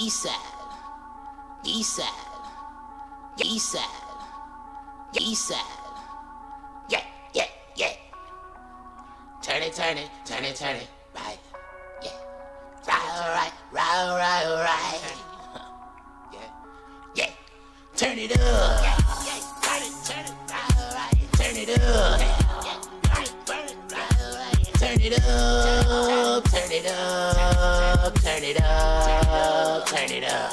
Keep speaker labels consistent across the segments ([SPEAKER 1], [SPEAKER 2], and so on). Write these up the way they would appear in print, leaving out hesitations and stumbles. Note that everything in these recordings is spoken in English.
[SPEAKER 1] East side, east side, east side, east side. Yeah, yeah, yeah. Turn it, turn it, turn it, turn it. Right, yeah. Right, right. Yeah, yeah. Turn it up. Yeah, yeah. Turn it, right. Turn it up. Yeah, burn it, right. Turn it up, turn it up, turn it up, turn it up,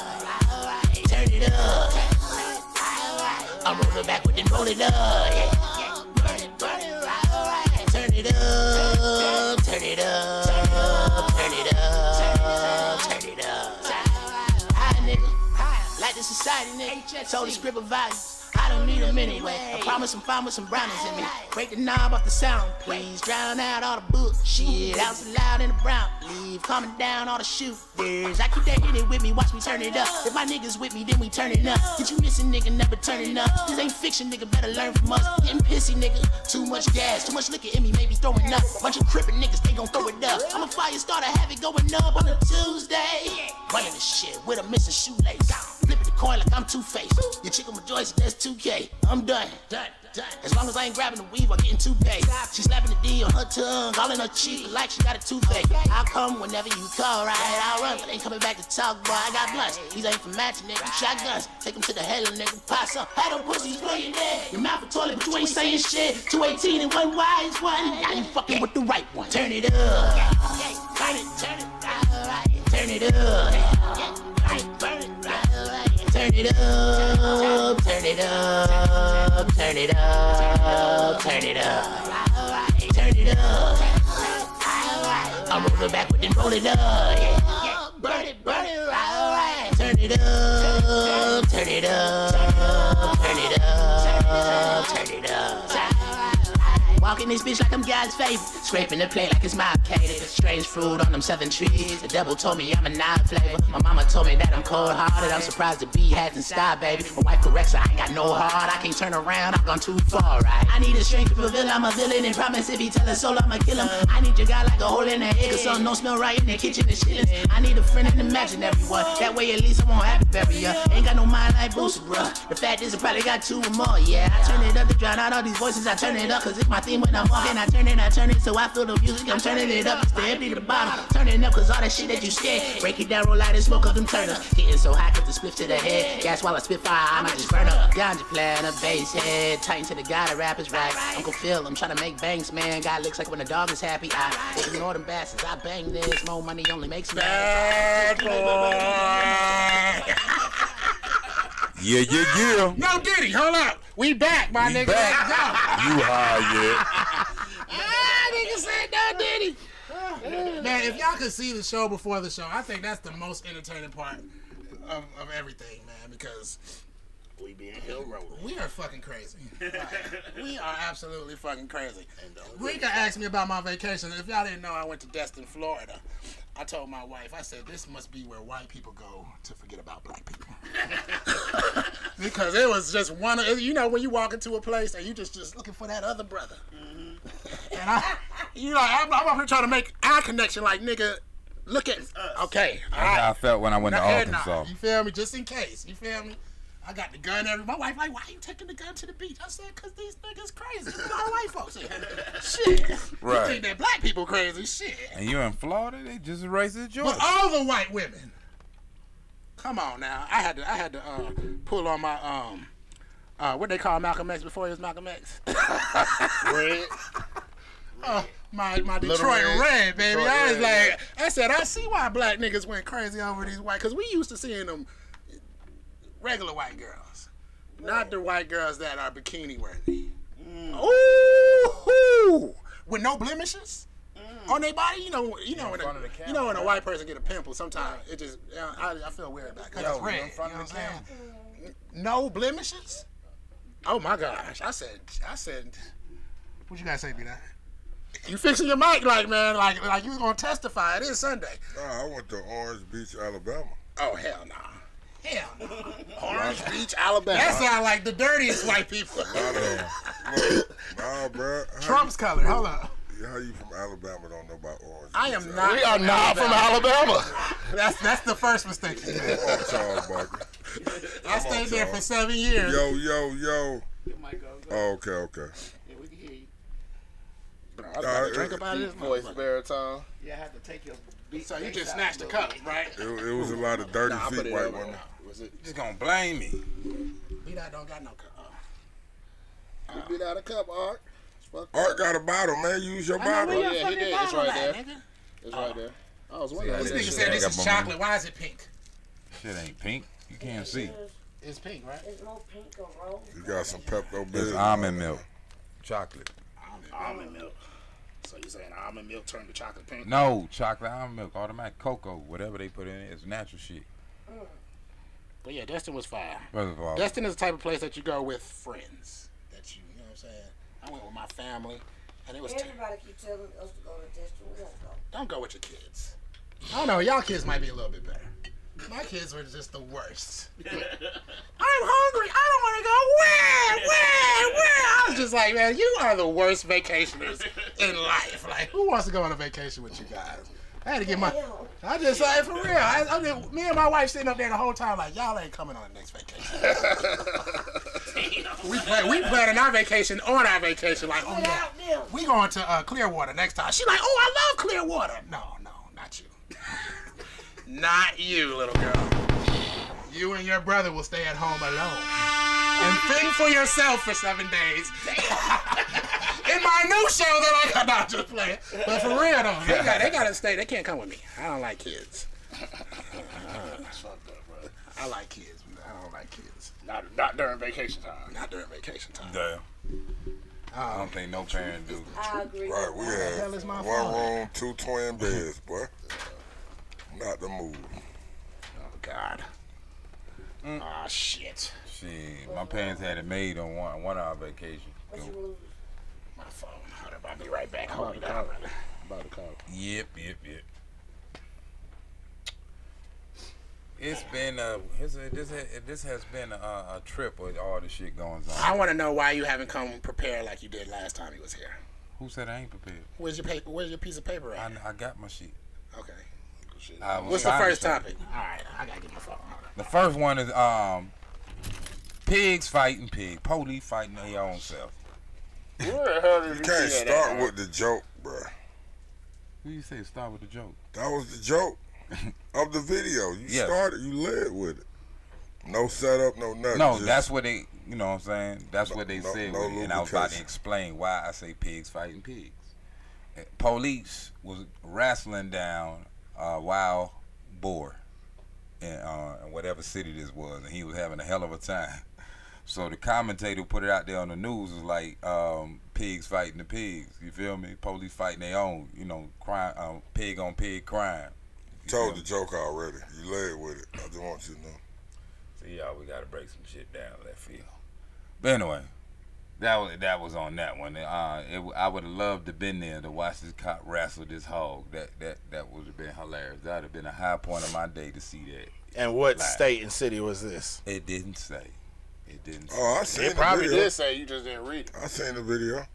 [SPEAKER 1] turn it up. I'm rolling backward and roll it up. Yeah, burn it, right. Turn it up, turn it up, turn it up, turn it up. Hi, nigga. Like the society, nigga. Told the script of values. I don't need them anyway. I promise I'm fine with some brownies in me. Break the knob off the sound, please. Drown out all the bullshit. Out so loud in the brown. Leave calming down all the shooters. I keep that hit with me, watch me turn it up. If my niggas with me, then we turn it up. Did you miss a nigga, never turning up? This ain't fiction, nigga, better learn from us. Getting pissy, nigga. Too much gas, too much liquor in me, maybe throwing up. Bunch of crippin' niggas, they gon' throw it up. I'm a fire starter, have it going up on a Tuesday. Running this shit with a missing shoelace. Flipping the coin like I'm Two-Faced. Your chick on my joints, that's 2K. I'm done. As long as I ain't grabbing the weave or getting too paid. She slapping the D on her tongue, all in her cheek like she got a toothache. I'll come whenever you call, right? I'll run, but ain't coming back to talk, boy. I got blunts. These ain't for matching, nigga. Shotguns. Take them to the hell, nigga. Pass up. Had them pussies playing dead. Your mouth a toilet, but you ain't saying shit. 218 and one wise one. Now you fucking with the right one. Turn it up. Turn it, right. Turn it up. Burn it, right. Turn it up, turn it up, turn it up, turn it up, turn it up. I'm rolling backward and roll it up. Burn it, right. Turn it up, turn it up, turn it up, turn it up. Walking this bitch like I'm God's favorite. Scraping the plate like it's my catered. Strange fruit on them southern trees. The devil told me I'm a nine flavor. My mama told me that I'm cold-hearted. I'm surprised the bee hasn't stopped, baby. My wife corrects her, I ain't got no heart. I can't turn around, I've gone too far, right? I need a strength to fulfill, I'm a villain. And promise if he tell us soul, I'ma kill him. I need your guy like a hole in the head. Cause something don't smell right in the kitchen and shillings. I need a friend and imaginary one. That way at least I won't have to bury ya. Ain't got no mind like Boosie, bruh. The fact is I probably got two or more, yeah. I turn it up to drown out all these voices. I turn it up cause it's my theme when I'm walking. I turn it, so I feel the music. I'm turning it up, it's the empty to the bottom. Turn it up cause all that shit that you scared. Break it down, roll out and smoke up them turners. Getting so high, cut the spliff to the head. Gas while I spit fire, I might just burn up. Ganja plant, a bass head. Tighten to the guy, the rap is right. Uncle Phil, I'm trying to make banks, man. God looks like when the dog is happy. I ignore them bastards, I bang this. More money only makes me bad boy.
[SPEAKER 2] Yeah.
[SPEAKER 3] No Diddy, hold up. We back, my nigga.
[SPEAKER 2] Back. You high yet?
[SPEAKER 3] Nigga said no Diddy. Man, if y'all could see the show before the show, I think that's the most entertaining part of everything, man, because
[SPEAKER 4] we being hill rollers.
[SPEAKER 3] We are fucking crazy. We are absolutely fucking crazy. Rika asked me about my vacation. If y'all didn't know, I went to Destin, Florida. I told my wife, I said, this must be where white people go to forget about black people. Because it was just one, you know, when you walk into a place and you just looking for that other brother. Mm-hmm. And I'm up here trying to make eye connection like, nigga, look at, okay.
[SPEAKER 2] That's how I felt when I went to Arkansas.
[SPEAKER 3] You feel me? Just in case. You feel me? I got the gun everywhere. My wife like, why are you taking the gun to the beach? I said, because these niggas crazy. There's a lot of white folks here. Shit.
[SPEAKER 2] Right.
[SPEAKER 3] You think that black people crazy? Shit.
[SPEAKER 2] And you in Florida, they just racist Georgia.
[SPEAKER 3] But all the white women. Come on now. I had to pull on my what they call Malcolm X before he was Malcolm X.
[SPEAKER 4] Red.
[SPEAKER 3] My Detroit Red, baby. Detroit I was Red, like, I said, I see why black niggas went crazy over these white, because we used to seeing them regular white girls, not the white girls that are bikini worthy. Ooh, with no blemishes on their body. You know when a white person get a pimple, sometimes it just I feel weird about it because it's red. In front of the camera. No blemishes. Oh my gosh! I said, what you gotta say, B-Dot? You fixing your mic like, man, like you was gonna testify. It is Sunday.
[SPEAKER 5] Nah, I went to Orange Beach, Alabama.
[SPEAKER 3] Oh hell no. Hell no. Orange Beach, Alabama. That sound like the dirtiest white people.
[SPEAKER 5] Nah, bro.
[SPEAKER 3] Trump's color. Hold up.
[SPEAKER 5] you from Alabama don't know about orange?
[SPEAKER 3] I am
[SPEAKER 5] beach,
[SPEAKER 3] not.
[SPEAKER 4] We are not from Alabama.
[SPEAKER 3] That's the first mistake.
[SPEAKER 5] Oh, Charles Barkley.
[SPEAKER 3] I stayed there for
[SPEAKER 5] Charles.
[SPEAKER 3] 7 years.
[SPEAKER 5] Yo.
[SPEAKER 1] It might go.
[SPEAKER 5] Oh, okay.
[SPEAKER 1] Yeah, we can hear you.
[SPEAKER 3] I got a drink about
[SPEAKER 4] Deep
[SPEAKER 3] this
[SPEAKER 4] voice
[SPEAKER 3] motherfucker.
[SPEAKER 4] baritone.
[SPEAKER 1] Yeah, I have to take your beat.
[SPEAKER 3] So you just snatched the cup, right?
[SPEAKER 5] It was a lot of dirty
[SPEAKER 4] Nah, I put
[SPEAKER 5] feet
[SPEAKER 4] it
[SPEAKER 5] white
[SPEAKER 4] over.
[SPEAKER 5] women.
[SPEAKER 4] Was it?
[SPEAKER 2] Just gonna blame me.
[SPEAKER 3] B-Dot don't got no cup.
[SPEAKER 4] You beat out a cup, Art. Fuck
[SPEAKER 5] Art got a bottle, man. Use your
[SPEAKER 3] I know
[SPEAKER 5] bottle.
[SPEAKER 3] where your
[SPEAKER 4] yeah, he
[SPEAKER 3] fucking
[SPEAKER 4] did. It's
[SPEAKER 3] bottle
[SPEAKER 4] right
[SPEAKER 3] at,
[SPEAKER 4] there.
[SPEAKER 3] nigga.
[SPEAKER 4] It's right there. I was wondering.
[SPEAKER 3] This
[SPEAKER 4] what
[SPEAKER 3] nigga
[SPEAKER 4] that
[SPEAKER 3] said
[SPEAKER 4] shit
[SPEAKER 3] this
[SPEAKER 2] got
[SPEAKER 3] is
[SPEAKER 2] my
[SPEAKER 3] chocolate. Why is it pink?
[SPEAKER 2] Shit ain't pink. You can't see.
[SPEAKER 3] It's pink, right?
[SPEAKER 6] There's no pink or rose.
[SPEAKER 5] You got some Pepto
[SPEAKER 2] It's
[SPEAKER 5] Bismol.
[SPEAKER 2] almond milk. Chocolate.
[SPEAKER 4] Almond milk. So you saying almond milk turned to chocolate pink?
[SPEAKER 2] No, chocolate almond milk, automatic cocoa, whatever they put in it, it's natural shit.
[SPEAKER 3] But yeah, Destin was fire.
[SPEAKER 2] First of all,
[SPEAKER 3] Destin is the type of place that you go with friends. That you know what I'm saying? I went with my family, and it was.
[SPEAKER 6] Everybody keep telling us to go to Destin. We don't go.
[SPEAKER 3] Don't go with your kids. I don't know. Y'all kids might be a little bit better. My kids were just the worst. I'm hungry. I don't want to go. Where? I was just like, man, you are the worst vacationers in life. Like, who wants to go on a vacation with you guys? I had to get my. I just like for real. Me and my wife sitting up there the whole time like, y'all ain't coming on the next vacation. we planning our vacation on our vacation. Like, oh yeah,
[SPEAKER 6] Without them.
[SPEAKER 3] we going to Clearwater next time. She like, oh, I love Clearwater. No, not you. Not you, little girl. You and your brother will stay at home alone and fend for yourself for 7 days. In my new show that I got, not just playing. But for real though, they gotta stay. They can't come with me. I don't like kids.
[SPEAKER 4] That's fucked up, bro.
[SPEAKER 3] I like kids, but I don't like kids.
[SPEAKER 4] Not during vacation time.
[SPEAKER 3] Not during vacation time.
[SPEAKER 2] damn. I don't think no parent do.
[SPEAKER 6] I agree.
[SPEAKER 5] Right, we
[SPEAKER 3] the hell
[SPEAKER 5] had
[SPEAKER 3] is my
[SPEAKER 5] one
[SPEAKER 3] phone?
[SPEAKER 5] room, 2 twin beds, boy. Not the move.
[SPEAKER 3] Oh God. Ah shit.
[SPEAKER 2] Shit, my parents had it made on one of our vacations.
[SPEAKER 6] What you lose?
[SPEAKER 3] My phone. Hold up, I'll be right back.
[SPEAKER 4] I'm
[SPEAKER 3] Hold
[SPEAKER 4] about
[SPEAKER 3] it
[SPEAKER 4] to
[SPEAKER 3] down.
[SPEAKER 4] call. About to call.
[SPEAKER 2] Yep. It's been this has been a trip with all the shit going on.
[SPEAKER 3] I want to know why you haven't come prepared like you did last time he was here.
[SPEAKER 2] Who said I ain't prepared?
[SPEAKER 3] Where's your paper? Where's your piece of paper at?
[SPEAKER 2] I got my shit.
[SPEAKER 3] Okay.
[SPEAKER 2] I was
[SPEAKER 3] What's the
[SPEAKER 2] trying to
[SPEAKER 3] first
[SPEAKER 2] say-
[SPEAKER 3] topic? All right, I gotta get my phone. Hold up.
[SPEAKER 2] The first one is pigs fighting pig, police fighting their own self.
[SPEAKER 4] Where the hell did
[SPEAKER 5] You can't start with the joke, bruh.
[SPEAKER 2] Who you say start with the joke?
[SPEAKER 5] That was the joke of the video. You
[SPEAKER 2] Yes.
[SPEAKER 5] started, you led with it. No setup, no nothing.
[SPEAKER 2] No,
[SPEAKER 5] just-
[SPEAKER 2] that's what they, you know what I'm saying? That's what they
[SPEAKER 5] no-
[SPEAKER 2] said
[SPEAKER 5] no
[SPEAKER 2] with it. And I was about to
[SPEAKER 5] lubrication.
[SPEAKER 2] explain why I say pigs fighting pigs. Police was wrestling down a wild boar in whatever city this was, and he was having a hell of a time. So the commentator put it out there on the news was like, pigs fighting the pigs. You feel me? Police fighting their own, crime, pig on pig crime. You
[SPEAKER 5] told
[SPEAKER 2] feel
[SPEAKER 5] the
[SPEAKER 2] me?
[SPEAKER 5] joke already. You led with it. I just want you to know.
[SPEAKER 2] So yeah, we gotta break some shit down left field. But anyway, that was on that one. I would have loved to been there to watch this cop wrestle this hog. That would have been hilarious. That would have been a high point of my day to see that.
[SPEAKER 4] And what
[SPEAKER 2] Live.
[SPEAKER 4] state and city was this?
[SPEAKER 2] It didn't say. It didn't say.
[SPEAKER 5] Oh, I seen
[SPEAKER 4] It
[SPEAKER 5] the
[SPEAKER 4] probably
[SPEAKER 5] video.
[SPEAKER 4] did say, you just didn't read it.
[SPEAKER 5] I seen the video.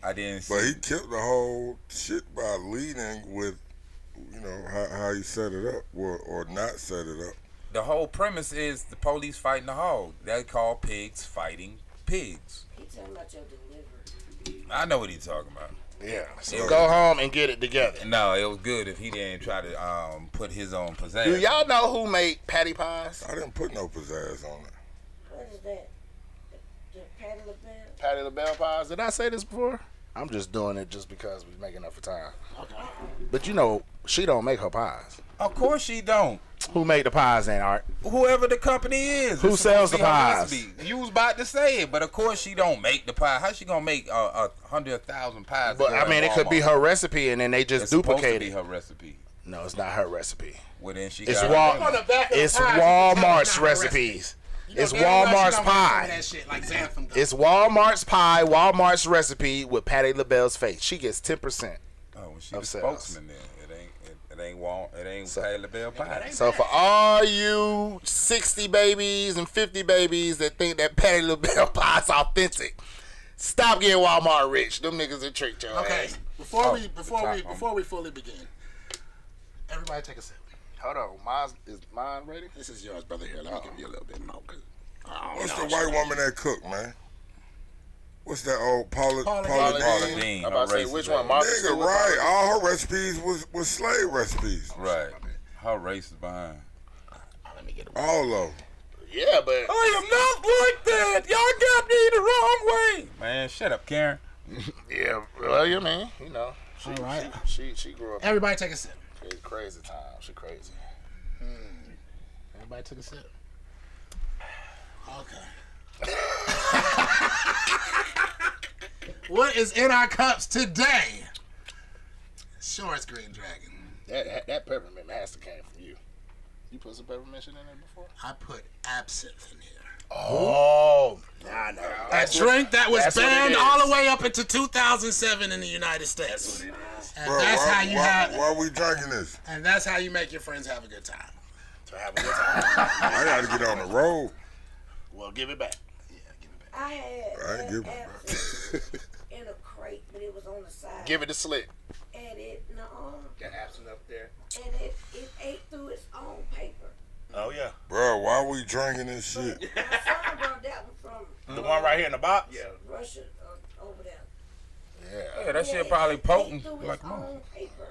[SPEAKER 2] I didn't see.
[SPEAKER 5] But he killed the whole shit by leading with, how he set it up or not set it up.
[SPEAKER 2] The whole premise is the police fighting the hog. They call pigs fighting pigs.
[SPEAKER 6] He talking about your delivery.
[SPEAKER 2] I know what he's talking about.
[SPEAKER 4] Yeah. So go home and get it together.
[SPEAKER 2] No, it was good if he didn't try to put his own pizzazz.
[SPEAKER 4] Do y'all know who made patty pies?
[SPEAKER 5] I didn't put no pizzazz on it.
[SPEAKER 6] What is that? The Patty LaBelle?
[SPEAKER 4] Patty LaBelle pies. Did I say this before? I'm just doing it just because we're making up for time.
[SPEAKER 3] Okay.
[SPEAKER 4] But she don't make her pies.
[SPEAKER 2] Of course she don't.
[SPEAKER 4] Who made the pies then, Art?
[SPEAKER 2] Whoever the company is.
[SPEAKER 4] Who
[SPEAKER 2] It's
[SPEAKER 4] sells
[SPEAKER 2] supposed
[SPEAKER 4] the
[SPEAKER 2] to be her
[SPEAKER 4] pies?
[SPEAKER 2] recipe. You was about to say it, but of course she don't make the pie. How she gonna make 100,000 pies?
[SPEAKER 4] But I mean, it could be her recipe and then they just
[SPEAKER 2] It's supposed to
[SPEAKER 4] duplicate
[SPEAKER 2] be
[SPEAKER 4] it.
[SPEAKER 2] her recipe.
[SPEAKER 4] No, it's not her recipe.
[SPEAKER 2] Well, then she
[SPEAKER 4] It's
[SPEAKER 2] got
[SPEAKER 3] On the back of the
[SPEAKER 4] It's
[SPEAKER 3] pie, you can tell it's
[SPEAKER 4] Walmart's
[SPEAKER 3] not her
[SPEAKER 4] recipes.
[SPEAKER 3] You know
[SPEAKER 4] It's
[SPEAKER 3] damn well she
[SPEAKER 4] Walmart's
[SPEAKER 3] don't make some of
[SPEAKER 4] pie.
[SPEAKER 3] That shit like Xanthan does.
[SPEAKER 4] It's Walmart's pie, Walmart's recipe with Patty LaBelle's face. She gets 10%.
[SPEAKER 2] Oh, well, she
[SPEAKER 4] of
[SPEAKER 2] the
[SPEAKER 4] sales.
[SPEAKER 2] spokesman then. It ain't Patty LaBelle pie.
[SPEAKER 4] So for all you 60 babies and 50 babies that think that Patty LaBelle pie is authentic, Stop getting Walmart rich. Them niggas that tricked your
[SPEAKER 3] Okay,
[SPEAKER 4] ass.
[SPEAKER 3] before we fully begin, everybody take a sip.
[SPEAKER 4] Hold on, is mine ready?
[SPEAKER 3] This is yours, brother. Here, let me give you a little bit more.
[SPEAKER 5] What's the white woman that cook, man? What's that old Paula Deen?
[SPEAKER 2] Dean,
[SPEAKER 4] I'm about to say which one? Martha
[SPEAKER 5] Nigga,
[SPEAKER 4] Stewart?
[SPEAKER 5] right. All her recipes was slave recipes.
[SPEAKER 2] Right. Her race is behind.
[SPEAKER 3] Let me get it.
[SPEAKER 5] All of them.
[SPEAKER 4] Yeah, but
[SPEAKER 2] I am not like that. Y'all got me the wrong way. Man, shut up, Karen.
[SPEAKER 4] yeah, well, you mean, you know,
[SPEAKER 3] All right.
[SPEAKER 4] she grew up
[SPEAKER 3] Everybody take a sip.
[SPEAKER 4] in crazy time. She crazy.
[SPEAKER 3] Everybody took a sip. Okay. What is in our cups today? Sure, it's Green Dragon.
[SPEAKER 4] That peppermint has to came from you. You put some peppermint shit in there before?
[SPEAKER 3] I put absinthe in here.
[SPEAKER 4] Oh, nah.
[SPEAKER 3] A drink that was
[SPEAKER 4] that's what it
[SPEAKER 3] banned
[SPEAKER 4] is.
[SPEAKER 3] all the way up into 2007 in the United States. And
[SPEAKER 5] Bro,
[SPEAKER 3] that's how you
[SPEAKER 5] why we drinking this?
[SPEAKER 3] And that's how you make your friends have a good time.
[SPEAKER 4] To have a good time.
[SPEAKER 5] I gotta get on the road.
[SPEAKER 4] Well, give it back.
[SPEAKER 3] Yeah, give it back.
[SPEAKER 6] I
[SPEAKER 5] I ain't
[SPEAKER 6] had
[SPEAKER 5] giving
[SPEAKER 6] absinthe in a crate, but it was on the side.
[SPEAKER 4] Give it a slit.
[SPEAKER 6] And it,
[SPEAKER 7] Got absent up there.
[SPEAKER 6] and it ate through its own paper.
[SPEAKER 7] Oh yeah.
[SPEAKER 5] Bro, why we drinking this shit?
[SPEAKER 6] My son brought that one from
[SPEAKER 4] The one right here in the box?
[SPEAKER 7] Yeah.
[SPEAKER 6] Russia over there.
[SPEAKER 2] Yeah, that
[SPEAKER 6] Yeah,
[SPEAKER 2] shit probably
[SPEAKER 6] it
[SPEAKER 2] potent.
[SPEAKER 6] ate through
[SPEAKER 2] Like,
[SPEAKER 6] its own paper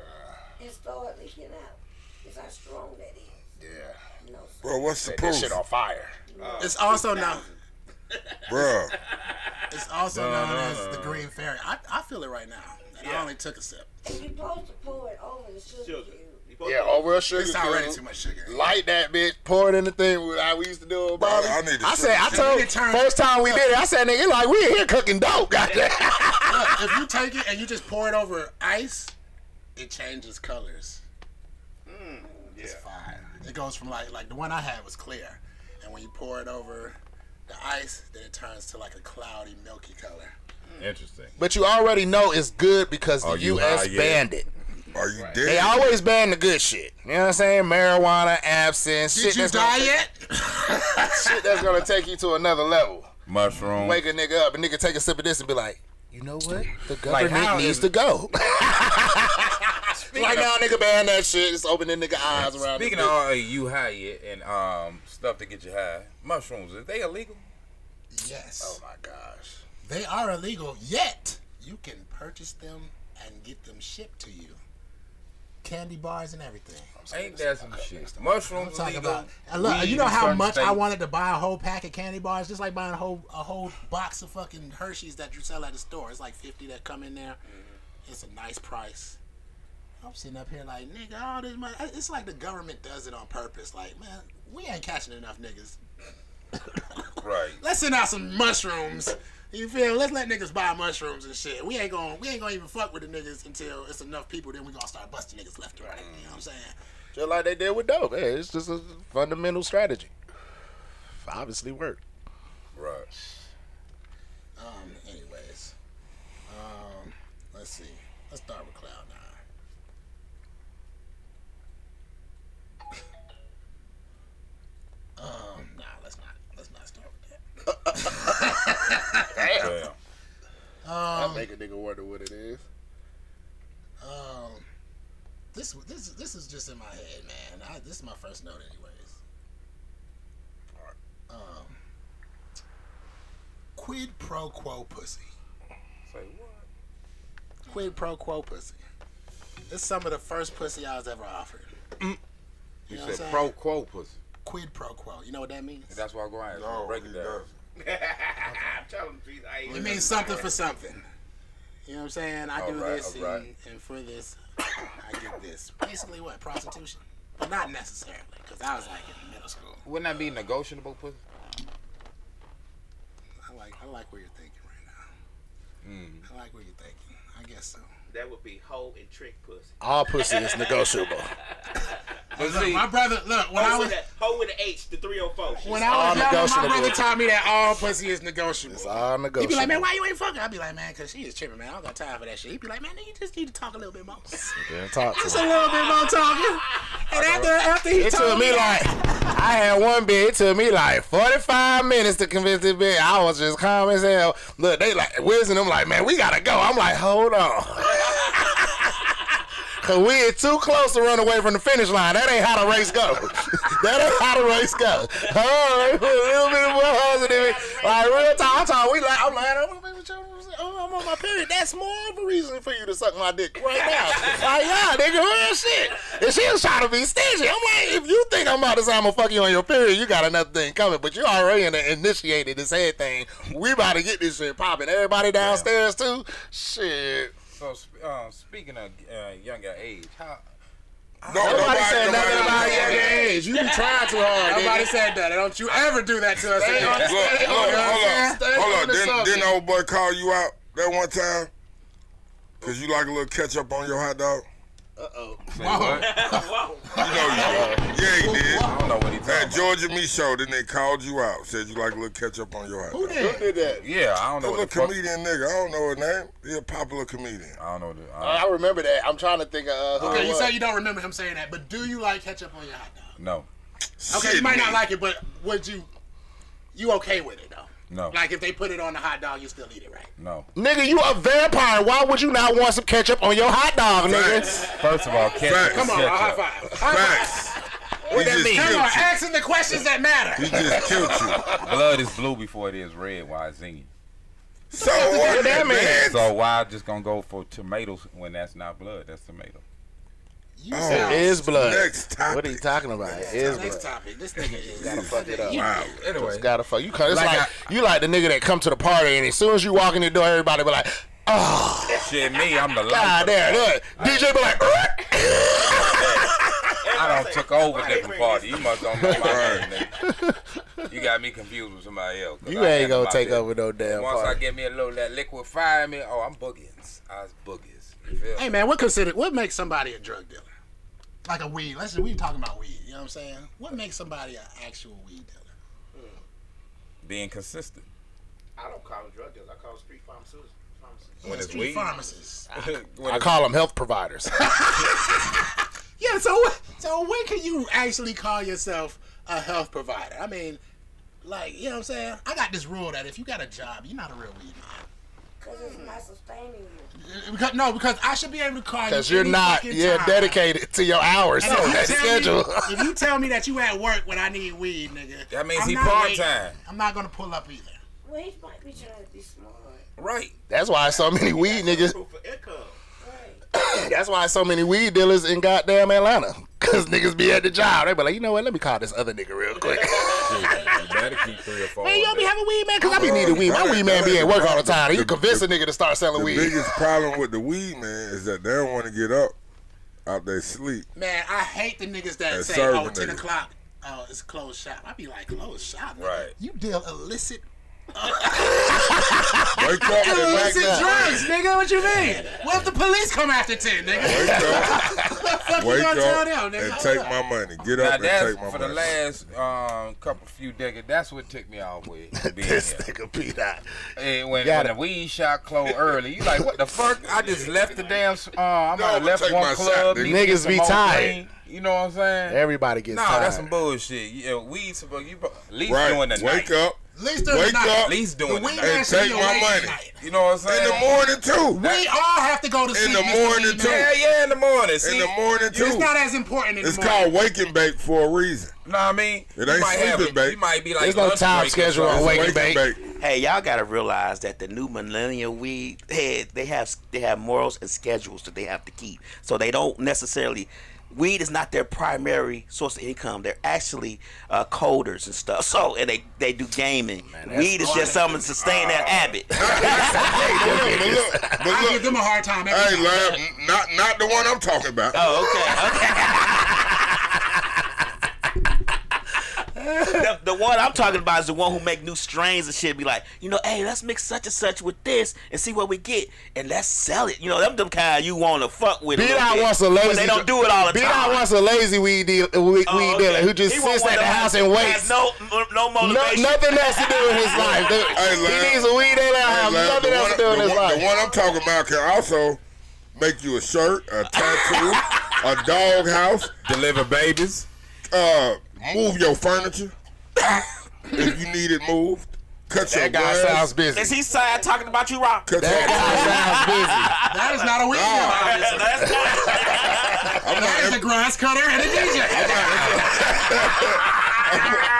[SPEAKER 6] and started leaking out. That's how strong that is.
[SPEAKER 4] Yeah.
[SPEAKER 6] No, sir.
[SPEAKER 5] Bro, what's the
[SPEAKER 4] Set that
[SPEAKER 5] proof?
[SPEAKER 4] shit on fire.
[SPEAKER 3] It's also known.
[SPEAKER 5] Bro,
[SPEAKER 3] It's also known as the Green Fairy. I feel it right now. And I
[SPEAKER 7] Yeah.
[SPEAKER 3] only took a sip.
[SPEAKER 6] And you're supposed to pour it over the sugar
[SPEAKER 7] Sugar.
[SPEAKER 6] cube.
[SPEAKER 7] You supposed
[SPEAKER 4] Yeah,
[SPEAKER 7] to-
[SPEAKER 4] over a sugar
[SPEAKER 3] It's already
[SPEAKER 4] cube.
[SPEAKER 3] too much sugar.
[SPEAKER 4] Light that bitch, pour it in the thing with how we used to do it, Bobby.
[SPEAKER 5] I need to
[SPEAKER 4] I said, I
[SPEAKER 5] switch
[SPEAKER 4] told
[SPEAKER 3] it. Turn-
[SPEAKER 4] first time we did it, I said, nigga, like we in here cooking dope, goddamn.
[SPEAKER 3] Look, if you take it and you just pour it over ice, it changes colors. It's fine. It goes from like the one I had was clear, and when you pour it over the ice, then it turns to like a cloudy, milky color.
[SPEAKER 2] Interesting.
[SPEAKER 4] But you already know it's good because the
[SPEAKER 2] Are you
[SPEAKER 4] U.S.
[SPEAKER 2] high yet?
[SPEAKER 4] banned it.
[SPEAKER 5] Are you
[SPEAKER 4] They
[SPEAKER 5] dead?
[SPEAKER 4] always ban the good shit. You know what I'm saying? Marijuana, absinthe,
[SPEAKER 3] Did
[SPEAKER 4] shit
[SPEAKER 3] you
[SPEAKER 4] that's
[SPEAKER 3] die
[SPEAKER 4] gonna
[SPEAKER 3] yet?
[SPEAKER 4] shit that's gonna take you to another level.
[SPEAKER 2] Mushroom.
[SPEAKER 4] Wake a nigga up, and nigga take a sip of this and be like, you know what? The
[SPEAKER 2] Like,
[SPEAKER 4] government
[SPEAKER 2] how
[SPEAKER 4] needs
[SPEAKER 2] is-
[SPEAKER 4] to go. Like now, nigga ban that shit. Just open the nigga eyes around.
[SPEAKER 2] Speaking
[SPEAKER 4] this
[SPEAKER 2] of
[SPEAKER 4] bitch.
[SPEAKER 2] all you high yet and stuff to get you high, mushrooms, are they illegal?
[SPEAKER 3] Yes.
[SPEAKER 4] Oh my gosh.
[SPEAKER 3] They are illegal, yet you can purchase them and get them shipped to you. Candy bars and everything.
[SPEAKER 2] Ain't that some shit?
[SPEAKER 3] I'm
[SPEAKER 2] Mushrooms
[SPEAKER 3] talking
[SPEAKER 2] illegal.
[SPEAKER 3] about. And look,
[SPEAKER 2] weed
[SPEAKER 3] you know
[SPEAKER 2] in
[SPEAKER 3] how
[SPEAKER 2] certain
[SPEAKER 3] much I
[SPEAKER 2] states.
[SPEAKER 3] wanted to buy a whole pack of candy bars, just like buying a whole box of fucking Hershey's that you sell at the store. It's like 50 that come in there. It's a nice price. I'm sitting up here like, nigga, all this money. It's like the government does it on purpose. Like, man, we ain't catching enough niggas.
[SPEAKER 2] Right.
[SPEAKER 3] Let's send out some mushrooms. You feel? Let's let niggas buy mushrooms and shit. We ain't gonna even fuck with the niggas until it's enough people. Then we gonna start busting niggas left and right. You know what I'm saying?
[SPEAKER 4] Just like they did with dope. Hey, it's just a fundamental strategy. Obviously worked.
[SPEAKER 2] Right.
[SPEAKER 3] Anyways, let's see. Let's start with Cloud9. Nah, let's not start with that.
[SPEAKER 4] Damn.
[SPEAKER 2] Damn.
[SPEAKER 4] That make a nigga wonder what it is.
[SPEAKER 3] This is just in my head, man. This is my first note, anyways. Quid pro quo pussy.
[SPEAKER 2] Say what?
[SPEAKER 3] Quid pro quo pussy. It's some of the first pussy I was ever offered.
[SPEAKER 2] You
[SPEAKER 3] know what I'm
[SPEAKER 2] said
[SPEAKER 3] saying?
[SPEAKER 2] pro quo pussy.
[SPEAKER 3] Quid pro quo. You know what that means?
[SPEAKER 2] That's why I go ahead.
[SPEAKER 5] No,
[SPEAKER 2] Break it
[SPEAKER 5] he
[SPEAKER 2] down.
[SPEAKER 5] doesn't.
[SPEAKER 7] Tell him, please.
[SPEAKER 3] It means something for something. You know what I'm saying? I do
[SPEAKER 2] Alright,
[SPEAKER 3] this,
[SPEAKER 2] alright.
[SPEAKER 3] and for this, I get this. Basically, what? Prostitution? But not necessarily, because I was like in middle school.
[SPEAKER 2] Wouldn't that be negotiable pussy?
[SPEAKER 3] I like where you're thinking right now. I like where you're thinking. I guess so.
[SPEAKER 7] That would be hoe and trick pussy.
[SPEAKER 4] All pussy is negotiable.
[SPEAKER 2] But
[SPEAKER 3] Look,
[SPEAKER 2] see,
[SPEAKER 3] my brother, look, when I was
[SPEAKER 7] Ho with the H, the 304.
[SPEAKER 3] when I was young, my
[SPEAKER 4] negotiable.
[SPEAKER 3] brother taught me that all pussy is negotiable.
[SPEAKER 4] It's all
[SPEAKER 3] He
[SPEAKER 4] negotiable.
[SPEAKER 3] be like, man, why you ain't fucking? I be like, man, cause she is tripping, man. I don't got time for that shit. He be like, man, you just need to talk a little bit more.
[SPEAKER 4] Yeah, talk to
[SPEAKER 3] Just
[SPEAKER 4] him.
[SPEAKER 3] a little bit more talking. And after he
[SPEAKER 4] It
[SPEAKER 3] told
[SPEAKER 4] took me like, I had one bitch, it took me like 45 minutes to convince this bitch. I was just calm as hell. Look, they like, Wiz and them like, man, we gotta go. I'm like, hold on. Cause we is too close to run away from the finish line. That ain't how the race go. That ain't how the race go. Oh, they put a little bit more positive. Like real time, I'm like, I'm on my period. That's more of a reason for you to suck my dick right now. Like, yeah, nigga, real shit. And she was trying to be stingy. I'm like, if you think I'm about to say I'm gonna fuck you on your period, you got another thing coming. But you already initiated this head thing. We about to get this shit popping. Everybody downstairs too. Shit.
[SPEAKER 2] so speaking of younger age, how
[SPEAKER 4] Nobody said nothing about
[SPEAKER 5] said
[SPEAKER 4] your
[SPEAKER 5] that.
[SPEAKER 4] age. You be trying too hard.
[SPEAKER 3] Nobody
[SPEAKER 4] nigga.
[SPEAKER 3] said that. Don't you ever do that to us
[SPEAKER 4] Stay
[SPEAKER 3] again.
[SPEAKER 4] on-
[SPEAKER 5] Look, hold on. Didn't old boy call you out that one time? Cause you like a little ketchup on your hot dog?
[SPEAKER 2] Whoa.
[SPEAKER 7] Whoa.
[SPEAKER 5] You know you did. Yeah, he did.
[SPEAKER 2] I don't know what he's talking
[SPEAKER 5] That
[SPEAKER 2] about.
[SPEAKER 5] Georgia Me show, then they called you out. Said you like a little ketchup on your hot
[SPEAKER 3] Who
[SPEAKER 5] dog.
[SPEAKER 3] did?
[SPEAKER 4] Who did that?
[SPEAKER 2] Yeah, I don't
[SPEAKER 5] A
[SPEAKER 2] know
[SPEAKER 5] little
[SPEAKER 2] what the fuck.
[SPEAKER 5] comedian nigga. I don't know his name. He a popular comedian.
[SPEAKER 2] I don't know.
[SPEAKER 4] I remember that. I'm trying to think of who
[SPEAKER 3] Okay,
[SPEAKER 4] it
[SPEAKER 3] you
[SPEAKER 4] was.
[SPEAKER 3] say you don't remember him saying that, but do you like ketchup on your hot dog?
[SPEAKER 2] No.
[SPEAKER 3] Okay,
[SPEAKER 5] Shit,
[SPEAKER 3] you might not
[SPEAKER 5] nigga.
[SPEAKER 3] like it, but would you okay with it though?
[SPEAKER 2] No.
[SPEAKER 3] Like if they put it on the hot dog, you still eat it, right?
[SPEAKER 2] No.
[SPEAKER 4] Nigga, you a vampire. Why would you not want some ketchup on your hot dog, nigga?
[SPEAKER 5] Facts.
[SPEAKER 2] First of all, ketchup.
[SPEAKER 5] Facts.
[SPEAKER 3] Come on,
[SPEAKER 2] ketchup.
[SPEAKER 3] high five.
[SPEAKER 5] Facts.
[SPEAKER 4] What that
[SPEAKER 5] just
[SPEAKER 4] mean?
[SPEAKER 3] Come
[SPEAKER 5] killed
[SPEAKER 3] on,
[SPEAKER 5] you.
[SPEAKER 3] asking the questions that matter.
[SPEAKER 5] He just killed you.
[SPEAKER 2] Blood is blue before it is red. Why it's zinging?
[SPEAKER 5] So what
[SPEAKER 4] that mean?
[SPEAKER 2] So why just gonna go for tomatoes when that's not blood? That's tomato.
[SPEAKER 3] You
[SPEAKER 5] Oh.
[SPEAKER 3] sound
[SPEAKER 4] It is blood.
[SPEAKER 5] Next topic.
[SPEAKER 4] What are you talking about? It is
[SPEAKER 3] next
[SPEAKER 4] blood.
[SPEAKER 3] topic. This nigga is
[SPEAKER 4] Gotta fuck it up.
[SPEAKER 5] Wow.
[SPEAKER 2] Anyway,
[SPEAKER 4] Just gotta fuck. You it's
[SPEAKER 2] Like
[SPEAKER 4] like you like the nigga that come to the party and as soon as you walk in the door, everybody be like, oh,
[SPEAKER 2] shit, me, I'm the life.
[SPEAKER 4] god
[SPEAKER 2] of the
[SPEAKER 4] damn,
[SPEAKER 2] party.
[SPEAKER 4] look. DJ be like,
[SPEAKER 2] I don't took over different party. You must don't know my
[SPEAKER 5] Right.
[SPEAKER 2] name, nigga. You got me confused with somebody else. 'Cause
[SPEAKER 4] you
[SPEAKER 2] I
[SPEAKER 4] ain't
[SPEAKER 2] handle
[SPEAKER 4] gonna
[SPEAKER 2] my
[SPEAKER 4] take
[SPEAKER 2] business.
[SPEAKER 4] over no damn
[SPEAKER 2] Once I
[SPEAKER 4] party.
[SPEAKER 2] get me a little that liquid fire in me, oh, I'm boogies. I was boogies. You feel?
[SPEAKER 3] Hey man, what makes somebody a drug dealer? Like a weed. We talking about weed. You know what I'm saying? What makes somebody an actual weed dealer?
[SPEAKER 2] Being consistent.
[SPEAKER 7] I don't call them drug dealers. I call them street pharmacists.
[SPEAKER 2] When it's
[SPEAKER 3] Street
[SPEAKER 2] weed.
[SPEAKER 3] pharmacists.
[SPEAKER 2] When
[SPEAKER 4] I
[SPEAKER 2] it's-
[SPEAKER 4] call them health providers.
[SPEAKER 3] Yeah. So when can you actually call yourself a health provider? I mean, like, you know what I'm saying? I got this rule that if you got a job, you're not a real weed man.
[SPEAKER 6] Because it's not sustaining you.
[SPEAKER 3] Because I should be able to call you.
[SPEAKER 4] Because you're
[SPEAKER 3] any
[SPEAKER 4] not,
[SPEAKER 3] fucking
[SPEAKER 4] you're
[SPEAKER 3] time.
[SPEAKER 4] dedicated to your hours
[SPEAKER 3] And
[SPEAKER 4] on that
[SPEAKER 3] if you tell me-
[SPEAKER 4] schedule.
[SPEAKER 3] if you tell me that you at work when I need weed, nigga,
[SPEAKER 2] That means
[SPEAKER 3] I'm
[SPEAKER 2] he
[SPEAKER 3] not
[SPEAKER 2] part-time.
[SPEAKER 3] waiting. I'm not gonna pull up either.
[SPEAKER 6] Well, he might be trying to be smart.
[SPEAKER 2] Right.
[SPEAKER 4] That's why so many weed niggas.
[SPEAKER 7] Proof of income.
[SPEAKER 6] Right.
[SPEAKER 4] That's why so many weed dealers in goddamn Atlanta. Cause niggas be at the job. They be like, you know what? Let me call this other nigga real quick.
[SPEAKER 2] You better keep 3 or 4.
[SPEAKER 4] Man, you don't be having weed man? Cause I be needing weed. My weed man be at work all the time. You convince a nigga to start selling
[SPEAKER 5] The
[SPEAKER 4] weed.
[SPEAKER 5] biggest problem with the weed, man, is that they don't want to get up out their sleep.
[SPEAKER 3] Man, I hate the niggas that
[SPEAKER 5] That's
[SPEAKER 3] say,
[SPEAKER 5] serving
[SPEAKER 3] "Oh, 10
[SPEAKER 5] niggas.
[SPEAKER 3] o'clock, it's closed shop." I be like, "Closed shop, nigga.
[SPEAKER 2] Right.
[SPEAKER 3] You deal illicit,
[SPEAKER 5] Wake up and
[SPEAKER 3] illicit
[SPEAKER 5] wake up.
[SPEAKER 3] drugs, nigga. What you mean? What if the police come after 10, nigga?
[SPEAKER 5] Wake up,
[SPEAKER 3] What the fuck you
[SPEAKER 5] wake
[SPEAKER 3] gonna tell
[SPEAKER 5] up,
[SPEAKER 3] them, nigga?
[SPEAKER 5] and take my money. Get
[SPEAKER 2] Now
[SPEAKER 5] up and
[SPEAKER 2] that's
[SPEAKER 5] take my
[SPEAKER 2] for
[SPEAKER 5] money.
[SPEAKER 2] the last few decades. That's what took me off with being
[SPEAKER 4] This
[SPEAKER 2] here.
[SPEAKER 4] nigga be that.
[SPEAKER 2] And when
[SPEAKER 4] Got
[SPEAKER 2] the
[SPEAKER 4] it.
[SPEAKER 2] weed shop closed early, you like, what the fuck? I just left the damn. I might have
[SPEAKER 5] I'ma
[SPEAKER 2] left
[SPEAKER 5] take
[SPEAKER 2] one
[SPEAKER 5] my
[SPEAKER 2] club.
[SPEAKER 5] shot, nigga.
[SPEAKER 2] need to get
[SPEAKER 4] Niggas
[SPEAKER 2] some
[SPEAKER 4] be
[SPEAKER 2] more
[SPEAKER 4] tired.
[SPEAKER 2] green. You know what I'm saying?
[SPEAKER 4] Everybody gets
[SPEAKER 2] Nah,
[SPEAKER 4] tired.
[SPEAKER 2] that's some bullshit. Yeah, weed supposed you at least
[SPEAKER 5] Right.
[SPEAKER 2] doing the
[SPEAKER 5] Wake
[SPEAKER 2] night.
[SPEAKER 5] up
[SPEAKER 3] At least during
[SPEAKER 5] Wake
[SPEAKER 3] the night.
[SPEAKER 5] up.
[SPEAKER 2] At least
[SPEAKER 3] The
[SPEAKER 2] doing the
[SPEAKER 3] weed
[SPEAKER 2] night.
[SPEAKER 3] man
[SPEAKER 5] and
[SPEAKER 3] should
[SPEAKER 5] take
[SPEAKER 3] be
[SPEAKER 5] my
[SPEAKER 3] awake
[SPEAKER 5] money.
[SPEAKER 3] tonight.
[SPEAKER 2] You know what I'm saying?
[SPEAKER 5] in the morning too.
[SPEAKER 3] We all have to go to sleep.
[SPEAKER 5] the
[SPEAKER 3] Mr.
[SPEAKER 5] morning,
[SPEAKER 3] Weed
[SPEAKER 5] too.
[SPEAKER 3] Man.
[SPEAKER 2] Yeah, in the morning. See,
[SPEAKER 5] In the morning
[SPEAKER 3] It's
[SPEAKER 5] too.
[SPEAKER 3] not as important in the
[SPEAKER 5] It's
[SPEAKER 3] morning.
[SPEAKER 5] called wake and bake for a reason.
[SPEAKER 2] know what I mean?
[SPEAKER 5] It
[SPEAKER 2] You
[SPEAKER 5] ain't
[SPEAKER 2] might have
[SPEAKER 5] sleeping,
[SPEAKER 2] it.
[SPEAKER 5] babe.
[SPEAKER 2] You might be like
[SPEAKER 4] There's no
[SPEAKER 2] lunch
[SPEAKER 4] time
[SPEAKER 2] break or
[SPEAKER 4] schedule on
[SPEAKER 2] something.
[SPEAKER 4] Wake and bake.
[SPEAKER 7] Hey, y'all gotta realize that the new millennial weed heads, they have morals and schedules that they have to keep. So they don't necessarily. Weed is not their primary source of income. They're actually coders and stuff. So and they do gaming. Weed is just something to sustain that habit.
[SPEAKER 5] But
[SPEAKER 3] I give
[SPEAKER 5] look,
[SPEAKER 3] them a hard time every
[SPEAKER 5] hey,
[SPEAKER 3] time.
[SPEAKER 5] lab, not the one I'm talking about.
[SPEAKER 7] Oh, okay. The one I'm talking about is the one who make new strains and shit. Be like, hey, let's mix such and such with this and see what we get, and let's sell it. Them kind you want to fuck with.
[SPEAKER 4] B-Dot wants a lazy.
[SPEAKER 7] But they don't do it all the time.
[SPEAKER 4] B-Dot wants a lazy weed dealer who just sits at the house and waits.
[SPEAKER 7] No motivation.
[SPEAKER 4] Nothing else to do in his life. He needs a weed dealer. Nothing else to do in his life.
[SPEAKER 5] The one I'm talking about can also make you a shirt, a tattoo, a dog house,
[SPEAKER 2] Deliver babies.
[SPEAKER 5] Move your furniture if you need it moved. Cut your
[SPEAKER 4] That guy
[SPEAKER 5] grass.
[SPEAKER 4] sounds busy.
[SPEAKER 7] Is he sad talking about you, Rock?
[SPEAKER 5] Cut
[SPEAKER 4] That
[SPEAKER 5] your
[SPEAKER 4] guy sounds busy.
[SPEAKER 3] That is not a weed dealer, obviously. That is a grass cutter and a DJ.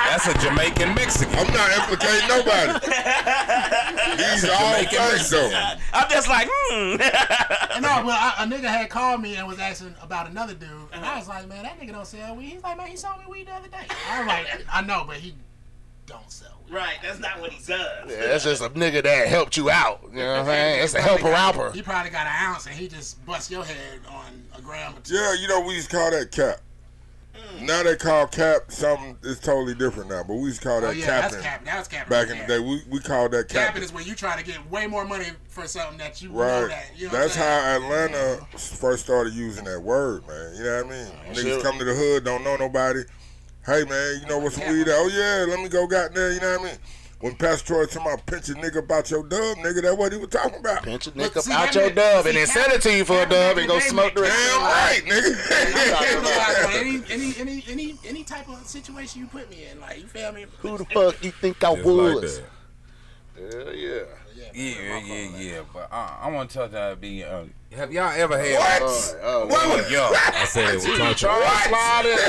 [SPEAKER 2] That's a Jamaican Mexican.
[SPEAKER 5] I'm not implicating nobody. These are all facts, though.
[SPEAKER 7] I'm just like,
[SPEAKER 3] No, well, a nigga had called me and was asking about another dude, and I was like, man, that nigga don't sell weed. He's like, man, he sold me weed the other day. I was like, I know, but he don't sell weed.
[SPEAKER 7] Right, that's not what he does.
[SPEAKER 4] Yeah, that's just a nigga that helped you out. You know what I'm saying? It's a helper-ouper.
[SPEAKER 3] He probably got an ounce, and he just bust your head on a gram or two.
[SPEAKER 5] Yeah, we used to call that cap. Now they call cap something. It's totally different now, but we used to call that capping.
[SPEAKER 3] That was capping.
[SPEAKER 5] Back in the day, we called that
[SPEAKER 3] Capping
[SPEAKER 5] capping.
[SPEAKER 3] is when you try to get way more money for something that you know
[SPEAKER 5] Right.
[SPEAKER 3] that. You know
[SPEAKER 5] That's
[SPEAKER 3] what I'm
[SPEAKER 5] how Atlanta first started using that word, man. You know what I mean? Niggas
[SPEAKER 4] Sure.
[SPEAKER 5] come to the hood, don't know nobody. Hey, man, you know what's some weed? Oh, yeah, let me go got there. You know what I mean? When Pastor Troy told me, pinch a nigga about your dub, nigga, that's what he was talking about.
[SPEAKER 4] Pinch a
[SPEAKER 3] But
[SPEAKER 4] nigga
[SPEAKER 3] see,
[SPEAKER 4] out
[SPEAKER 3] that
[SPEAKER 4] your
[SPEAKER 3] man-
[SPEAKER 4] dub
[SPEAKER 3] see,
[SPEAKER 4] and then send it to you for a dub and go smoke the rest of
[SPEAKER 5] Damn
[SPEAKER 4] your life.
[SPEAKER 5] right, nigga.
[SPEAKER 3] any type of situation you put me in, like, you feel me?
[SPEAKER 4] Who the fuck you think I
[SPEAKER 2] Just like
[SPEAKER 4] was?
[SPEAKER 2] that.
[SPEAKER 4] Hell yeah.
[SPEAKER 2] Yeah. But I want to talk to have y'all ever had?
[SPEAKER 5] What?
[SPEAKER 2] When young, I said it was
[SPEAKER 4] You
[SPEAKER 2] country.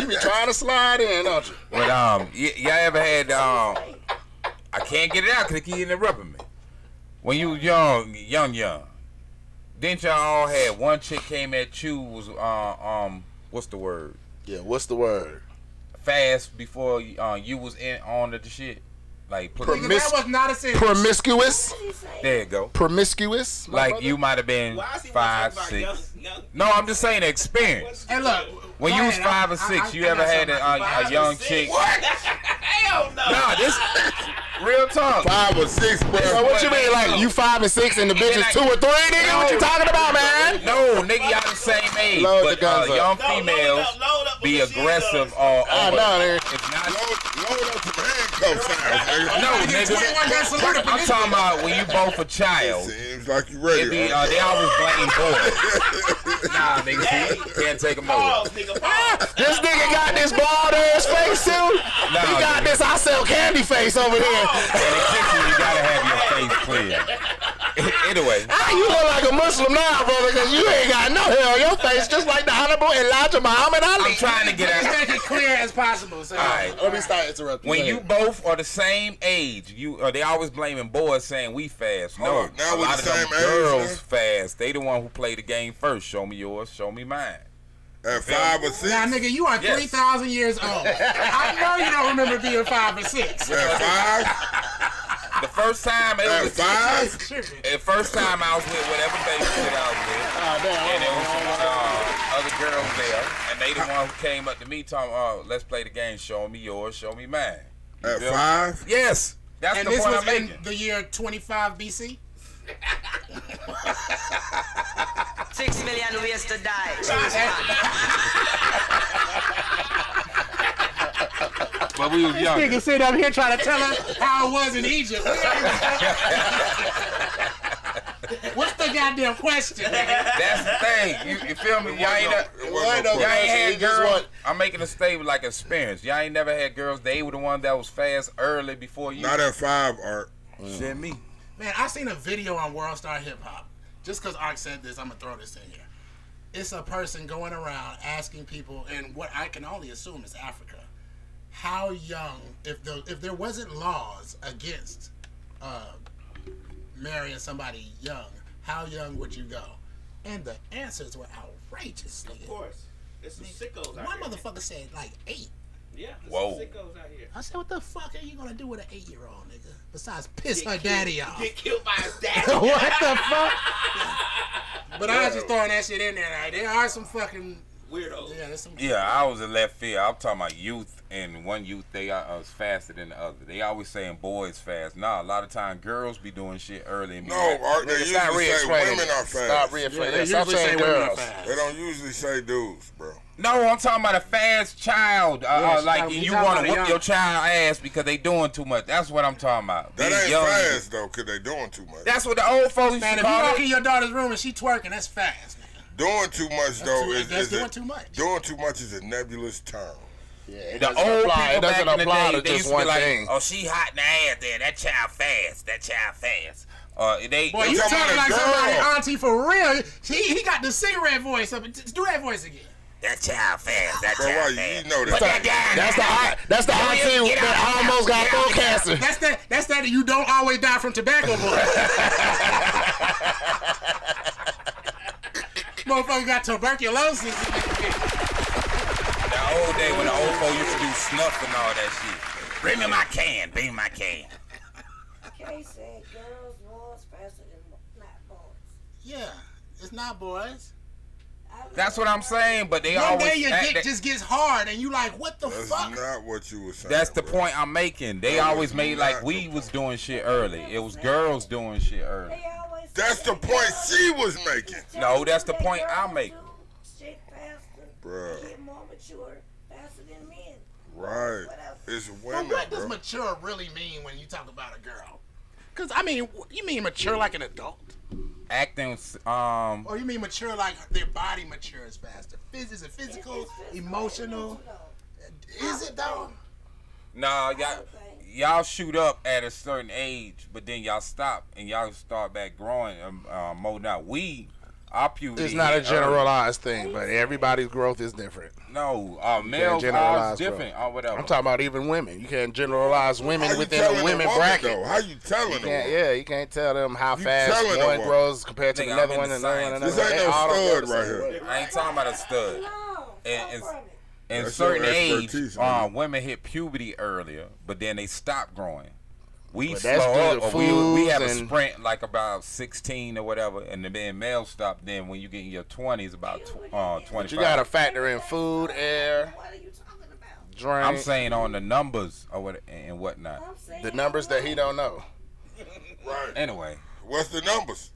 [SPEAKER 4] be trying to slide in, don't you?
[SPEAKER 2] But y'all ever had I can't get it out because they keep interrupting me. When you was young, didn't y'all all had one chick came at you was what's the word?
[SPEAKER 4] Yeah, what's the word?
[SPEAKER 2] Fast before you was on to the shit. Like
[SPEAKER 3] Nigga, that was not a sentence.
[SPEAKER 4] Promiscuous?
[SPEAKER 2] there you go.
[SPEAKER 4] Promiscuous?
[SPEAKER 2] Like you might have been 5, 6. No, I'm just saying the experience.
[SPEAKER 3] Hey, look.
[SPEAKER 2] When
[SPEAKER 3] go
[SPEAKER 2] you was
[SPEAKER 3] ahead.
[SPEAKER 2] 5 or 6, you ever
[SPEAKER 3] got
[SPEAKER 2] had
[SPEAKER 3] something
[SPEAKER 2] a young chick?
[SPEAKER 7] Hell no.
[SPEAKER 2] Nah, this real talk.
[SPEAKER 5] 5 or 6, bro.
[SPEAKER 4] So what you mean, like you 5 and 6 and the bitch is 2 or 3, nigga? What you talking about, man?
[SPEAKER 2] No, nigga, y'all the same age.
[SPEAKER 4] Load the
[SPEAKER 2] but
[SPEAKER 4] guns up.
[SPEAKER 2] young females be aggressive or
[SPEAKER 4] I know, nigga.
[SPEAKER 2] it's not.
[SPEAKER 5] Load up some handcuffs out, nigga.
[SPEAKER 2] No, nigga.
[SPEAKER 3] 21 guns saluted for
[SPEAKER 2] I'm
[SPEAKER 3] this
[SPEAKER 2] talking about when you both a child.
[SPEAKER 5] Seems like you
[SPEAKER 2] It
[SPEAKER 5] ready.
[SPEAKER 2] be,
[SPEAKER 5] huh?
[SPEAKER 2] they always blame boys. Nah, nigga, see, can't take them over.
[SPEAKER 4] This nigga got this bald ass face too. He got
[SPEAKER 2] nigga.
[SPEAKER 4] this I sell candy face over here.
[SPEAKER 2] In the kitchen, you gotta have your face clear. Anyway,
[SPEAKER 4] You look like a Muslim now, brother, because you ain't got no hair on your face, just like the Honorable Elijah Muhammad Ali.
[SPEAKER 2] I'm trying to get
[SPEAKER 3] Let's
[SPEAKER 2] out.
[SPEAKER 3] make it clear as possible. So.
[SPEAKER 2] All right.
[SPEAKER 4] Let me start interrupting.
[SPEAKER 2] When you both are the same age, they always blaming boys saying we fast.
[SPEAKER 5] Hold
[SPEAKER 2] No,
[SPEAKER 5] on, now
[SPEAKER 2] a
[SPEAKER 5] we
[SPEAKER 2] lot
[SPEAKER 5] the
[SPEAKER 2] of them
[SPEAKER 5] same age,
[SPEAKER 2] girls
[SPEAKER 5] man?
[SPEAKER 2] fast. They the one who play the game first. Show me yours, show me mine.
[SPEAKER 5] At 5 or 6?
[SPEAKER 3] Now, nigga, you are
[SPEAKER 2] Yes.
[SPEAKER 3] 3,000 years old. I know you don't remember being 5 or 6.
[SPEAKER 5] At 5?
[SPEAKER 2] The first time it
[SPEAKER 5] At
[SPEAKER 2] was
[SPEAKER 5] 5?
[SPEAKER 2] the first time I was with whatever baby shit I was with, and there was some other girls there, and they the one who came up to me talking, let's play the game. Show me yours, show me mine. You
[SPEAKER 5] At
[SPEAKER 2] feel me?
[SPEAKER 5] 5?
[SPEAKER 2] Yes, that's
[SPEAKER 3] And
[SPEAKER 2] the
[SPEAKER 3] this
[SPEAKER 2] point
[SPEAKER 3] was
[SPEAKER 2] I'm
[SPEAKER 3] in
[SPEAKER 2] making.
[SPEAKER 3] the year 25 BC?
[SPEAKER 8] 6 million ways to die.
[SPEAKER 2] But we was young.
[SPEAKER 3] Nigga sit up here trying to tell us how it was in Egypt. What's the goddamn question, nigga?
[SPEAKER 2] That's the thing. You feel me? Y'all ain't, y'all ain't had girls. I'm making a statement like experience. Y'all ain't never had girls. They were the one that was fast early before you.
[SPEAKER 5] Not at 5, Art.
[SPEAKER 2] Shit, me.
[SPEAKER 3] Man, I seen a video on World Star Hip Hop. Just because Ark said this, I'm going to throw this in here. It's a person going around asking people, and what I can only assume is Africa, how young, if there wasn't laws against marrying somebody young, how young would you go? And the answers were outrageous, nigga.
[SPEAKER 7] Of course. There's some sickos out
[SPEAKER 3] One
[SPEAKER 7] here.
[SPEAKER 3] motherfucker said like 8.
[SPEAKER 7] Yeah, there's
[SPEAKER 2] Whoa.
[SPEAKER 7] some sickos out here.
[SPEAKER 3] I said, what the fuck are you gonna do with an 8-year-old, nigga? Besides piss her daddy off.
[SPEAKER 7] Get killed by his daddy.
[SPEAKER 3] What the fuck? But I was just throwing that shit in there. Like, there are some fucking
[SPEAKER 7] Weirdos.
[SPEAKER 3] Yeah, there's some.
[SPEAKER 2] Yeah, I was in left field. I'm talking about youth, and one youth they was faster than the other. They always saying boys fast. Nah, a lot of time girls be doing shit early. And be
[SPEAKER 5] No, Art, they
[SPEAKER 4] Stop
[SPEAKER 5] usually say
[SPEAKER 4] re-explaining
[SPEAKER 5] women
[SPEAKER 4] it.
[SPEAKER 5] are
[SPEAKER 4] Stop
[SPEAKER 5] fast.
[SPEAKER 4] re-explaining
[SPEAKER 3] They
[SPEAKER 4] it. Stop
[SPEAKER 3] usually say
[SPEAKER 4] saying
[SPEAKER 3] women are
[SPEAKER 4] girls.
[SPEAKER 3] fast.
[SPEAKER 5] They don't usually say dudes, bro.
[SPEAKER 2] No, I'm talking about a fast child.
[SPEAKER 3] Yeah,
[SPEAKER 2] Like
[SPEAKER 3] you
[SPEAKER 2] you
[SPEAKER 3] talking
[SPEAKER 2] want
[SPEAKER 3] about
[SPEAKER 2] to
[SPEAKER 3] a
[SPEAKER 2] whoop
[SPEAKER 3] young-
[SPEAKER 2] your child ass because they doing too much. That's what I'm talking about.
[SPEAKER 5] That
[SPEAKER 2] These
[SPEAKER 5] ain't
[SPEAKER 2] young niggas.
[SPEAKER 5] fast, though, because they doing too much.
[SPEAKER 2] That's what the old folks used
[SPEAKER 3] Man,
[SPEAKER 2] to
[SPEAKER 3] if you
[SPEAKER 2] call
[SPEAKER 3] walk
[SPEAKER 2] it.
[SPEAKER 3] in your daughter's room and she twerking, that's fast, nigga.
[SPEAKER 5] Doing too much, though,
[SPEAKER 3] That's doing too much.
[SPEAKER 5] Doing too much is a nebulous term.
[SPEAKER 4] Yeah, it
[SPEAKER 2] The
[SPEAKER 4] doesn't
[SPEAKER 2] old
[SPEAKER 4] apply.
[SPEAKER 2] people
[SPEAKER 4] It doesn't
[SPEAKER 2] back in the
[SPEAKER 4] apply
[SPEAKER 2] day,
[SPEAKER 4] to
[SPEAKER 2] they
[SPEAKER 4] just
[SPEAKER 2] used to be
[SPEAKER 4] one
[SPEAKER 2] like,
[SPEAKER 4] thing.
[SPEAKER 2] "Oh, she hot in the ass there. That child fast. That child fast." They
[SPEAKER 3] Boy, you
[SPEAKER 5] talking
[SPEAKER 3] talking
[SPEAKER 5] about
[SPEAKER 3] like
[SPEAKER 5] a girl.
[SPEAKER 3] somebody auntie for real. He got the cigarette voice up. Do that voice again.
[SPEAKER 2] That child fast. That
[SPEAKER 5] Bro, why
[SPEAKER 2] child
[SPEAKER 5] you
[SPEAKER 2] fast.
[SPEAKER 5] know
[SPEAKER 2] Put
[SPEAKER 5] that?
[SPEAKER 2] that down.
[SPEAKER 4] That's the auntie
[SPEAKER 2] Get out,
[SPEAKER 4] that
[SPEAKER 2] get out,
[SPEAKER 4] almost got
[SPEAKER 2] get out,
[SPEAKER 4] throat
[SPEAKER 2] get out.
[SPEAKER 4] cancer.
[SPEAKER 3] That's that you don't always die from tobacco voice. Motherfucker got tuberculosis.
[SPEAKER 2] The old day when the old folks used to do snuff and all that shit. Bring me my can. Bring me my can.
[SPEAKER 6] Kay said girls was faster than not boys.
[SPEAKER 3] Yeah, it's not boys.
[SPEAKER 2] That's what I'm saying, but they
[SPEAKER 3] One
[SPEAKER 2] always
[SPEAKER 3] day your
[SPEAKER 2] act
[SPEAKER 3] dick
[SPEAKER 2] that-
[SPEAKER 3] just gets hard and you like, what the
[SPEAKER 5] That's
[SPEAKER 3] fuck?
[SPEAKER 5] not what you were saying.
[SPEAKER 2] That's the
[SPEAKER 5] bro.
[SPEAKER 2] point I'm making. They always made like we was doing shit early. It was girls doing shit early.
[SPEAKER 6] They always
[SPEAKER 5] That's
[SPEAKER 6] say
[SPEAKER 5] the point she was making.
[SPEAKER 2] No, that's the
[SPEAKER 6] that
[SPEAKER 2] point
[SPEAKER 6] girls
[SPEAKER 2] I'm making.
[SPEAKER 6] do shit faster,
[SPEAKER 5] Bruh.
[SPEAKER 6] get more mature faster than men.
[SPEAKER 5] Right.
[SPEAKER 6] What else?
[SPEAKER 5] It's
[SPEAKER 3] But
[SPEAKER 5] women,
[SPEAKER 3] what does
[SPEAKER 5] bro.
[SPEAKER 3] mature really mean when you talk about a girl? Because, I mean, you mean mature like an adult?
[SPEAKER 2] Acting,
[SPEAKER 3] Or you mean mature like their body matures faster? Is it physical, emotional? Is it though?
[SPEAKER 2] nah, y'all shoot up at a certain age, but then y'all stop and y'all start back growing more now. Our puberty.
[SPEAKER 4] It's not a
[SPEAKER 2] hit early.
[SPEAKER 4] generalized thing, but everybody's growth is different.
[SPEAKER 2] No, males are
[SPEAKER 4] generalize
[SPEAKER 2] different or whatever.
[SPEAKER 4] I'm talking about even women. You can't generalize
[SPEAKER 5] How
[SPEAKER 4] women
[SPEAKER 5] you
[SPEAKER 4] within
[SPEAKER 5] telling
[SPEAKER 4] a women
[SPEAKER 5] woman,
[SPEAKER 4] bracket.
[SPEAKER 5] though? How you telling
[SPEAKER 4] You
[SPEAKER 5] them?
[SPEAKER 4] can't, yeah, you can't tell them how
[SPEAKER 5] You
[SPEAKER 4] fast
[SPEAKER 5] telling a
[SPEAKER 4] one
[SPEAKER 5] woman.
[SPEAKER 4] grows compared to
[SPEAKER 2] Nigga,
[SPEAKER 4] another
[SPEAKER 2] I'm
[SPEAKER 4] one,
[SPEAKER 2] in the
[SPEAKER 4] another one,
[SPEAKER 2] science.
[SPEAKER 4] another
[SPEAKER 5] This
[SPEAKER 4] one.
[SPEAKER 5] ain't
[SPEAKER 4] They
[SPEAKER 5] no
[SPEAKER 4] all don't
[SPEAKER 5] stud
[SPEAKER 4] go the
[SPEAKER 5] right
[SPEAKER 4] same
[SPEAKER 5] here.
[SPEAKER 4] way.
[SPEAKER 2] I ain't talking about a stud.
[SPEAKER 6] No,
[SPEAKER 2] And-
[SPEAKER 6] far from it.
[SPEAKER 2] In
[SPEAKER 5] That's
[SPEAKER 2] certain
[SPEAKER 5] your
[SPEAKER 2] age,
[SPEAKER 5] expertise, nigga.
[SPEAKER 2] women hit puberty earlier, but then they stop growing. We
[SPEAKER 4] But that's
[SPEAKER 2] slow
[SPEAKER 4] due
[SPEAKER 2] up,
[SPEAKER 4] to
[SPEAKER 2] or we have a
[SPEAKER 4] foods and-
[SPEAKER 2] sprint like about 16 or whatever, and then males stop. Then when you get in your 20s, about 25.
[SPEAKER 4] But you gotta factor in food, air,
[SPEAKER 6] What are you talking about?
[SPEAKER 4] drink,
[SPEAKER 2] I'm saying on the numbers or what and whatnot.
[SPEAKER 6] I'm saying
[SPEAKER 4] the numbers that he don't know.
[SPEAKER 5] Right.
[SPEAKER 2] Anyway,
[SPEAKER 5] What's the numbers?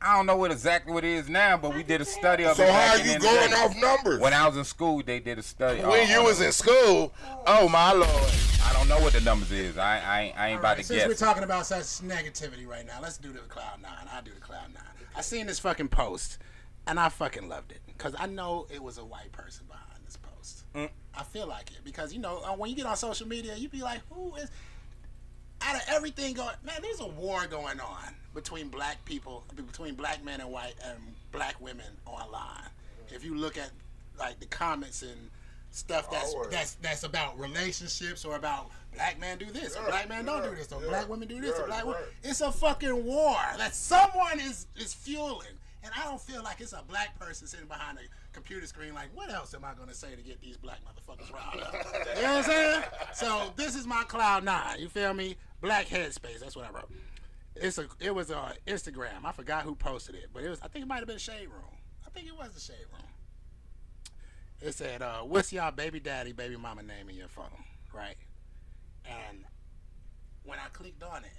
[SPEAKER 2] I don't know exactly what it is now, but we did a study of
[SPEAKER 5] So
[SPEAKER 2] it.
[SPEAKER 5] how
[SPEAKER 2] back
[SPEAKER 5] are you
[SPEAKER 2] in the
[SPEAKER 5] going
[SPEAKER 2] day.
[SPEAKER 5] off numbers?
[SPEAKER 2] When I was in school, they did a study.
[SPEAKER 4] When you was in school, oh my lord.
[SPEAKER 2] I don't know what the numbers is. I ain't about to
[SPEAKER 3] Since we're
[SPEAKER 2] guess.
[SPEAKER 3] talking about such negativity right now, let's do the Cloud 9. I'll do the Cloud 9. I seen this fucking post, and I fucking loved it. Because I know it was a white person behind this post. I feel like it. Because, you know, when you get on social media, you be like, who is... Out of everything going... Man, there's a war going on between black people, between black men and white and black women online. If you look at, like, the comments and stuff that's about relationships or about black men do this or black men don't do this or black women do this or black women... It's a fucking war that someone is fueling. And I don't feel like it's a black person sitting behind a computer screen like, what else am I going to say to get these black motherfuckers riled up? You know what I'm saying? So this is my Cloud 9. You feel me? Black Headspace. That's what I wrote. It was on Instagram. I forgot who posted it, but I think it might have been Shade Room. I think it was the Shade Room. It said, what's y'all baby daddy, baby mama name in your phone? Right? And when I clicked on it,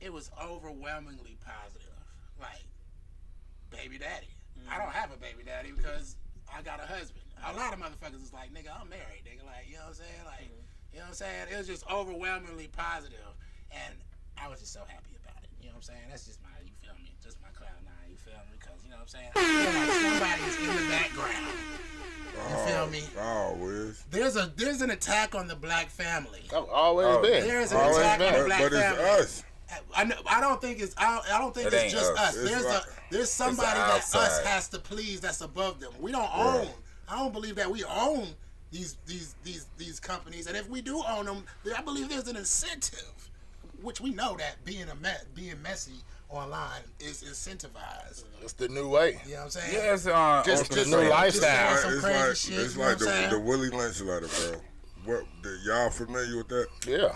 [SPEAKER 3] it was overwhelmingly positive. Like, baby daddy. I don't have a baby daddy because I got a husband. A lot of motherfuckers is like, nigga, I'm married, nigga. Like, you know what I'm saying? Like, you know what I'm saying? It was just overwhelmingly positive, and I was just so happy about it. You know what I'm saying? That's just my, you feel me? Just my Cloud 9, you feel me? Because, you know what I'm saying? I feel like somebody's in the background. You feel me?
[SPEAKER 5] Always.
[SPEAKER 3] There's an attack on the black family.
[SPEAKER 4] I've always been.
[SPEAKER 3] There's an
[SPEAKER 4] Always
[SPEAKER 3] attack on the
[SPEAKER 4] been.
[SPEAKER 3] black
[SPEAKER 5] But it's
[SPEAKER 3] family.
[SPEAKER 5] us.
[SPEAKER 3] I don't think it's
[SPEAKER 2] It ain't
[SPEAKER 3] just
[SPEAKER 2] us.
[SPEAKER 3] us. There's somebody that us
[SPEAKER 2] outside.
[SPEAKER 3] has to please that's above them. We don't own. I don't believe that we own these companies, and if we do own them, I believe there's an incentive, which we know that being messy online is incentivized.
[SPEAKER 4] It's the new way.
[SPEAKER 3] You know what I'm saying?
[SPEAKER 2] Yeah, it's
[SPEAKER 4] Just
[SPEAKER 2] orchestrated.
[SPEAKER 4] new lifestyle.
[SPEAKER 3] Some
[SPEAKER 5] It's
[SPEAKER 3] crazy
[SPEAKER 5] like,
[SPEAKER 3] shit,
[SPEAKER 5] it's
[SPEAKER 3] you know
[SPEAKER 5] like
[SPEAKER 3] what I'm saying?
[SPEAKER 5] the Willie Lynch letter, bro. Y'all familiar with that?
[SPEAKER 4] Yeah.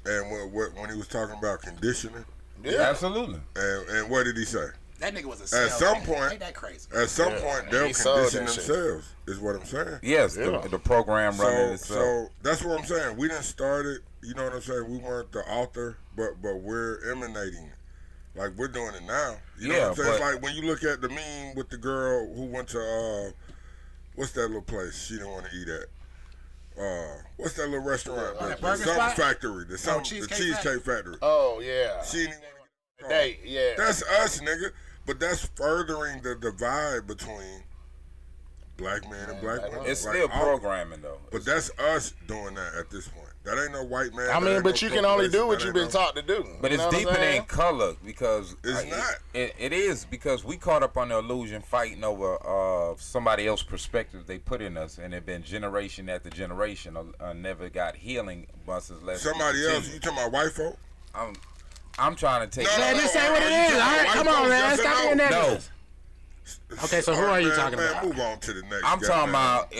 [SPEAKER 5] And when he was talking about conditioning,
[SPEAKER 4] Yeah.
[SPEAKER 2] Absolutely.
[SPEAKER 5] and what did he say?
[SPEAKER 3] That nigga was a
[SPEAKER 5] At
[SPEAKER 3] salesman.
[SPEAKER 5] some point,
[SPEAKER 3] Ain't that crazy?
[SPEAKER 5] At some point, they'll
[SPEAKER 4] He sold
[SPEAKER 5] condition
[SPEAKER 4] that shit.
[SPEAKER 5] themselves. Is what I'm saying.
[SPEAKER 2] Yes, the program running
[SPEAKER 5] So
[SPEAKER 2] itself.
[SPEAKER 5] that's what I'm saying. We didn't start it. You know what I'm saying? We weren't the author, but we're emanating it. Like we're doing it now. You know what I'm saying? It's like when you look at the meme with the girl who went to what's that little place she didn't want to eat at? What's that little restaurant? The
[SPEAKER 3] burger
[SPEAKER 5] something
[SPEAKER 3] spot?
[SPEAKER 5] factory. The Cheesecake Factory.
[SPEAKER 4] Oh yeah.
[SPEAKER 5] She didn't even want to
[SPEAKER 4] Date, yeah.
[SPEAKER 5] That's us, nigga. But that's furthering the divide between black men and black women.
[SPEAKER 2] It's
[SPEAKER 5] Like,
[SPEAKER 2] still programming though.
[SPEAKER 5] But that's us doing that at this point. That ain't no white man.
[SPEAKER 4] I mean, but you can only do what you've been taught to do.
[SPEAKER 2] But
[SPEAKER 4] You
[SPEAKER 2] it's
[SPEAKER 4] know what I'm
[SPEAKER 2] deeper
[SPEAKER 4] saying?
[SPEAKER 2] than color because
[SPEAKER 5] It's not.
[SPEAKER 2] It is because we caught up on the illusion fighting over somebody else's perspective they put in us, and it been generation after generation never got healing.
[SPEAKER 5] Somebody else. You talking about white folk?
[SPEAKER 2] I'm trying to take.
[SPEAKER 3] Man, just say what it is. All right, come on, man. Stop being negative. Okay, so who are you talking about?
[SPEAKER 5] Move on to the next.
[SPEAKER 2] I'm talking about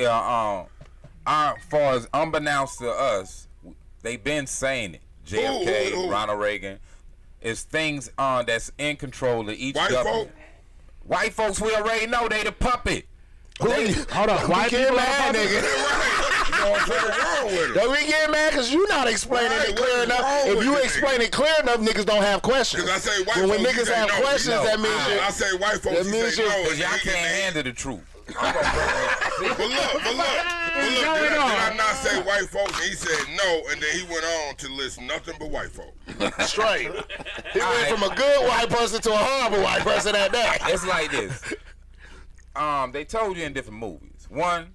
[SPEAKER 2] as far as unbeknownst to us, they been saying it. JFK, Ronald Reagan, is things that's in control of each
[SPEAKER 5] White
[SPEAKER 2] government.
[SPEAKER 5] folk?
[SPEAKER 2] White folks, we already know they the puppet.
[SPEAKER 3] Hold on. White people
[SPEAKER 4] mad,
[SPEAKER 3] nigga.
[SPEAKER 5] What's wrong with it?
[SPEAKER 4] Don't we get mad because you not explaining it clear
[SPEAKER 5] What's
[SPEAKER 4] enough?
[SPEAKER 5] wrong
[SPEAKER 4] If
[SPEAKER 5] with
[SPEAKER 4] you
[SPEAKER 5] it,
[SPEAKER 4] explain
[SPEAKER 5] nigga?
[SPEAKER 4] it clear enough, niggas don't have questions.
[SPEAKER 5] Because I say white
[SPEAKER 4] And when
[SPEAKER 5] folks,
[SPEAKER 4] niggas
[SPEAKER 5] you say
[SPEAKER 4] have
[SPEAKER 5] no.
[SPEAKER 4] questions, that means
[SPEAKER 5] I say white folks,
[SPEAKER 4] that
[SPEAKER 5] you
[SPEAKER 4] means
[SPEAKER 5] say
[SPEAKER 4] you-
[SPEAKER 5] no.
[SPEAKER 2] Because y'all can't handle the truth.
[SPEAKER 5] But look, did I not say white folks? And he said no, and then he went on to list nothing but white folk.
[SPEAKER 4] straight. He went from a good white person to a horrible white person at that.
[SPEAKER 2] It's like this. They told you in different movies. One,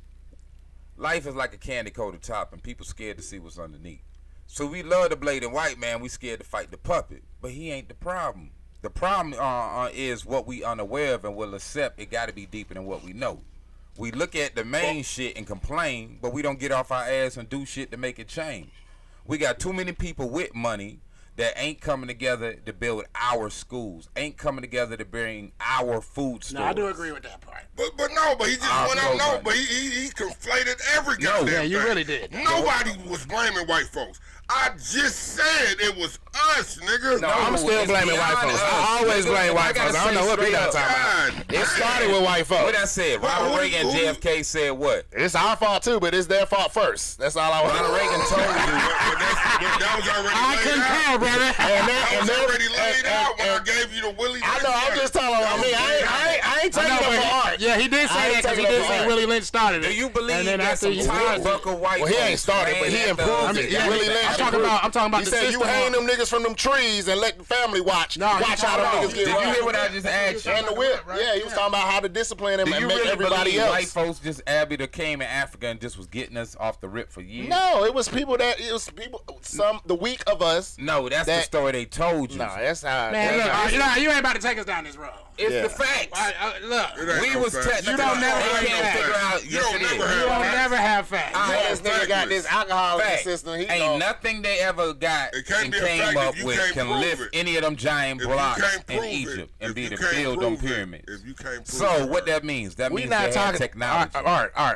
[SPEAKER 2] life is like a candy coated top, and people scared to see what's underneath. So we love the blatant white man. We scared to fight the puppet, but he ain't the problem. The problem is what we unaware of and will accept. It got to be deeper than what we know. We look at the main shit and complain, but we don't get off our ass and do shit to make it change. We got too many people with money that ain't coming together to build our schools, ain't coming together to bring our food stores.
[SPEAKER 3] No, I do agree with that part.
[SPEAKER 5] But he just went on. No, but he conflated every goddamn
[SPEAKER 3] yeah, you
[SPEAKER 5] thing.
[SPEAKER 3] really did.
[SPEAKER 5] Nobody was blaming white folks. I just said it was us, nigga.
[SPEAKER 2] No,
[SPEAKER 4] I'm still
[SPEAKER 2] it's
[SPEAKER 4] blaming white
[SPEAKER 2] beyond
[SPEAKER 4] folks.
[SPEAKER 2] us.
[SPEAKER 4] I always
[SPEAKER 2] Listen,
[SPEAKER 4] blame
[SPEAKER 2] I
[SPEAKER 4] white
[SPEAKER 2] gotta
[SPEAKER 4] folks. I don't
[SPEAKER 2] say
[SPEAKER 4] know what
[SPEAKER 2] straight
[SPEAKER 4] we got
[SPEAKER 2] up.
[SPEAKER 4] talking about. It started with white folks.
[SPEAKER 2] What I said, Ronald Reagan and JFK said what?
[SPEAKER 4] It's our fault too, but it's their fault first. That's all I want.
[SPEAKER 2] Ronald Reagan told you.
[SPEAKER 5] That was already
[SPEAKER 3] I
[SPEAKER 5] laid
[SPEAKER 3] concur,
[SPEAKER 5] out.
[SPEAKER 3] brother.
[SPEAKER 5] That was already laid out when I gave you the Willie
[SPEAKER 4] I
[SPEAKER 5] Lynch
[SPEAKER 4] know. I'm
[SPEAKER 5] part.
[SPEAKER 4] just telling. I ain't taking it for art.
[SPEAKER 3] Yeah, he did
[SPEAKER 4] I
[SPEAKER 3] say
[SPEAKER 4] ain't
[SPEAKER 3] that because he
[SPEAKER 4] taking
[SPEAKER 3] did
[SPEAKER 4] it
[SPEAKER 3] say
[SPEAKER 4] for
[SPEAKER 3] Willie Lynch started it.
[SPEAKER 2] Do you believe
[SPEAKER 3] And then
[SPEAKER 2] that
[SPEAKER 3] after
[SPEAKER 2] some
[SPEAKER 3] he
[SPEAKER 2] turnbuckle white
[SPEAKER 4] Well, he ain't
[SPEAKER 2] folks
[SPEAKER 4] started, but he
[SPEAKER 2] ran at
[SPEAKER 4] improved
[SPEAKER 2] the-
[SPEAKER 4] it. Willie Lynch
[SPEAKER 3] I'm talking about
[SPEAKER 4] He
[SPEAKER 3] the
[SPEAKER 4] said you
[SPEAKER 3] system.
[SPEAKER 4] hang them niggas from them trees and let the family watch.
[SPEAKER 3] No,
[SPEAKER 4] Watch how them niggas get
[SPEAKER 2] Did you
[SPEAKER 4] right.
[SPEAKER 2] hear what I just asked you?
[SPEAKER 4] And the whip. Yeah, he was talking about how to discipline him
[SPEAKER 2] Do
[SPEAKER 4] and
[SPEAKER 2] you
[SPEAKER 4] make
[SPEAKER 2] really
[SPEAKER 4] everybody
[SPEAKER 2] believe
[SPEAKER 4] else.
[SPEAKER 2] white folks just came in Africa and just was getting us off the rip for years?
[SPEAKER 4] No, it was people. The weak of us.
[SPEAKER 2] No, that's the
[SPEAKER 4] That-
[SPEAKER 2] story they told you.
[SPEAKER 4] No, that's how.
[SPEAKER 3] Man,
[SPEAKER 4] that's
[SPEAKER 3] look,
[SPEAKER 4] how-
[SPEAKER 3] you ain't about to take us down this road.
[SPEAKER 2] It's
[SPEAKER 4] Yeah.
[SPEAKER 2] the facts.
[SPEAKER 3] Look,
[SPEAKER 5] It ain't
[SPEAKER 2] We
[SPEAKER 5] no
[SPEAKER 2] was
[SPEAKER 5] facts.
[SPEAKER 2] technical.
[SPEAKER 3] You don't never
[SPEAKER 2] They
[SPEAKER 3] have
[SPEAKER 2] can't
[SPEAKER 3] facts.
[SPEAKER 2] figure out.
[SPEAKER 5] You
[SPEAKER 2] Yes,
[SPEAKER 5] don't
[SPEAKER 2] it
[SPEAKER 5] never
[SPEAKER 2] is.
[SPEAKER 5] have
[SPEAKER 3] you don't
[SPEAKER 5] facts.
[SPEAKER 3] never have facts.
[SPEAKER 4] This nigga got this alcohol in the
[SPEAKER 2] Fact.
[SPEAKER 4] system. He
[SPEAKER 2] Ain't
[SPEAKER 4] gonna-
[SPEAKER 2] nothing they ever got
[SPEAKER 5] It can't
[SPEAKER 2] and
[SPEAKER 5] be a
[SPEAKER 2] came
[SPEAKER 5] fact
[SPEAKER 2] up
[SPEAKER 5] if you
[SPEAKER 2] with
[SPEAKER 5] can't
[SPEAKER 2] can
[SPEAKER 5] prove
[SPEAKER 2] lift
[SPEAKER 5] it.
[SPEAKER 2] any of them giant
[SPEAKER 5] If you
[SPEAKER 2] blocks
[SPEAKER 5] can't
[SPEAKER 2] in
[SPEAKER 5] prove it,
[SPEAKER 2] Egypt and
[SPEAKER 5] if
[SPEAKER 2] be
[SPEAKER 5] you
[SPEAKER 2] to
[SPEAKER 5] can't
[SPEAKER 2] build them
[SPEAKER 5] prove it,
[SPEAKER 2] pyramids.
[SPEAKER 5] if you can't prove
[SPEAKER 2] So
[SPEAKER 5] it,
[SPEAKER 2] what that means? That
[SPEAKER 4] We
[SPEAKER 2] means
[SPEAKER 4] not
[SPEAKER 2] they had
[SPEAKER 4] talking
[SPEAKER 2] technology.
[SPEAKER 4] All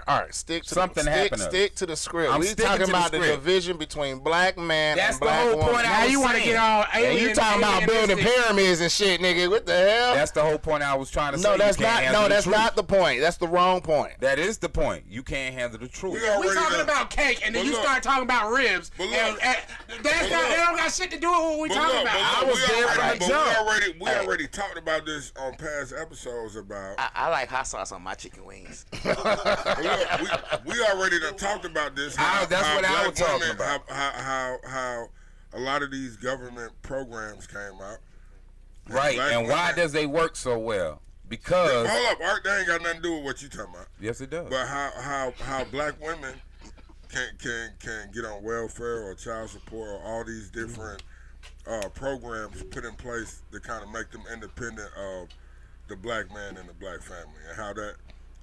[SPEAKER 4] right. Stick to
[SPEAKER 2] Something happened.
[SPEAKER 4] Stick to the script.
[SPEAKER 2] I'm
[SPEAKER 4] We
[SPEAKER 2] sticking
[SPEAKER 4] talking
[SPEAKER 2] to the
[SPEAKER 4] about the
[SPEAKER 2] script.
[SPEAKER 4] division between black man
[SPEAKER 2] That's
[SPEAKER 4] and
[SPEAKER 2] the
[SPEAKER 4] black
[SPEAKER 2] whole
[SPEAKER 4] woman.
[SPEAKER 2] point I
[SPEAKER 3] Now
[SPEAKER 2] was
[SPEAKER 3] you want to
[SPEAKER 2] saying.
[SPEAKER 3] get all
[SPEAKER 4] And
[SPEAKER 3] alien.
[SPEAKER 4] you talking about building
[SPEAKER 3] alienistic.
[SPEAKER 4] pyramids and shit, nigga? What the hell?
[SPEAKER 2] That's the whole point I was trying to say.
[SPEAKER 4] No,
[SPEAKER 2] You
[SPEAKER 4] that's
[SPEAKER 2] can't
[SPEAKER 4] not.
[SPEAKER 2] handle
[SPEAKER 4] No,
[SPEAKER 2] the
[SPEAKER 4] that's
[SPEAKER 2] truth.
[SPEAKER 4] not the point. That's the wrong point.
[SPEAKER 2] That is the point. You can't handle the truth.
[SPEAKER 5] We already
[SPEAKER 3] We talking
[SPEAKER 5] done-
[SPEAKER 3] about cake, and then
[SPEAKER 5] But
[SPEAKER 3] you
[SPEAKER 5] look.
[SPEAKER 3] start talking about ribs.
[SPEAKER 5] But look.
[SPEAKER 3] And that don't got shit to do with what we
[SPEAKER 5] But
[SPEAKER 3] talking
[SPEAKER 5] look,
[SPEAKER 3] about.
[SPEAKER 5] but look, we
[SPEAKER 2] jump.
[SPEAKER 5] already talked about this on past episodes about.
[SPEAKER 7] I like hot sauce on my chicken wings.
[SPEAKER 5] Look, we already done talked about this.
[SPEAKER 2] That's what I
[SPEAKER 5] black
[SPEAKER 2] was talking
[SPEAKER 5] women-
[SPEAKER 2] about.
[SPEAKER 5] How a lot of these government programs came out.
[SPEAKER 2] Right.
[SPEAKER 5] Black
[SPEAKER 2] And why
[SPEAKER 5] women-
[SPEAKER 2] does they work so well? Because
[SPEAKER 5] Hold up, Art. That ain't got nothing to do with what you talking about.
[SPEAKER 2] yes, it does.
[SPEAKER 5] But how black women can get on welfare or child support or all these different programs put in place to kind of make them independent of the black man and the black family, and how that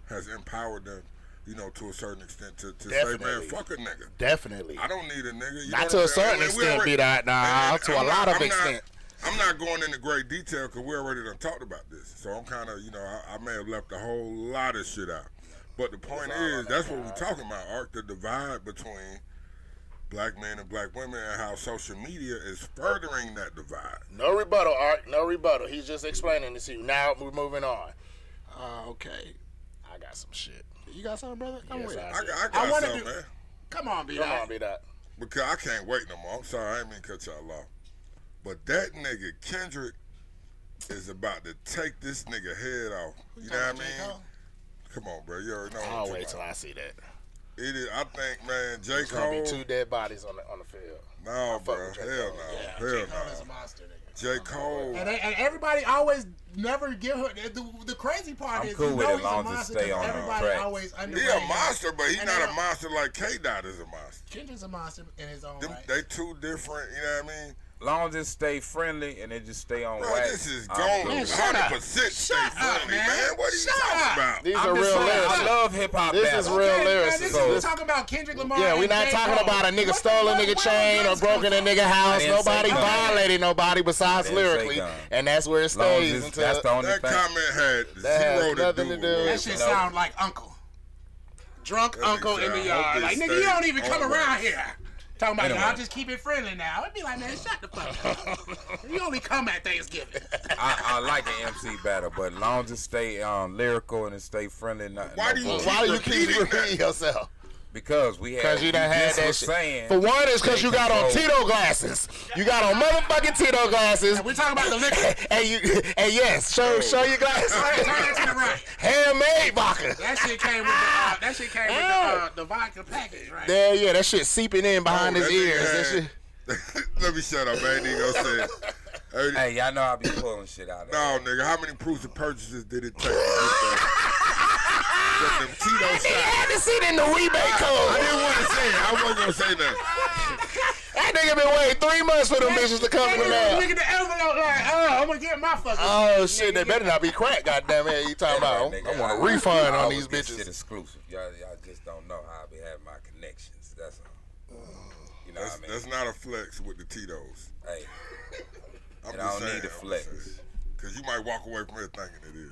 [SPEAKER 5] has empowered them, you know, to a certain extent to say, man,
[SPEAKER 4] Definitely.
[SPEAKER 5] fuck a nigga.
[SPEAKER 4] Definitely.
[SPEAKER 5] I don't need a nigga. You know
[SPEAKER 4] Not
[SPEAKER 5] what
[SPEAKER 4] to
[SPEAKER 5] I'm
[SPEAKER 4] a
[SPEAKER 5] saying?
[SPEAKER 4] certain
[SPEAKER 5] We
[SPEAKER 4] extent,
[SPEAKER 5] already-
[SPEAKER 4] be that. Nah,
[SPEAKER 5] and
[SPEAKER 4] to a
[SPEAKER 5] I'm
[SPEAKER 4] lot
[SPEAKER 5] not-
[SPEAKER 4] of extent.
[SPEAKER 5] I'm not going into great detail because we already done talked about this. So I'm kind of, you know, I may have left a whole lot of shit out. But the point is, that's what we're talking about, Art, the divide between black men and black women and how social media is furthering that divide.
[SPEAKER 4] No rebuttal, Art. No rebuttal. He's just explaining this to you. Now we're moving on.
[SPEAKER 3] Okay.
[SPEAKER 4] I got some shit.
[SPEAKER 3] You got something, brother? Come with it.
[SPEAKER 5] I got
[SPEAKER 3] wanna
[SPEAKER 5] something,
[SPEAKER 3] do-
[SPEAKER 5] man.
[SPEAKER 3] Come on, B.
[SPEAKER 4] Come on, be that.
[SPEAKER 5] Because I can't wait no more. I'm sorry, I ain't mean to cut y'all off. But that nigga Kendrick is about to take this nigga head off. You know what I mean? Come on, bro. You already know what I'm
[SPEAKER 4] I'll
[SPEAKER 5] talking
[SPEAKER 4] wait till
[SPEAKER 5] about.
[SPEAKER 4] I see that.
[SPEAKER 5] It is. I think, man, J.
[SPEAKER 4] There's gonna be
[SPEAKER 5] Cole.
[SPEAKER 4] 2 dead bodies on the field.
[SPEAKER 5] No, bro.
[SPEAKER 4] with J.
[SPEAKER 5] Hell
[SPEAKER 4] Cole.
[SPEAKER 5] no.
[SPEAKER 3] Yeah,
[SPEAKER 5] Hell
[SPEAKER 3] J. Cole is a
[SPEAKER 5] no.
[SPEAKER 3] monster, nigga.
[SPEAKER 5] J. Cole.
[SPEAKER 3] And everybody always never give her the crazy part
[SPEAKER 2] I'm
[SPEAKER 3] is
[SPEAKER 2] cool
[SPEAKER 3] you
[SPEAKER 2] with
[SPEAKER 3] know
[SPEAKER 2] it
[SPEAKER 3] he's
[SPEAKER 2] long
[SPEAKER 3] a
[SPEAKER 2] as it
[SPEAKER 3] monster
[SPEAKER 2] stay
[SPEAKER 3] because
[SPEAKER 2] on
[SPEAKER 3] everybody
[SPEAKER 2] track.
[SPEAKER 3] always
[SPEAKER 5] He
[SPEAKER 3] underrated.
[SPEAKER 5] a monster, but he's
[SPEAKER 3] And
[SPEAKER 5] not
[SPEAKER 3] they
[SPEAKER 5] a
[SPEAKER 3] don't-
[SPEAKER 5] monster like K-Dot is a monster.
[SPEAKER 3] Kendrick's a monster in his own
[SPEAKER 5] Them,
[SPEAKER 3] right.
[SPEAKER 5] they two different, you know what I mean?
[SPEAKER 2] Long as it stay friendly and it just stay on
[SPEAKER 5] Bro,
[SPEAKER 2] wax.
[SPEAKER 5] this is
[SPEAKER 2] I'm
[SPEAKER 5] going
[SPEAKER 2] good.
[SPEAKER 3] Man, shut up.
[SPEAKER 5] 100% stay
[SPEAKER 3] Shut up,
[SPEAKER 5] friendly,
[SPEAKER 3] man.
[SPEAKER 5] man. What are you
[SPEAKER 3] Shut
[SPEAKER 5] talking
[SPEAKER 3] up.
[SPEAKER 5] about?
[SPEAKER 4] These
[SPEAKER 2] I'm
[SPEAKER 4] are
[SPEAKER 2] just
[SPEAKER 4] real
[SPEAKER 2] saying, I
[SPEAKER 4] lyrics.
[SPEAKER 2] love hip hop
[SPEAKER 4] This is
[SPEAKER 2] battles.
[SPEAKER 4] real
[SPEAKER 3] Man,
[SPEAKER 4] lyrics.
[SPEAKER 3] this
[SPEAKER 4] So
[SPEAKER 3] is talking about Kendrick Lamar.
[SPEAKER 4] yeah, we're
[SPEAKER 3] and
[SPEAKER 4] not
[SPEAKER 3] J.
[SPEAKER 4] talking
[SPEAKER 3] Cole.
[SPEAKER 4] about a nigga
[SPEAKER 3] What
[SPEAKER 4] stole a
[SPEAKER 3] the-
[SPEAKER 4] nigga
[SPEAKER 3] where
[SPEAKER 4] chain or
[SPEAKER 3] guns
[SPEAKER 4] broke in a
[SPEAKER 3] come
[SPEAKER 4] nigga house.
[SPEAKER 2] didn't say
[SPEAKER 4] Nobody
[SPEAKER 2] gun.
[SPEAKER 4] violated nobody besides
[SPEAKER 2] I didn't say
[SPEAKER 4] lyrically,
[SPEAKER 2] gun.
[SPEAKER 4] and that's where it
[SPEAKER 2] Long as
[SPEAKER 4] stays
[SPEAKER 2] it's-
[SPEAKER 4] until.
[SPEAKER 2] that's the only
[SPEAKER 5] That
[SPEAKER 2] thing.
[SPEAKER 5] comment had
[SPEAKER 4] That has
[SPEAKER 5] zero to
[SPEAKER 4] nothing
[SPEAKER 5] do
[SPEAKER 4] to
[SPEAKER 5] with
[SPEAKER 4] do
[SPEAKER 5] what
[SPEAKER 3] That
[SPEAKER 5] it
[SPEAKER 3] shit
[SPEAKER 5] was.
[SPEAKER 3] sound like uncle. Drunk
[SPEAKER 5] That
[SPEAKER 3] uncle
[SPEAKER 5] nigga
[SPEAKER 3] in the
[SPEAKER 5] sound-
[SPEAKER 3] yard.
[SPEAKER 5] hope
[SPEAKER 3] Like,
[SPEAKER 5] they
[SPEAKER 3] nigga, you
[SPEAKER 5] stay
[SPEAKER 3] don't even come
[SPEAKER 5] on
[SPEAKER 3] around
[SPEAKER 5] wax.
[SPEAKER 3] here. Talking about,
[SPEAKER 2] Anyway.
[SPEAKER 3] I'll just keep it friendly now. It'd be like, man, shut the fuck up. You only come at Thanksgiving.
[SPEAKER 2] I like an MC battle, but long as it stay lyrical and it stay friendly.
[SPEAKER 5] Why do you keep
[SPEAKER 4] Why do you keep
[SPEAKER 5] repeating that?
[SPEAKER 4] repeating yourself?
[SPEAKER 2] Because we had.
[SPEAKER 4] Because you done had
[SPEAKER 2] just
[SPEAKER 4] that
[SPEAKER 2] was
[SPEAKER 4] shit.
[SPEAKER 2] saying,
[SPEAKER 4] For one, it's because
[SPEAKER 2] they
[SPEAKER 4] you got on
[SPEAKER 2] control-
[SPEAKER 4] Tito glasses. You got on motherfucking Tito glasses.
[SPEAKER 3] And we're talking about the liquor.
[SPEAKER 4] And yes, show your glasses.
[SPEAKER 3] Turn that to the right.
[SPEAKER 4] Handmade vodka.
[SPEAKER 3] That shit came with the vodka package, right?
[SPEAKER 4] There, yeah, that shit seeping in behind
[SPEAKER 5] Oh,
[SPEAKER 4] his
[SPEAKER 5] that nigga
[SPEAKER 4] ears. That
[SPEAKER 5] had-
[SPEAKER 4] shit.
[SPEAKER 5] Let me shut up, man. Nigga said.
[SPEAKER 2] Hey, y'all know I be pulling shit out of
[SPEAKER 5] No, nigga, how many proofs of purchases did it take to get that? Get them Tito
[SPEAKER 4] They
[SPEAKER 5] shots.
[SPEAKER 4] had to see it in the rebate
[SPEAKER 5] I
[SPEAKER 4] code.
[SPEAKER 5] didn't want to say it. I wasn't going to say that.
[SPEAKER 4] That nigga been waiting 3 months for them bitches to come from there.
[SPEAKER 3] Look at the envelope like, I'm gonna get my fucking.
[SPEAKER 4] Oh shit, they better not be crack, goddamn it. You talking about? I want a refund on these
[SPEAKER 2] This shit
[SPEAKER 4] bitches.
[SPEAKER 2] exclusive. Y'all just don't know how I be having my connections. That's all. You know what I mean?
[SPEAKER 5] That's not a flex with the Tito's.
[SPEAKER 2] Hey,
[SPEAKER 5] I'm
[SPEAKER 2] and I don't need to flex.
[SPEAKER 5] Because you might walk away from it thinking it is.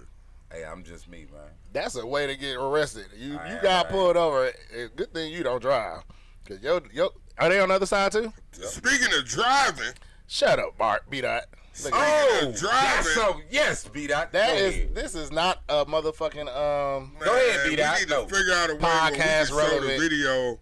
[SPEAKER 2] Hey, I'm just me, man.
[SPEAKER 4] That's a way to get arrested. You
[SPEAKER 2] I
[SPEAKER 4] got
[SPEAKER 2] am.
[SPEAKER 4] pulled over. Good thing you don't drive. Cause are they on the other side too?
[SPEAKER 5] Speaking of driving,
[SPEAKER 4] Shut up, Bart. Be that. Look at
[SPEAKER 5] speaking of
[SPEAKER 2] That's
[SPEAKER 5] driving,
[SPEAKER 2] so yes, B-Dot.
[SPEAKER 4] that
[SPEAKER 2] Go
[SPEAKER 4] is.
[SPEAKER 2] ahead.
[SPEAKER 4] This is not a motherfucking
[SPEAKER 5] man,
[SPEAKER 2] Go ahead,
[SPEAKER 5] we
[SPEAKER 2] B-Dot.
[SPEAKER 5] need
[SPEAKER 2] No.
[SPEAKER 5] to figure out a way where we can
[SPEAKER 4] Podcast
[SPEAKER 5] show
[SPEAKER 4] relevant.
[SPEAKER 5] the video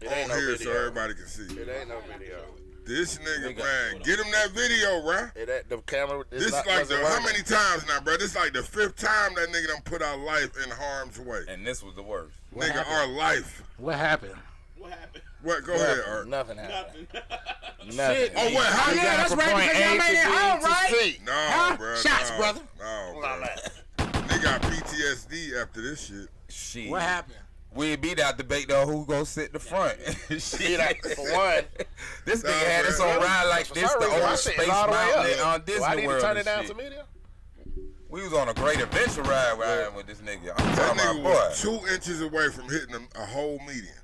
[SPEAKER 4] It
[SPEAKER 5] on
[SPEAKER 4] ain't no
[SPEAKER 5] here so
[SPEAKER 4] video.
[SPEAKER 5] everybody can see.
[SPEAKER 4] It ain't no video.
[SPEAKER 5] This nigga,
[SPEAKER 2] We got-
[SPEAKER 5] man, get him that video, bruh.
[SPEAKER 4] The camera.
[SPEAKER 5] This is like how many times now, bro? This is like the 5th time that nigga done put our life in harm's way.
[SPEAKER 2] And this was the worst.
[SPEAKER 5] Nigga, our life.
[SPEAKER 3] What happened?
[SPEAKER 5] What? Go ahead, Art.
[SPEAKER 4] Nothing happened.
[SPEAKER 3] Shit.
[SPEAKER 4] Nothing.
[SPEAKER 5] Oh, what? How
[SPEAKER 3] Oh, yeah, that's right, because y'all made it home, right?
[SPEAKER 5] No,
[SPEAKER 3] Huh?
[SPEAKER 5] bro.
[SPEAKER 3] Shots,
[SPEAKER 5] no,
[SPEAKER 3] brother.
[SPEAKER 5] No, bro. They got PTSD after this shit.
[SPEAKER 2] Shit.
[SPEAKER 3] What happened?
[SPEAKER 2] We beat out debate though. Who gonna sit in the front? Shit.
[SPEAKER 4] For one,
[SPEAKER 2] This
[SPEAKER 5] Nah,
[SPEAKER 2] nigga had us
[SPEAKER 5] bro.
[SPEAKER 2] on ride like
[SPEAKER 4] for
[SPEAKER 2] this,
[SPEAKER 4] some
[SPEAKER 2] the
[SPEAKER 4] reason, my
[SPEAKER 2] old
[SPEAKER 4] shit
[SPEAKER 2] Space
[SPEAKER 4] is all the way
[SPEAKER 2] Mountain
[SPEAKER 4] up.
[SPEAKER 2] on
[SPEAKER 4] Do
[SPEAKER 2] Disney
[SPEAKER 4] I need to
[SPEAKER 2] World.
[SPEAKER 4] turn it
[SPEAKER 2] and
[SPEAKER 4] down
[SPEAKER 2] shit.
[SPEAKER 4] to medium?
[SPEAKER 2] We was on a great adventure ride riding with this nigga. I'm
[SPEAKER 5] That
[SPEAKER 2] talking
[SPEAKER 5] nigga
[SPEAKER 2] about
[SPEAKER 5] was
[SPEAKER 2] boy.
[SPEAKER 5] 2 inches away from hitting a whole median.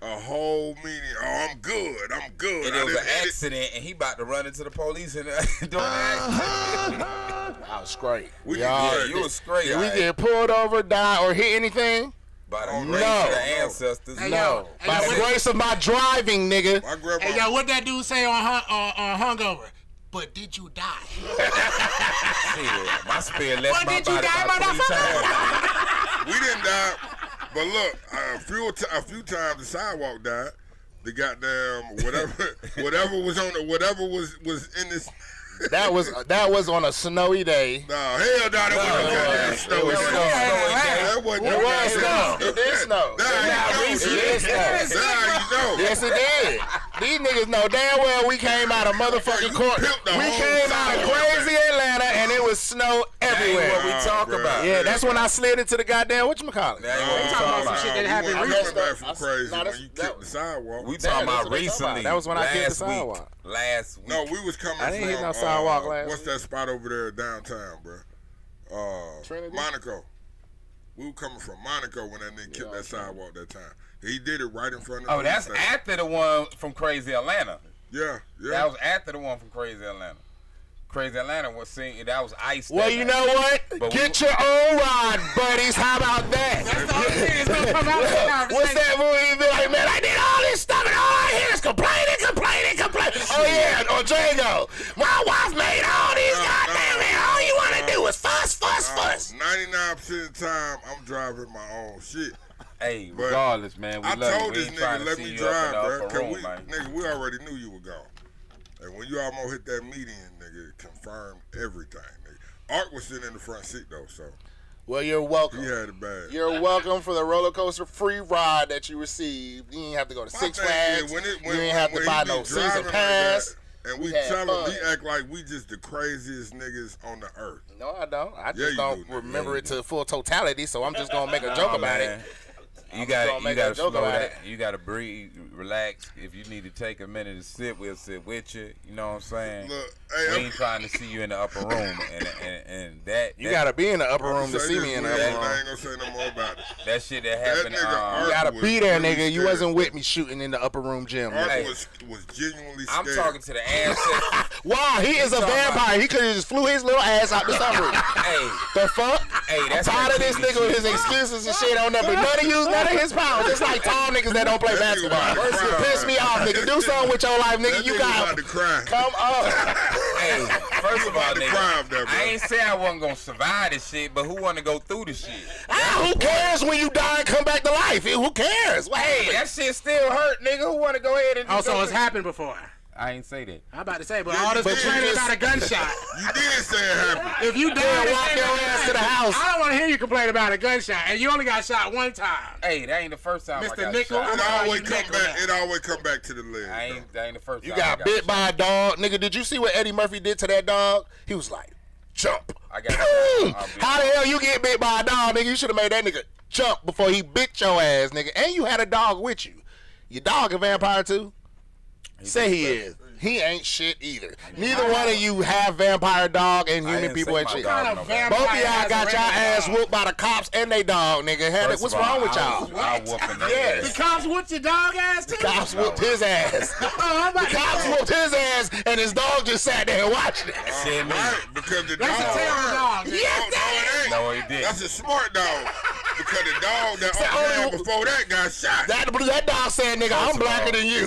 [SPEAKER 5] A whole median. Oh, I'm good. I'm good.
[SPEAKER 2] And
[SPEAKER 5] I
[SPEAKER 2] it was
[SPEAKER 5] didn't
[SPEAKER 2] an
[SPEAKER 5] hit it.
[SPEAKER 2] accident, and he about to run into the police and during the accident.
[SPEAKER 4] I was great.
[SPEAKER 5] We
[SPEAKER 4] Y'all,
[SPEAKER 5] did
[SPEAKER 2] Yeah,
[SPEAKER 5] good.
[SPEAKER 2] you was straight.
[SPEAKER 4] did we
[SPEAKER 2] alright.
[SPEAKER 4] get pulled over, die, or hit anything?
[SPEAKER 2] By the
[SPEAKER 5] Oh,
[SPEAKER 2] grace
[SPEAKER 4] no.
[SPEAKER 2] of the ancestors.
[SPEAKER 3] Hey,
[SPEAKER 4] No.
[SPEAKER 3] yo,
[SPEAKER 4] By the
[SPEAKER 3] what-
[SPEAKER 4] grace of my driving, nigga.
[SPEAKER 5] My grandma.
[SPEAKER 3] Hey, yo, what that dude say on hungover? But did you die?
[SPEAKER 2] Shit, my spirit left
[SPEAKER 3] What
[SPEAKER 2] my
[SPEAKER 3] did you
[SPEAKER 2] body
[SPEAKER 3] die,
[SPEAKER 2] about 3 times.
[SPEAKER 5] We didn't die. But look, a few times the sidewalk died. The goddamn whatever was in this.
[SPEAKER 4] That was on a snowy day.
[SPEAKER 5] No, hell no, that wasn't no goddamn snow.
[SPEAKER 2] It was
[SPEAKER 5] That
[SPEAKER 2] snow.
[SPEAKER 5] wasn't
[SPEAKER 4] It
[SPEAKER 5] no
[SPEAKER 4] was
[SPEAKER 5] goddamn
[SPEAKER 4] snow. It did snow.
[SPEAKER 5] Nah, you
[SPEAKER 4] It
[SPEAKER 5] know,
[SPEAKER 4] did snow.
[SPEAKER 5] nah, you know.
[SPEAKER 4] Yes, it did. These niggas know damn well we came out of motherfucking
[SPEAKER 5] You
[SPEAKER 4] court.
[SPEAKER 5] pimped the
[SPEAKER 4] We
[SPEAKER 5] whole
[SPEAKER 4] came out of
[SPEAKER 5] sidewalk.
[SPEAKER 4] crazy Atlanta, and it was snow
[SPEAKER 2] That ain't
[SPEAKER 4] everywhere.
[SPEAKER 2] what we talk
[SPEAKER 5] bro.
[SPEAKER 2] about.
[SPEAKER 4] Yeah, that's when I slid into the goddamn whatchamacallit.
[SPEAKER 2] That ain't what we
[SPEAKER 3] talking
[SPEAKER 2] talking
[SPEAKER 3] about some shit that happened
[SPEAKER 5] I
[SPEAKER 3] recently.
[SPEAKER 5] back from crazy
[SPEAKER 4] Nah,
[SPEAKER 5] when
[SPEAKER 4] that's-
[SPEAKER 5] you
[SPEAKER 4] that-
[SPEAKER 5] kicked the sidewalk.
[SPEAKER 2] We
[SPEAKER 4] Damn,
[SPEAKER 2] talking
[SPEAKER 4] that's
[SPEAKER 2] about
[SPEAKER 4] what they talking
[SPEAKER 2] recently.
[SPEAKER 4] about. That was when I hit the sidewalk.
[SPEAKER 2] Last week.
[SPEAKER 5] No, we was coming
[SPEAKER 4] I didn't
[SPEAKER 5] from.
[SPEAKER 4] hit no sidewalk last
[SPEAKER 5] What's
[SPEAKER 4] week.
[SPEAKER 5] that spot over there downtown, bro?
[SPEAKER 4] Trinity?
[SPEAKER 5] Monaco. We were coming from Monaco when that nigga kicked that sidewalk that time. He did it right in front of the
[SPEAKER 2] Oh, that's
[SPEAKER 5] police station.
[SPEAKER 2] after the one from Crazy Atlanta.
[SPEAKER 5] Yeah.
[SPEAKER 2] That was after the one from Crazy Atlanta. Crazy Atlanta was seen. That was ice.
[SPEAKER 4] Well,
[SPEAKER 2] that
[SPEAKER 4] you
[SPEAKER 2] night.
[SPEAKER 4] know what?
[SPEAKER 2] But
[SPEAKER 4] Get your own ride, buddies. How about that?
[SPEAKER 3] That's the only thing that's gonna come out of the conversation.
[SPEAKER 4] What's that movie? You be like, man, I did all ain't stopping. All I hear is complaining. Oh yeah, or Django. My wife made all these goddamn things. All you want to do is fuss.
[SPEAKER 5] 99% of the time, I'm driving my own shit.
[SPEAKER 2] Hey,
[SPEAKER 5] But
[SPEAKER 2] regardless, man, we
[SPEAKER 5] I
[SPEAKER 2] love
[SPEAKER 5] told
[SPEAKER 2] you. We
[SPEAKER 5] this
[SPEAKER 2] ain't trying
[SPEAKER 5] nigga
[SPEAKER 2] to
[SPEAKER 5] let
[SPEAKER 2] see
[SPEAKER 5] me
[SPEAKER 2] you
[SPEAKER 5] drive,
[SPEAKER 2] up in
[SPEAKER 5] bro.
[SPEAKER 2] the upper room, man.
[SPEAKER 5] Nigga, we already knew you were gone. And when you almost hit that median, nigga, it confirmed everything, nigga. Art was sitting in the front seat though, so
[SPEAKER 4] Well, you're welcome.
[SPEAKER 5] he had it bad.
[SPEAKER 4] You're welcome for the roller coaster free ride that you received. You didn't have to go to
[SPEAKER 5] My
[SPEAKER 4] Six
[SPEAKER 5] thing
[SPEAKER 4] Flags.
[SPEAKER 5] is,
[SPEAKER 4] You didn't have to buy no season pass.
[SPEAKER 5] and we
[SPEAKER 4] had
[SPEAKER 5] tell
[SPEAKER 4] fun.
[SPEAKER 5] him, we act like we just the craziest niggas on the earth.
[SPEAKER 4] No, I don't. I
[SPEAKER 5] Yeah,
[SPEAKER 4] just
[SPEAKER 5] you
[SPEAKER 4] don't
[SPEAKER 5] do.
[SPEAKER 4] remember
[SPEAKER 2] Yeah,
[SPEAKER 4] it to full totality, so I'm just gonna make a joke about it.
[SPEAKER 2] You
[SPEAKER 4] gonna
[SPEAKER 2] gotta
[SPEAKER 4] make a
[SPEAKER 2] slow
[SPEAKER 4] joke about
[SPEAKER 2] that.
[SPEAKER 4] it.
[SPEAKER 2] You gotta breathe, relax. If you need to take a minute to sit, we'll sit with you. You know what I'm saying?
[SPEAKER 5] Look,
[SPEAKER 2] We
[SPEAKER 5] hey,
[SPEAKER 2] ain't trying to see you in the upper room, and that
[SPEAKER 4] You gotta be in the upper room to
[SPEAKER 5] say
[SPEAKER 4] see
[SPEAKER 5] this,
[SPEAKER 4] me in the
[SPEAKER 5] I
[SPEAKER 4] upper
[SPEAKER 5] ain't
[SPEAKER 4] room.
[SPEAKER 5] gonna say no more about it.
[SPEAKER 2] that shit that
[SPEAKER 5] That
[SPEAKER 2] happened.
[SPEAKER 5] nigga Art
[SPEAKER 4] You gotta
[SPEAKER 5] was
[SPEAKER 4] be there,
[SPEAKER 5] really
[SPEAKER 4] nigga. You
[SPEAKER 5] scared.
[SPEAKER 4] wasn't with me shooting in the upper room gym.
[SPEAKER 5] Art
[SPEAKER 2] Hey.
[SPEAKER 5] was genuinely
[SPEAKER 2] I'm
[SPEAKER 5] scared.
[SPEAKER 2] talking to the ancestors.
[SPEAKER 4] Why? He is a
[SPEAKER 2] talking
[SPEAKER 4] vampire. He could have just flew his little ass out the sunroof.
[SPEAKER 2] Hey,
[SPEAKER 4] The fuck?
[SPEAKER 2] hey,
[SPEAKER 4] I'm
[SPEAKER 2] that's
[SPEAKER 4] tired of
[SPEAKER 2] that
[SPEAKER 4] this
[SPEAKER 2] TV
[SPEAKER 4] nigga with
[SPEAKER 2] shit.
[SPEAKER 4] his excuses and shit on there, but none of you, none of his powers. It's like tall niggas that don't play
[SPEAKER 5] That nigga
[SPEAKER 4] basketball.
[SPEAKER 5] about to
[SPEAKER 4] First, you
[SPEAKER 5] cry.
[SPEAKER 4] piss me off, nigga. Do something with your life, nigga.
[SPEAKER 5] That
[SPEAKER 4] You
[SPEAKER 5] nigga
[SPEAKER 4] got
[SPEAKER 5] about to cry.
[SPEAKER 4] come on.
[SPEAKER 2] Hey, first of all,
[SPEAKER 5] about to cry up there,
[SPEAKER 2] nigga,
[SPEAKER 5] bro.
[SPEAKER 2] I ain't say I wasn't gonna survive this shit, but who want to go through the shit?
[SPEAKER 4] Who cares when you die and come back to life? Who cares? What
[SPEAKER 2] Hey,
[SPEAKER 4] happened?
[SPEAKER 2] that shit still hurt, nigga. Who want to go ahead and
[SPEAKER 3] Also,
[SPEAKER 2] go
[SPEAKER 3] it's
[SPEAKER 2] through-
[SPEAKER 3] happened before.
[SPEAKER 2] I ain't say that.
[SPEAKER 3] I'm about to say, but
[SPEAKER 5] Yeah,
[SPEAKER 3] all this
[SPEAKER 5] but you
[SPEAKER 3] complaining
[SPEAKER 4] just-
[SPEAKER 3] about a gunshot.
[SPEAKER 5] You did say it happened.
[SPEAKER 3] If you die,
[SPEAKER 4] Yeah, walk your ass to the house.
[SPEAKER 3] I don't want to hear you complain about a gunshot, and you only got shot one time.
[SPEAKER 2] Hey, that ain't the first time I
[SPEAKER 3] Mr.
[SPEAKER 2] got
[SPEAKER 3] Nickel,
[SPEAKER 2] shot.
[SPEAKER 5] It
[SPEAKER 3] Oh,
[SPEAKER 5] always
[SPEAKER 3] you
[SPEAKER 5] come
[SPEAKER 3] nickel
[SPEAKER 5] back.
[SPEAKER 3] that.
[SPEAKER 5] It always come back to the leg.
[SPEAKER 2] That ain't the first
[SPEAKER 4] You
[SPEAKER 2] time
[SPEAKER 4] got
[SPEAKER 2] I
[SPEAKER 4] bit
[SPEAKER 2] shot.
[SPEAKER 4] by a dog, nigga. Did you see what Eddie Murphy did to that dog? He was like, jump.
[SPEAKER 2] I got
[SPEAKER 4] Boom.
[SPEAKER 2] shot.
[SPEAKER 4] How the hell you get bit by a dog, nigga? You should have made that nigga jump before he bit your ass, nigga. And you had a dog with you. Your dog a vampire too? Say he is. He ain't shit either. Neither one of you have vampire dog and
[SPEAKER 2] I
[SPEAKER 4] human
[SPEAKER 2] didn't
[SPEAKER 4] people
[SPEAKER 2] say
[SPEAKER 4] and
[SPEAKER 2] my
[SPEAKER 4] shit.
[SPEAKER 2] dog
[SPEAKER 3] Kind
[SPEAKER 2] no
[SPEAKER 3] of
[SPEAKER 2] vampire.
[SPEAKER 4] Both of y'all
[SPEAKER 3] has
[SPEAKER 4] got
[SPEAKER 3] a
[SPEAKER 4] your ass
[SPEAKER 3] regular
[SPEAKER 4] whooped by the cops and they dog, nigga.
[SPEAKER 2] First
[SPEAKER 4] What's
[SPEAKER 2] of all,
[SPEAKER 4] wrong with y'all?
[SPEAKER 2] I whooping their
[SPEAKER 4] Yes.
[SPEAKER 3] The
[SPEAKER 2] ass.
[SPEAKER 3] cops whooped your dog ass too?
[SPEAKER 4] Cops whooped his ass.
[SPEAKER 3] Oh, I'm about
[SPEAKER 4] The
[SPEAKER 3] to
[SPEAKER 4] cops
[SPEAKER 3] say.
[SPEAKER 4] whooped his ass and his dog just sat there and watched it.
[SPEAKER 2] Shit, me.
[SPEAKER 5] Right, because the
[SPEAKER 3] That's a
[SPEAKER 5] dog.
[SPEAKER 3] terrible dog. nigga.
[SPEAKER 5] No, it ain't.
[SPEAKER 2] No, he didn't.
[SPEAKER 5] That's a smart dog. Because the dog that
[SPEAKER 4] only-
[SPEAKER 5] ran before that got shot.
[SPEAKER 4] That dog said, nigga, I'm
[SPEAKER 2] of
[SPEAKER 4] blacker
[SPEAKER 2] all,
[SPEAKER 4] than you.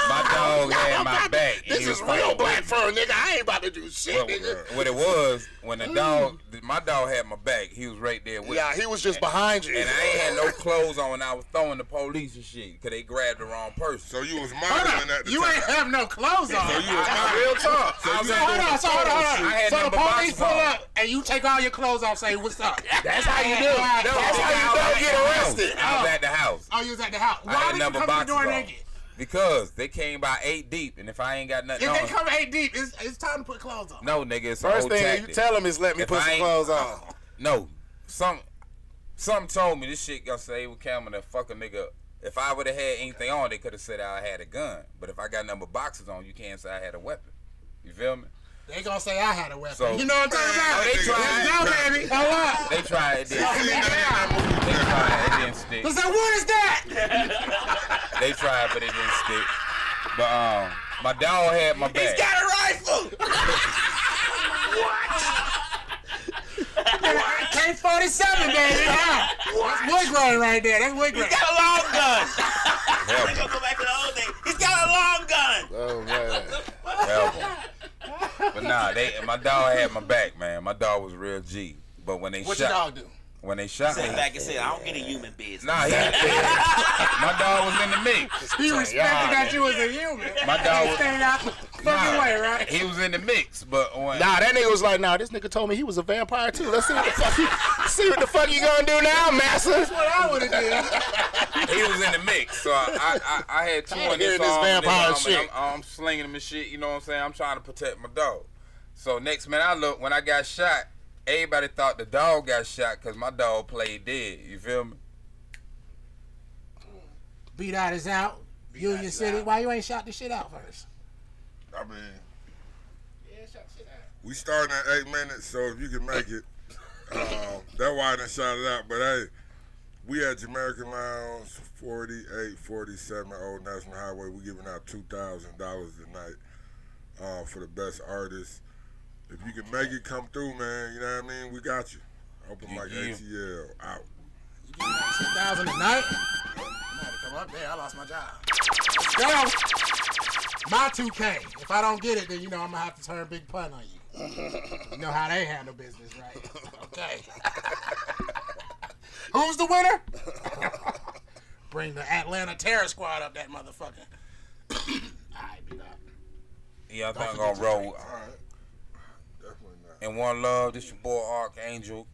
[SPEAKER 2] My dog had my back.
[SPEAKER 4] This
[SPEAKER 2] He
[SPEAKER 4] is
[SPEAKER 2] was
[SPEAKER 4] real
[SPEAKER 2] fighting.
[SPEAKER 4] black fur, nigga. I ain't about to do shit,
[SPEAKER 2] Well,
[SPEAKER 4] nigga.
[SPEAKER 2] what it was, when the dog, my dog had my back, he was right there with
[SPEAKER 4] Yeah,
[SPEAKER 2] me.
[SPEAKER 4] he was just behind you.
[SPEAKER 2] And I ain't had no clothes on when I was throwing the police and shit, because they grabbed the wrong person.
[SPEAKER 5] So you was
[SPEAKER 3] Hold
[SPEAKER 5] modeling
[SPEAKER 3] on.
[SPEAKER 5] at the
[SPEAKER 3] You
[SPEAKER 5] time.
[SPEAKER 3] ain't have no clothes on.
[SPEAKER 5] So you was modeling.
[SPEAKER 2] Real talk.
[SPEAKER 5] So
[SPEAKER 2] I was
[SPEAKER 5] you
[SPEAKER 2] at
[SPEAKER 3] Hold
[SPEAKER 2] the
[SPEAKER 3] on, so hold on, hold
[SPEAKER 2] I
[SPEAKER 3] on.
[SPEAKER 2] had
[SPEAKER 3] So the
[SPEAKER 2] number
[SPEAKER 3] police
[SPEAKER 2] boxes
[SPEAKER 3] pull
[SPEAKER 2] on.
[SPEAKER 3] up and you take all your clothes off, say what's up.
[SPEAKER 4] That's how you do it.
[SPEAKER 2] No,
[SPEAKER 4] That's
[SPEAKER 2] nigga,
[SPEAKER 4] how
[SPEAKER 2] I
[SPEAKER 4] you
[SPEAKER 2] was
[SPEAKER 4] don't
[SPEAKER 2] at
[SPEAKER 4] get
[SPEAKER 2] the house.
[SPEAKER 4] arrested.
[SPEAKER 2] I was at the house.
[SPEAKER 3] Oh, you was at the house.
[SPEAKER 2] I
[SPEAKER 3] Why
[SPEAKER 2] had
[SPEAKER 3] did you
[SPEAKER 2] number
[SPEAKER 3] come to the
[SPEAKER 2] boxes
[SPEAKER 3] door
[SPEAKER 2] on.
[SPEAKER 3] naked?
[SPEAKER 2] Because they came by 8 deep, and if I ain't got nothing
[SPEAKER 3] If
[SPEAKER 2] on,
[SPEAKER 3] they come 8 deep, it's time to put clothes on.
[SPEAKER 2] no, nigga, it's a
[SPEAKER 4] First
[SPEAKER 2] whole
[SPEAKER 4] thing
[SPEAKER 2] tactic.
[SPEAKER 4] you tell him is let me
[SPEAKER 2] If
[SPEAKER 4] put
[SPEAKER 2] I
[SPEAKER 4] some
[SPEAKER 2] ain't-
[SPEAKER 4] clothes on.
[SPEAKER 2] No, some told me this shit gonna say with camera that fuck a nigga. If I would have had anything on, they could have said I had a gun. But if I got number boxes on, you can't say I had a weapon. You feel me?
[SPEAKER 3] They gonna say I had a weapon.
[SPEAKER 2] So-
[SPEAKER 3] You know what I'm talking about?
[SPEAKER 2] Oh, they tried.
[SPEAKER 3] Let's go, baby. Hold up.
[SPEAKER 2] They tried, it didn't.
[SPEAKER 5] See,
[SPEAKER 2] They tried, it didn't stick.
[SPEAKER 3] Let's say, what is that?
[SPEAKER 2] They tried, but it didn't stick. But my dog had my back.
[SPEAKER 7] Got a rifle.
[SPEAKER 3] K-47, baby. Yeah. That's wood grain right there. That's wood grain.
[SPEAKER 7] He's got a long gun.
[SPEAKER 2] Help
[SPEAKER 7] We're
[SPEAKER 2] him.
[SPEAKER 7] gonna go back to the old days. He's got a long gun.
[SPEAKER 4] Oh, man.
[SPEAKER 2] Help him. But nah, my dog had my back, man. My dog was real G. But when they
[SPEAKER 3] What your
[SPEAKER 2] shot,
[SPEAKER 3] dog do?
[SPEAKER 2] when they shot me,
[SPEAKER 7] Sit back and say, I don't get a human business.
[SPEAKER 2] nah, my dog was in the mix.
[SPEAKER 3] He respected that you was a human.
[SPEAKER 2] My dog was,
[SPEAKER 3] Staying out the fucking
[SPEAKER 2] nah,
[SPEAKER 3] way, right?
[SPEAKER 2] he was in the mix, but when
[SPEAKER 4] Nah, that nigga was like, nah, this nigga told me he was a vampire too. Let's see what the fuck you gonna do now, master.
[SPEAKER 3] That's what I would have did.
[SPEAKER 2] he was in the mix, so I had two
[SPEAKER 4] Tired of
[SPEAKER 2] in this
[SPEAKER 4] hearing this
[SPEAKER 2] arm, and
[SPEAKER 4] vampire
[SPEAKER 2] this arm, and
[SPEAKER 4] shit.
[SPEAKER 2] I'm slinging him and shit. You know what I'm saying? I'm trying to protect my dog. So next man, I look when I got shot. Everybody thought the dog got shot because my dog played dead. You feel me?
[SPEAKER 3] Beat out is out. Union City. Why you ain't shot the shit out first?
[SPEAKER 5] I mean,
[SPEAKER 3] Yeah, shot the shit out.
[SPEAKER 5] we starting at 8 minutes, so if you can make it, that's why I done shot it out. But hey, we at Jamaican Lounge, 4847 Old National Highway. We giving out $2,000 tonight for the best artist. If you can make it, come through, man. You know what I mean? We got you. Open mic
[SPEAKER 2] Yeah.
[SPEAKER 5] ATL out.
[SPEAKER 3] You give me 6,000 a night? I'm gonna have to come up there. I lost my job. Go. My 2K. If I don't get it, then you know I'm gonna have to turn big pun on you. You know how they handle business, right? Okay. Who's the winner? Bring the Atlanta Terror Squad up that motherfucker. Alright, be up.
[SPEAKER 2] Yeah, I think I'm gonna roll.
[SPEAKER 5] All right. Definitely not.
[SPEAKER 2] And one love, this your boy Archangel,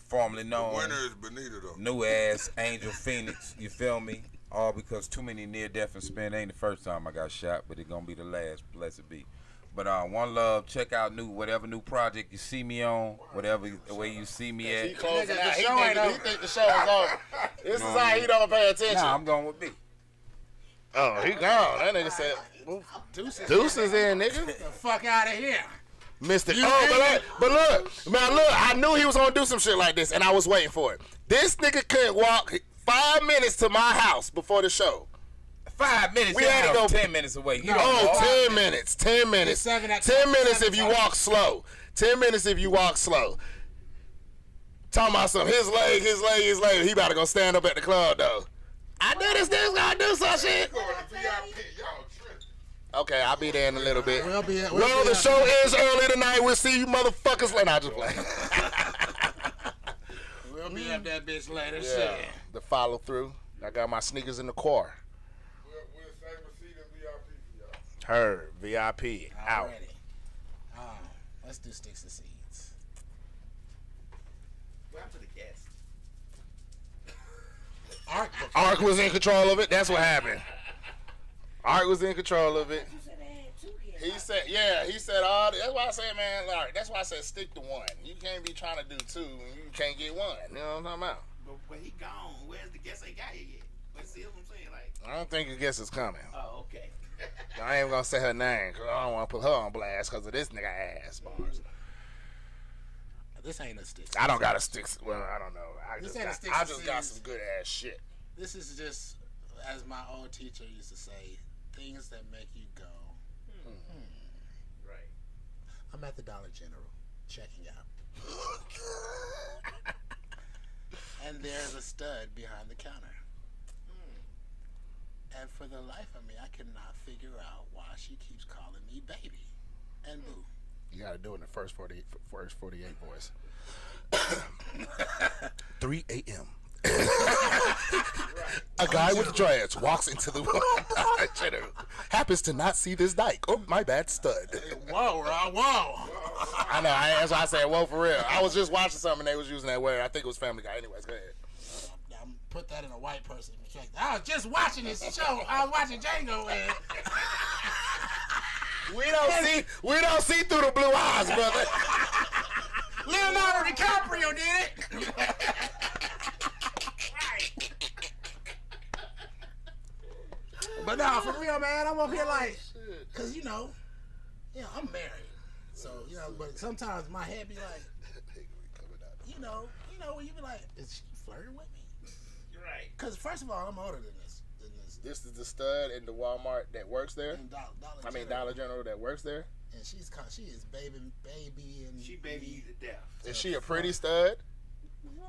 [SPEAKER 2] formerly known
[SPEAKER 5] Winner is Benita though.
[SPEAKER 2] new ass Angel Phoenix. You feel me? All because too many near death and spin. Ain't the first time I got shot, but it gonna be the last. Blessed be. But one love, check out whatever new project you see me on, whatever the way you see me
[SPEAKER 4] He
[SPEAKER 2] at.
[SPEAKER 4] closing
[SPEAKER 3] Nigga,
[SPEAKER 4] out.
[SPEAKER 3] the
[SPEAKER 4] He
[SPEAKER 3] show
[SPEAKER 4] think,
[SPEAKER 3] ain't
[SPEAKER 4] he
[SPEAKER 3] over.
[SPEAKER 4] think the show is over. This is how he don't pay attention.
[SPEAKER 2] Nah, I'm going with B.
[SPEAKER 4] Oh, he gone. That nigga said, deuces in, nigga.
[SPEAKER 3] Get the fuck out of here.
[SPEAKER 4] Mr.
[SPEAKER 3] You
[SPEAKER 4] but look, man, look, I knew he was gonna do some shit like this, and I was waiting for it. This nigga couldn't walk 5 minutes to my house before the show.
[SPEAKER 2] 5 minutes.
[SPEAKER 4] We had to go
[SPEAKER 2] 10 minutes away. You
[SPEAKER 3] No.
[SPEAKER 2] don't know.
[SPEAKER 4] 10 minutes. 10 minutes. 10
[SPEAKER 3] 7 at-
[SPEAKER 4] minutes if you
[SPEAKER 3] 7
[SPEAKER 4] walk slow. 10 minutes if you walk slow. Talking about some his leg. He about to go stand up at the club though. I knew this nigga's gonna do some shit.
[SPEAKER 5] Going to VIP, y'all tripping.
[SPEAKER 4] Okay, I'll be there in a little bit.
[SPEAKER 3] We'll be
[SPEAKER 4] Well, the show is early tonight. We'll see you motherfuckers later. Nah, just play.
[SPEAKER 3] We'll be up that bitch later.
[SPEAKER 4] Yeah,
[SPEAKER 3] Shit.
[SPEAKER 4] the follow through. I got my sneakers in the car.
[SPEAKER 5] We'll save a seat in VIP for y'all.
[SPEAKER 4] Heard VIP out.
[SPEAKER 3] Already. Let's do sticks and seeds.
[SPEAKER 7] What happened to the guest?
[SPEAKER 4] Ark was in control of it. That's what happened. Ark was in control of it.
[SPEAKER 6] You said they had 2 kids.
[SPEAKER 4] He said, yeah, he said all. That's why I said, man, Larry, that's why I said stick to one. You can't be trying to do 2 and you can't get 1. You know what I'm talking about?
[SPEAKER 7] But when he gone, where's the guest ain't got here yet? But see what I'm saying? Like,
[SPEAKER 4] I don't think a guest is coming.
[SPEAKER 7] oh, okay.
[SPEAKER 4] I ain't gonna say her name because I don't want to put her on blast because of this nigga ass bars.
[SPEAKER 3] This ain't a stick.
[SPEAKER 4] I don't got a stick. Well, I don't know.
[SPEAKER 3] This ain't a stick
[SPEAKER 4] I
[SPEAKER 3] and
[SPEAKER 4] just got
[SPEAKER 3] seeds.
[SPEAKER 4] some good ass shit.
[SPEAKER 3] This is just, as my old teacher used to say, things that make you go.
[SPEAKER 7] Right.
[SPEAKER 3] I'm at the Dollar General checking out. And there's a stud behind the counter. And for the life of me, I cannot figure out why she keeps calling me baby and boo.
[SPEAKER 4] You gotta do it in the first 48 voice. 3 a.m. A guy with dreads walks into the Dollar General. Happens to not see this dyke. Oh, my bad, stud.
[SPEAKER 3] Whoa, Rob, whoa.
[SPEAKER 4] I know. That's why I said, whoa, for real. I was just watching something and they was using that word. I think it was Family Guy. Anyways, go ahead.
[SPEAKER 3] I'm put that in a white person perspective. I was just watching this show. I was watching Django and
[SPEAKER 4] We don't see through the blue eyes, brother.
[SPEAKER 3] Leonardo DiCaprio did it. But nah, for real, man, I'm up here like, cause you know, I'm married, so but sometimes my head be like, when you be like, is she flirting with me?
[SPEAKER 7] You're right.
[SPEAKER 3] Cause first of all, I'm older than this.
[SPEAKER 4] This is the stud in the Walmart that works there.
[SPEAKER 3] And
[SPEAKER 4] Dollar General that works there.
[SPEAKER 3] And she is baby, and
[SPEAKER 7] She baby you to death.
[SPEAKER 4] Is she a pretty stud?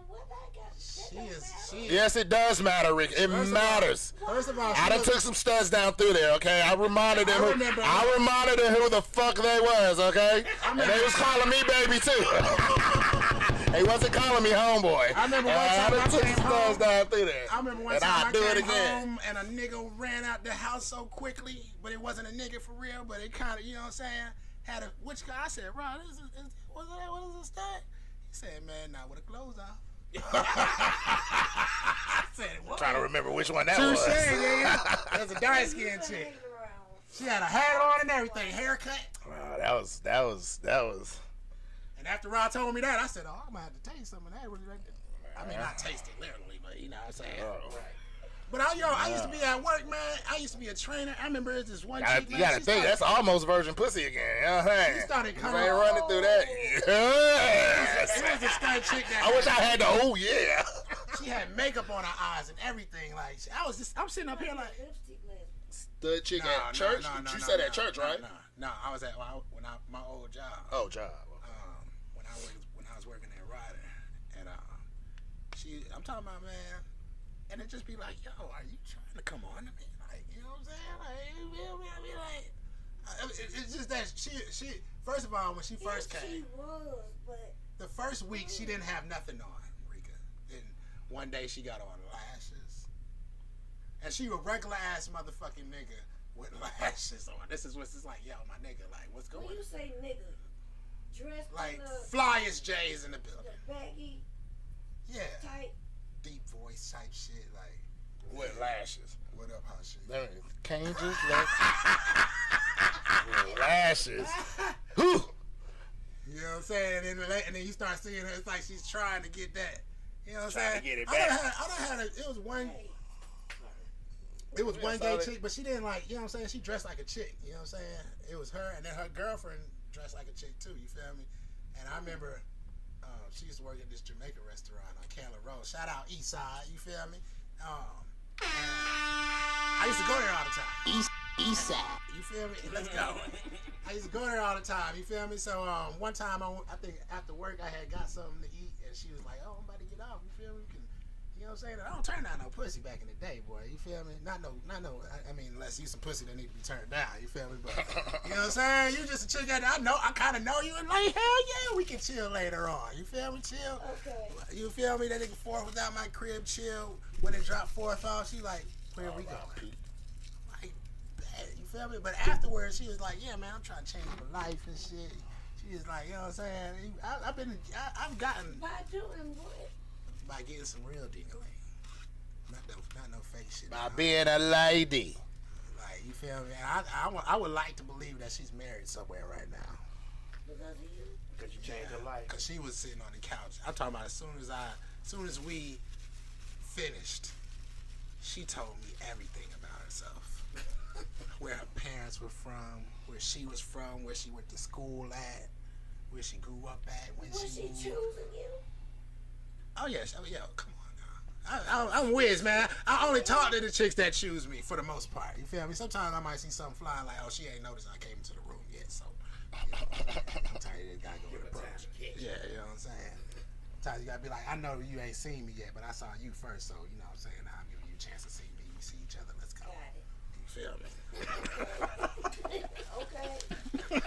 [SPEAKER 6] What I got?
[SPEAKER 3] She is.
[SPEAKER 4] Yes, it does matter, Rick. It matters.
[SPEAKER 3] First of all,
[SPEAKER 4] I done took some studs down through there, okay? I reminded them. I reminded them who the fuck they was, okay? And they was calling me baby too. They wasn't calling me homeboy.
[SPEAKER 3] I remember one time I
[SPEAKER 4] took
[SPEAKER 3] came
[SPEAKER 4] some studs
[SPEAKER 3] home.
[SPEAKER 4] down through there.
[SPEAKER 3] I remember one
[SPEAKER 4] and
[SPEAKER 3] time I
[SPEAKER 4] I'll do it
[SPEAKER 3] came
[SPEAKER 4] again.
[SPEAKER 3] home and a nigga ran out the house so quickly, but it wasn't a nigga for real, but it kind of, you know what I'm saying, had a, which guy, I said, Ron, what is this stud? He said, man, not with the clothes off. I said, what?
[SPEAKER 4] Trying to remember which one that
[SPEAKER 3] Touche,
[SPEAKER 4] was.
[SPEAKER 3] nigga. There's a dark skinned chick. She had a hat on and everything, haircut.
[SPEAKER 4] Wow, that was.
[SPEAKER 3] And after Rod told me that, I said, I'm going to have to taste some of that. I mean, not taste it literally, but you know what I'm saying. But I used to be at work, man. I used to be a trainer. I remember there's this one chick, man.
[SPEAKER 4] You gotta think, that's almost virgin pussy again. You know what I'm saying?
[SPEAKER 3] She started coming.
[SPEAKER 4] They ain't running through that. Yes.
[SPEAKER 3] It was a stud chick that
[SPEAKER 4] I wish I had the, oh yeah.
[SPEAKER 3] she had makeup on her eyes and everything. Like, I'm sitting up here like.
[SPEAKER 4] Stud chick at church? You said at church, right?
[SPEAKER 3] No, I was at my old job.
[SPEAKER 4] Oh, job.
[SPEAKER 3] When I was working at Ryder, and I'm talking about, man, and it just be like, yo, are you trying to come on to me? Like, Like, you know what I'm saying? Like, you feel me? I mean, like, it's just that she. First of all, when she first came,
[SPEAKER 6] she was, but
[SPEAKER 3] the first week she didn't have nothing on, Rika. Then one day she got on lashes, and she a regular ass motherfucking nigga with lashes on. This is what's like, yo, my nigga, like, what's going on?
[SPEAKER 6] when you say nigga, dressed
[SPEAKER 3] Like,
[SPEAKER 6] in the
[SPEAKER 3] flyest J's in the building.
[SPEAKER 6] baggy
[SPEAKER 3] Yeah.
[SPEAKER 6] type.
[SPEAKER 3] Deep voice type shit, like,
[SPEAKER 4] With lashes.
[SPEAKER 3] what up, hot shit?
[SPEAKER 4] Can you just let lashes? Whew.
[SPEAKER 3] You know what I'm saying? And then you start seeing her, it's like she's trying to get that. You know what I'm
[SPEAKER 4] Trying
[SPEAKER 3] saying?
[SPEAKER 4] to get it
[SPEAKER 3] I
[SPEAKER 4] back.
[SPEAKER 3] done had it was one gay chick, but she didn't like, you know what I'm saying? She dressed like a chick, you know what I'm saying? It was her, and then her girlfriend dressed like a chick too, you feel me? And I remember she used to work at this Jamaican restaurant on Candler Road. Shout out Eastside, you feel me? And I used to go there all the time.
[SPEAKER 1] East side.
[SPEAKER 3] You feel me? Let's go. I used to go there all the time. You feel me? So one time, I think after work, I had got something to eat, and she was like, "Oh, I'm about to get off." You feel me? You know what I'm saying? I don't turn down no pussy back in the day, boy. You feel me? Not no. I mean, unless you some pussy that need to be turned down. You feel me? But you know what I'm saying? You just a chick that I kind of know you, and like, hell yeah, we can chill later on. You feel me? Chill.
[SPEAKER 6] Okay.
[SPEAKER 3] You feel me? That nigga fourth was out my crib, chill. When it dropped fourth off, she like, where we going? Like, bad. You feel me? But afterwards, she was like, yeah, man, I'm trying to change my life and shit. She was like, you know what I'm saying? I've gotten
[SPEAKER 6] By doing what?
[SPEAKER 3] by getting some real dingling. Not no fake shit.
[SPEAKER 4] By being a lady.
[SPEAKER 3] Like, you feel me? I would like to believe that she's married somewhere right now.
[SPEAKER 6] Because of you?
[SPEAKER 4] Because you changed her life.
[SPEAKER 3] Cause she was sitting on the couch. I'm talking about as soon as we finished, she told me everything about herself. Where her parents were from, where she was from, where she went to school at, where she grew up at, when
[SPEAKER 6] Was she
[SPEAKER 3] moved.
[SPEAKER 6] choosing you?
[SPEAKER 3] Oh yes, oh yeah, come on now. I'm Wiz, man. I only talk to the chicks that choose me for the most part. You feel me? Sometimes I might see something flying like, oh, she ain't noticed I came into the room yet, so sometimes you just gotta go with the approach. Yeah, you know what I'm saying? Sometimes you gotta be like, I know you ain't seen me yet, but I saw you first, so you know what I'm saying? Now I'm giving you a chance to see me. We see each other, let's go.
[SPEAKER 6] Got it.
[SPEAKER 3] You feel me?
[SPEAKER 6] Okay.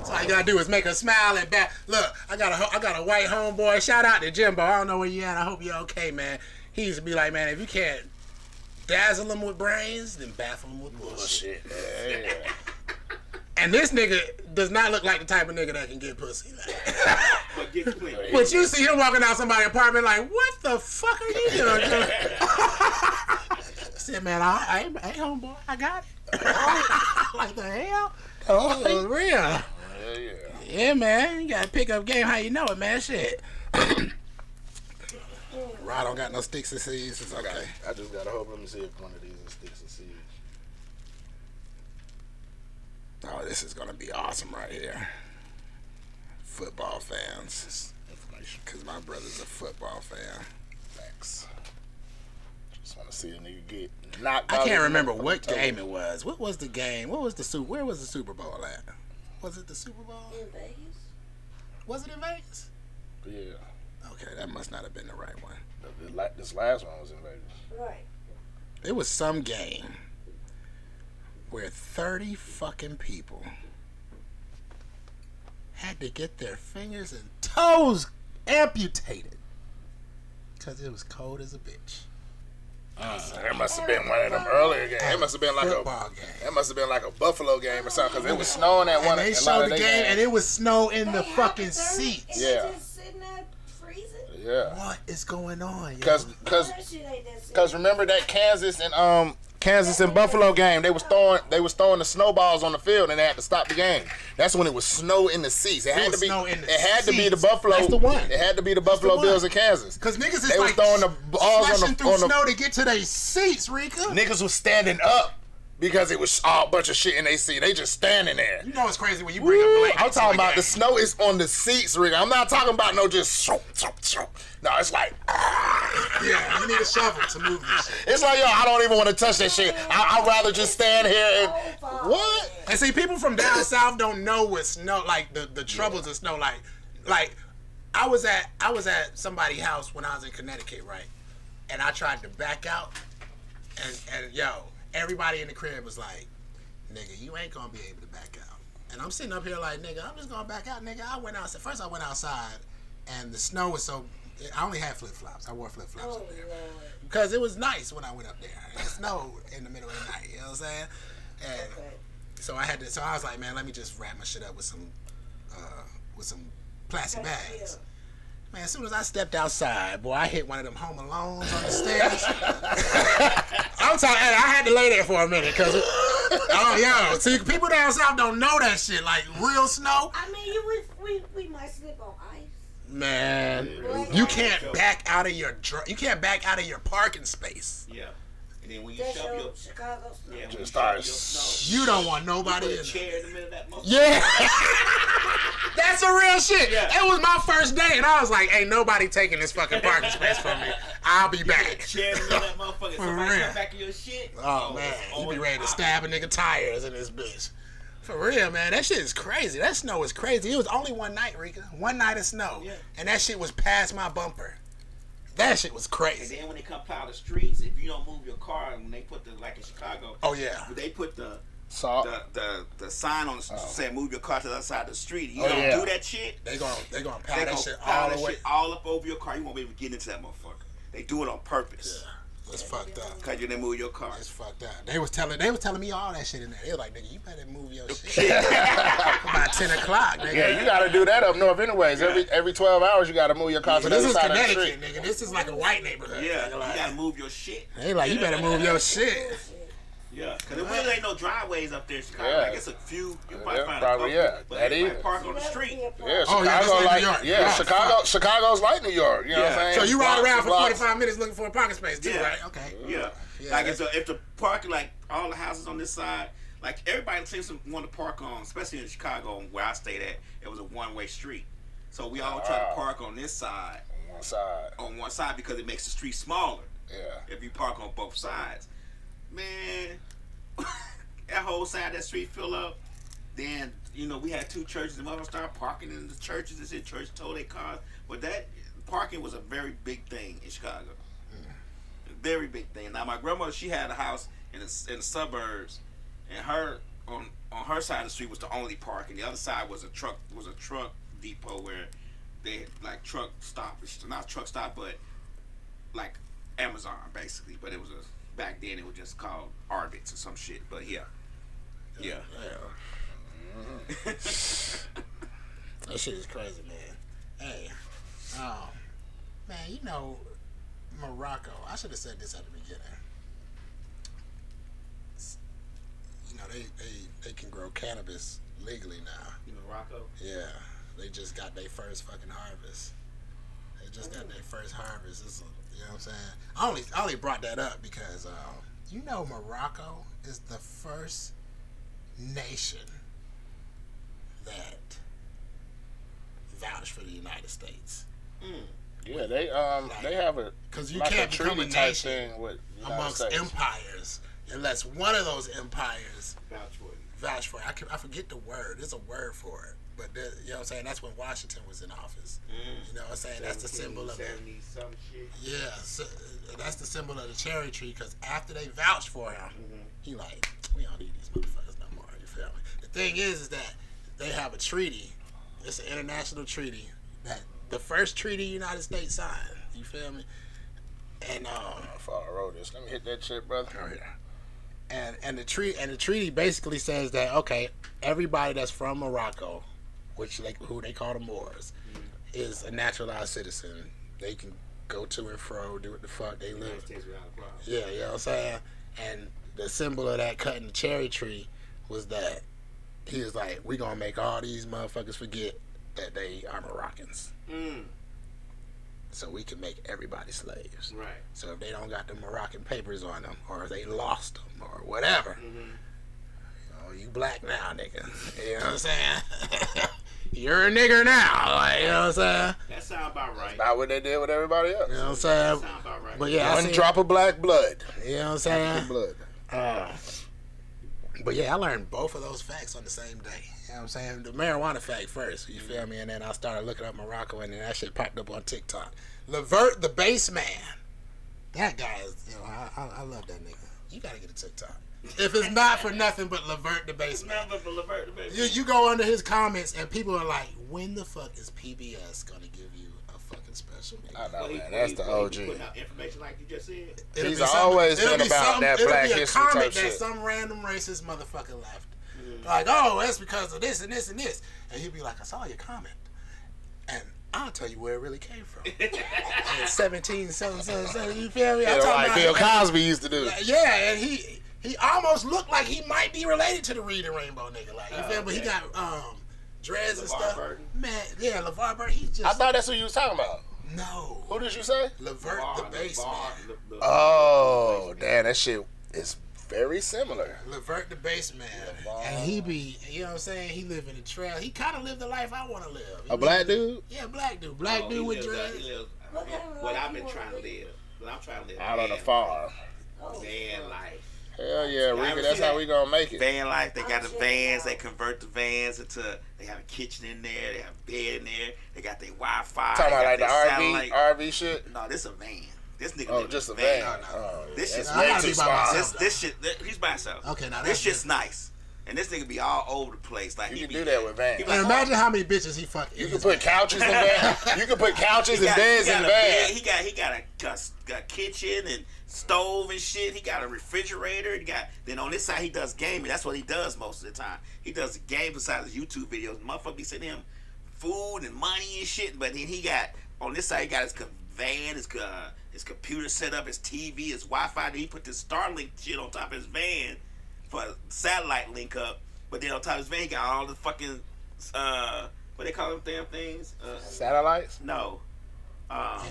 [SPEAKER 3] So all you gotta do is make her smile and back. Look, I got a white homeboy. Shout out to Jimbo. I don't know where you at. I hope you're okay, man. He used to be like, man, if you can't dazzle him with brains, then baffle him with bullshit.
[SPEAKER 4] Yeah.
[SPEAKER 3] And this nigga does not look like the type of nigga that can get pussy.
[SPEAKER 7] But get clean.
[SPEAKER 3] But you see him walking out somebody's apartment like, what the fuck are you doing? I said, man, hey, homeboy, I got it. Like the hell? Oh, for real.
[SPEAKER 4] Yeah.
[SPEAKER 3] Yeah, man, you gotta pick up game how you know it, man. Shit. Rod don't got no sticks and seeds. It's okay.
[SPEAKER 4] I just gotta hope. Let me see if one of these is sticks and seeds.
[SPEAKER 3] Oh, this is gonna be awesome right here. Football fans.
[SPEAKER 4] Information.
[SPEAKER 3] Cause my brother's a football fan.
[SPEAKER 4] Facts. Just want to see a nigga get knocked
[SPEAKER 3] I
[SPEAKER 4] out.
[SPEAKER 3] can't remember what game it was. What was the game? Where was the Super Bowl at? Was it the Super Bowl?
[SPEAKER 6] In Vegas?
[SPEAKER 3] Was it in Vegas?
[SPEAKER 4] Yeah.
[SPEAKER 3] Okay, that must not have been the right one.
[SPEAKER 4] This last one was in Vegas.
[SPEAKER 6] Right.
[SPEAKER 3] It was some game where 30 fucking people had to get their fingers and toes amputated because it was cold as a bitch.
[SPEAKER 4] That must have been one of them earlier games. It must have been like
[SPEAKER 3] Football game.
[SPEAKER 4] That must have been like a Buffalo game or something because it was snowing at one.
[SPEAKER 3] And they
[SPEAKER 4] a lot
[SPEAKER 3] showed
[SPEAKER 4] of
[SPEAKER 3] the
[SPEAKER 4] they
[SPEAKER 3] game,
[SPEAKER 4] games.
[SPEAKER 3] and it was snow in the
[SPEAKER 6] They
[SPEAKER 3] fucking
[SPEAKER 6] had 30
[SPEAKER 3] seats.
[SPEAKER 6] and
[SPEAKER 4] Yeah.
[SPEAKER 6] they just sitting there freezing?
[SPEAKER 4] Yeah.
[SPEAKER 3] What is going on? Yo?
[SPEAKER 4] Because
[SPEAKER 6] That shit ain't that serious.
[SPEAKER 4] remember that Kansas and Buffalo game, they was throwing the snowballs on the field and they had to stop the game. That's when it was snow in the seats. It had
[SPEAKER 3] was
[SPEAKER 4] to be
[SPEAKER 3] snow in the
[SPEAKER 4] it had to be the
[SPEAKER 3] seats.
[SPEAKER 4] Buffalo.
[SPEAKER 3] That's the one.
[SPEAKER 4] It had to be the Buffalo
[SPEAKER 3] one.
[SPEAKER 4] Bills in Kansas.
[SPEAKER 3] Because niggas is
[SPEAKER 4] They was
[SPEAKER 3] like
[SPEAKER 4] throwing the balls on
[SPEAKER 3] slashing
[SPEAKER 4] the
[SPEAKER 3] through snow to get to their seats, Rika.
[SPEAKER 4] niggas was standing up because it was all a bunch of shit in their seat. They just standing there.
[SPEAKER 3] You know it's crazy when you bring a
[SPEAKER 4] Woo,
[SPEAKER 3] blanket.
[SPEAKER 4] I'm
[SPEAKER 3] to
[SPEAKER 4] talking
[SPEAKER 3] a
[SPEAKER 4] about the
[SPEAKER 3] game.
[SPEAKER 4] snow is on the seats, Rick. I'm not talking about no just no, it's like
[SPEAKER 3] Yeah, you need a shovel to move this shit.
[SPEAKER 4] it's like, yo, I don't even want to touch that shit. I'd rather just stand here and what?
[SPEAKER 3] And see, people from down south don't know what snow, like the troubles of snow, like I was at somebody's house when I was in Connecticut, right? And I tried to back out, and yo, everybody in the crib was like, "Nigga, you ain't gonna be able to back out." And I'm sitting up here like, "Nigga, I'm just gonna back out, nigga." I went outside. First, I went outside, and the snow was so. I only had flip flops. I wore flip flops up there because it was nice when I went up there. It snowed in the middle of the night. You know what I'm saying? And so I had to. So I was like, man, let me just wrap my shit up with some plastic bags. Man, as soon as I stepped outside, boy, I hit one of them Home Alones on the stairs. I'm talking. I had to lay there for a minute because, see, people down south don't know that shit. Like real snow.
[SPEAKER 6] I mean, we might slip on ice.
[SPEAKER 3] Man, you can't back out of your parking space.
[SPEAKER 7] Yeah. And then when you
[SPEAKER 6] That's
[SPEAKER 7] shove your
[SPEAKER 6] Chicago snow.
[SPEAKER 7] yeah, when
[SPEAKER 4] Just
[SPEAKER 7] you
[SPEAKER 4] start
[SPEAKER 7] shove your snow,
[SPEAKER 3] You don't want nobody
[SPEAKER 7] put
[SPEAKER 3] in
[SPEAKER 7] a chair in the middle of that motherfucker.
[SPEAKER 3] Yeah. That's a real shit.
[SPEAKER 7] Yeah.
[SPEAKER 3] It was my first day, and I was like, ain't nobody taking this fucking parking space from me. I'll be
[SPEAKER 7] Put
[SPEAKER 3] back.
[SPEAKER 7] a chair in the middle of that motherfucker. Somebody
[SPEAKER 3] real.
[SPEAKER 7] come back in your shit.
[SPEAKER 3] Oh, man. You be ready to stab a nigga tires in this bitch. For real, man. That shit is crazy. That snow is crazy. It was only one night, Rika. One night of snow.
[SPEAKER 7] Yeah.
[SPEAKER 3] And that shit was past my bumper. That shit was
[SPEAKER 7] And
[SPEAKER 3] crazy.
[SPEAKER 7] then when they come plow the streets, if you don't move your car, and when they put like in Chicago,
[SPEAKER 3] Oh, yeah.
[SPEAKER 7] they put the
[SPEAKER 4] Salt.
[SPEAKER 7] sign on saying move your car to the other side of the street. You
[SPEAKER 3] Oh,
[SPEAKER 7] don't
[SPEAKER 3] yeah.
[SPEAKER 7] do that shit.
[SPEAKER 3] They gonna
[SPEAKER 7] They
[SPEAKER 3] pound
[SPEAKER 7] gonna
[SPEAKER 3] that shit
[SPEAKER 7] pile
[SPEAKER 3] all
[SPEAKER 7] that
[SPEAKER 3] the way.
[SPEAKER 7] shit all up over your car. You won't be able to get into that motherfucker. They do it on purpose.
[SPEAKER 3] It's fucked up.
[SPEAKER 7] Cause you didn't move your car.
[SPEAKER 3] It's fucked up. They was telling me all that shit in there. They was like, nigga, you better move your shit. About 10 o'clock, nigga.
[SPEAKER 4] Yeah, you gotta do that up north anyways. Every 12 hours you gotta move your car to
[SPEAKER 3] But
[SPEAKER 4] the
[SPEAKER 3] this
[SPEAKER 4] other
[SPEAKER 3] is
[SPEAKER 4] side of the street.
[SPEAKER 3] Connecticut, nigga. This is like a white neighborhood.
[SPEAKER 7] Yeah,
[SPEAKER 3] nigga.
[SPEAKER 7] you
[SPEAKER 3] Like,
[SPEAKER 7] gotta move your shit.
[SPEAKER 3] they like, you better move your shit.
[SPEAKER 7] Yeah, cause there really ain't no driveways up there in Chicago.
[SPEAKER 4] Yeah.
[SPEAKER 7] Like it's a few. You might
[SPEAKER 4] Yeah,
[SPEAKER 7] find
[SPEAKER 4] probably,
[SPEAKER 7] a couple,
[SPEAKER 4] yeah.
[SPEAKER 7] but
[SPEAKER 4] That
[SPEAKER 7] everybody
[SPEAKER 4] is.
[SPEAKER 7] park on the street.
[SPEAKER 4] Yeah,
[SPEAKER 3] Oh, yeah,
[SPEAKER 4] Chicago
[SPEAKER 3] that's like
[SPEAKER 4] like
[SPEAKER 3] New York.
[SPEAKER 4] yeah,
[SPEAKER 3] Oh,
[SPEAKER 4] Chicago's like New York. You know what I'm saying?
[SPEAKER 3] So you ride
[SPEAKER 4] Blocks
[SPEAKER 3] around
[SPEAKER 4] and
[SPEAKER 3] for
[SPEAKER 4] blocks.
[SPEAKER 3] 45 minutes looking for a parking space too,
[SPEAKER 7] Yeah.
[SPEAKER 3] right? Okay.
[SPEAKER 7] Yeah.
[SPEAKER 3] Yeah,
[SPEAKER 7] Like
[SPEAKER 3] that's-
[SPEAKER 7] if the parking, like all the houses on this side, like everybody seems to want to park on, especially in Chicago where I stayed at, it was a one-way street. So we all try to park on this side,
[SPEAKER 4] On one side.
[SPEAKER 7] because it makes the street smaller.
[SPEAKER 4] Yeah.
[SPEAKER 7] If you park on both sides, man, that whole side of that street fill up. Then we had two churches, and mother started parking in the churches. And said church told their cars, but that parking was a very big thing in Chicago. A very big thing. Now my grandmother, she had a house in the suburbs, and her on her side of the street was the only parking. The other side was a truck depot where they had like truck stop, not truck stop, but like Amazon basically. But it was back then it was just called Arby's or some shit. But yeah.
[SPEAKER 3] That shit is crazy, man. Hey, man, Morocco. I should have said this at the beginning. They can grow cannabis legally now.
[SPEAKER 7] In Morocco.
[SPEAKER 3] Yeah, they just got their first fucking harvest. They just got their first harvest. You know what I'm saying? I only brought that up because Morocco is the first nation that vouched for the United States.
[SPEAKER 4] Yeah, they have a
[SPEAKER 3] Because you
[SPEAKER 4] like
[SPEAKER 3] can't
[SPEAKER 4] a
[SPEAKER 3] become a
[SPEAKER 4] treaty type
[SPEAKER 3] nation
[SPEAKER 4] thing with the United
[SPEAKER 3] amongst
[SPEAKER 4] States.
[SPEAKER 3] empires unless one of those empires
[SPEAKER 7] Vouch for it.
[SPEAKER 3] I forget the word. There's a word for it. But you know what I'm saying? That's when Washington was in office. You know what I'm saying? That's the symbol of it.
[SPEAKER 7] 70 some shit.
[SPEAKER 3] Yeah, so that's the symbol of the cherry tree. Because after they vouched for him, he like, we don't need these motherfuckers no more. You feel me? The thing is that they have a treaty. It's an international treaty that the first treaty the United States signed. You feel me? And
[SPEAKER 4] Before I wrote this, let me hit that shit, brother.
[SPEAKER 3] And the treaty basically says that everybody that's from Morocco, who they call the Moors, is a naturalized citizen. They can go to and fro, do what the fuck they live. Yeah, you know what I'm saying? And the symbol of that cutting the cherry tree was that he was like, we gonna make all these motherfuckers forget that they are Moroccans. So we can make everybody slaves.
[SPEAKER 7] Right.
[SPEAKER 3] So if they don't got the Moroccan papers on them, or if they lost them, or whatever, you black now, nigga. You know what I'm saying? You're a nigger now. Like, you know what I'm saying?
[SPEAKER 7] That sound about right.
[SPEAKER 4] Not what they did with everybody else.
[SPEAKER 3] You know what I'm saying?
[SPEAKER 7] Sound about right.
[SPEAKER 3] But yeah,
[SPEAKER 4] One drop of black blood.
[SPEAKER 3] You know what I'm saying?
[SPEAKER 4] Blood.
[SPEAKER 3] But yeah, I learned both of those facts on the same day. You know what I'm saying? The marijuana fact first, you feel me? And then I started looking up Morocco, and then that shit popped up on TikTok. Levert the Bass Man. That guy is, I love that nigga. You gotta get a TikTok. If it's not for nothing but Levert the Bass Man. You go under his comments, and people are like, when the fuck is PBS gonna give you a fucking special?
[SPEAKER 4] I know, man. That's the OG.
[SPEAKER 1] Putting out information like you just said.
[SPEAKER 4] He's always been about that Black history type shit.
[SPEAKER 3] That some random racist motherfucker left. Like, oh, that's because of this and this and this. And he'd be like, I saw your comment. And I'll tell you where it really came from. And 17, so, you feel me?
[SPEAKER 4] Like Bill Cosby used to do.
[SPEAKER 3] Yeah, and he almost looked like he might be related to the Reed and Rainbow nigga. Like, you feel me? But he got dreads and stuff.
[SPEAKER 1] Burton.
[SPEAKER 3] Man, yeah, LeVar Burton, he just...
[SPEAKER 4] I thought that's who you was talking about.
[SPEAKER 3] No.
[SPEAKER 4] Who did you say?
[SPEAKER 3] Levert the Bass Man.
[SPEAKER 4] Oh, damn, that shit is very similar.
[SPEAKER 3] Levert the Bass Man. And he be, you know what I'm saying? He live in the trail. He kind of lived the life I want to live.
[SPEAKER 4] A black dude?
[SPEAKER 3] Yeah, black dude. Black dude with dreads.
[SPEAKER 1] What I've been trying to live. What I'm trying to live.
[SPEAKER 4] Out on the farm.
[SPEAKER 1] Van life.
[SPEAKER 4] Hell yeah, Ricky, that's how we gonna make it.
[SPEAKER 7] Van life, they got the vans, they convert the vans into, they have a kitchen in there, they have a bed in there, they got their Wi-Fi.
[SPEAKER 4] Talking about like the
[SPEAKER 7] satellite.
[SPEAKER 4] RV shit?
[SPEAKER 7] No, this a van. This nigga
[SPEAKER 4] Oh, just a van. Oh,
[SPEAKER 7] This shit's
[SPEAKER 3] I gotta be
[SPEAKER 7] nice.
[SPEAKER 3] by myself.
[SPEAKER 7] This shit, he's by himself.
[SPEAKER 3] Okay, now
[SPEAKER 7] this
[SPEAKER 3] that's
[SPEAKER 7] shit's nice. And this nigga be all over the place. Like
[SPEAKER 4] You
[SPEAKER 7] he
[SPEAKER 4] can
[SPEAKER 7] be,
[SPEAKER 4] do that with vans.
[SPEAKER 7] he be
[SPEAKER 3] And
[SPEAKER 7] like,
[SPEAKER 3] imagine how many bitches he fucked.
[SPEAKER 4] You can put couches in vans. You can put couches and beds in
[SPEAKER 7] a bed.
[SPEAKER 4] vans.
[SPEAKER 7] He got a kitchen and stove and shit. He got a refrigerator. Then on this side he does gaming. That's what he does most of the time. He does the game besides his YouTube videos. Motherfucker be sending him food and money and shit. But then he got on this side he got his van, his computer set up, his TV, his Wi-Fi. Then he put this Starlink shit on top of his van for a satellite link up. But then on top of his van he got all the fucking what they call them damn things?
[SPEAKER 4] Satellites?
[SPEAKER 7] No.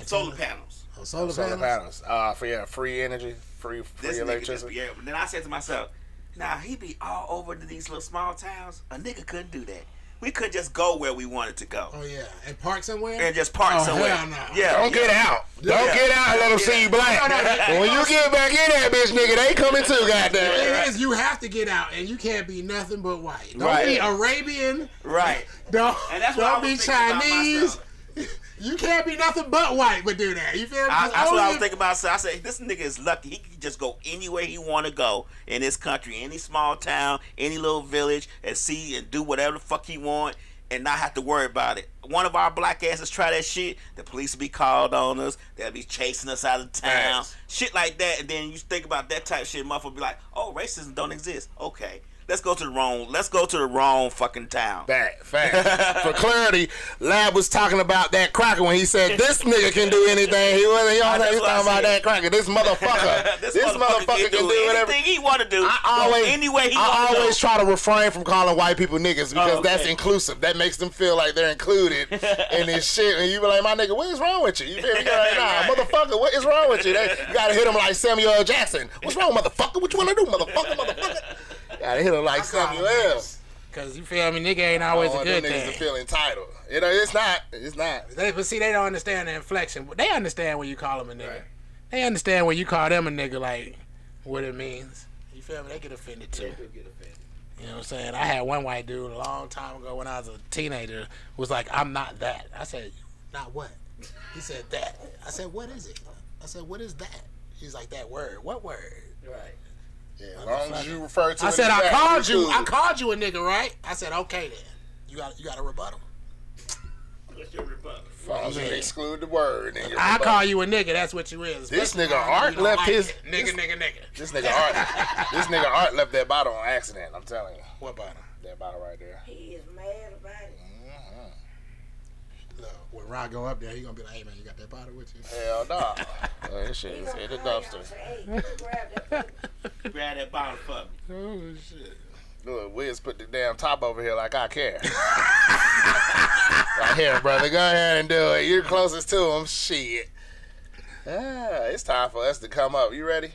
[SPEAKER 7] Solar panels.
[SPEAKER 3] Oh, solar
[SPEAKER 4] panels. For free energy, free electricity.
[SPEAKER 7] Yeah. Then I said to myself, now he be all over to these little small towns. A nigga couldn't do that. We could just go where we wanted to go.
[SPEAKER 3] Oh yeah, and park somewhere.
[SPEAKER 7] And just park somewhere.
[SPEAKER 3] Hell no.
[SPEAKER 7] Yeah.
[SPEAKER 4] Don't get out. Don't get out and let them see you black. When you get back in that bitch, nigga, they coming too, goddamn.
[SPEAKER 3] The thing is, you have to get out, and you can't be nothing but white. Don't be Arabian.
[SPEAKER 7] Right.
[SPEAKER 3] Don't be
[SPEAKER 7] thinking about
[SPEAKER 3] Chinese.
[SPEAKER 7] myself.
[SPEAKER 3] You can't be nothing but white, but do that. You feel me?
[SPEAKER 7] That's what I was thinking about. So I said, this nigga is lucky. He can just go anywhere he want to go in this country, any small town, any little village, and see and do whatever the fuck he want, and not have to worry about it. One of our black asses try that shit, the police will be called on us. They'll be chasing us out of town, shit like that. And then you think about that type of shit, motherfucker be like, oh, racism don't exist. Okay. Let's go to the wrong fucking town.
[SPEAKER 4] Fact. For clarity, Lab was talking about that cracker when he said this nigga can do anything. He wasn't talking about that cracker. This motherfucker. this motherfucker can do whatever.
[SPEAKER 7] Anything he want to do. I
[SPEAKER 4] always try to refrain from calling white people niggas because that's inclusive. That makes them feel like they're included in this shit. And you be like, my nigga, what is wrong with you? You feel me? You're like, nah, motherfucker, what is wrong with you? You gotta hit him like Samuel L. Jackson. What's wrong, motherfucker? What you wanna do, motherfucker? Gotta hit him like Samuel L.
[SPEAKER 3] Cause you feel me, nigga ain't always a good thing.
[SPEAKER 4] Niggas to feel entitled. You know, it's not.
[SPEAKER 3] But see, they don't understand the inflection. They understand when you call them a nigga. Right. They understand when you call them a nigga, like what it means. You feel me? They get offended too. You know what I'm saying? I had one white dude a long time ago when I was a teenager was like, I'm not that. I said, not what? He said that. I said, what is it? I said, what is that? He's like, that word. What word? Right.
[SPEAKER 4] Yeah, as long as you refer to it.
[SPEAKER 3] I said, I called you a nigga, right? I said, okay then. You got a rebuttal?
[SPEAKER 1] What's your rebuttal?
[SPEAKER 4] You exclude the word.
[SPEAKER 3] I call you a nigga, that's what you is.
[SPEAKER 4] This nigga Art left his
[SPEAKER 3] nigga.
[SPEAKER 4] This nigga Art left that bottle on accident, I'm telling you.
[SPEAKER 3] What bottle?
[SPEAKER 4] That bottle right there.
[SPEAKER 6] He is mad about it.
[SPEAKER 3] Look, when Rod go up there, he gonna be like, hey man, you got that bottle with you?
[SPEAKER 4] Hell no. This shit is in the dumpster.
[SPEAKER 1] Grab that bottle for me.
[SPEAKER 3] Oh shit.
[SPEAKER 4] Look, Wiz put the damn top over here like I care. Right here, brother. Go ahead and do it. You're closest to him. Shit. It's time for us to come up. You ready?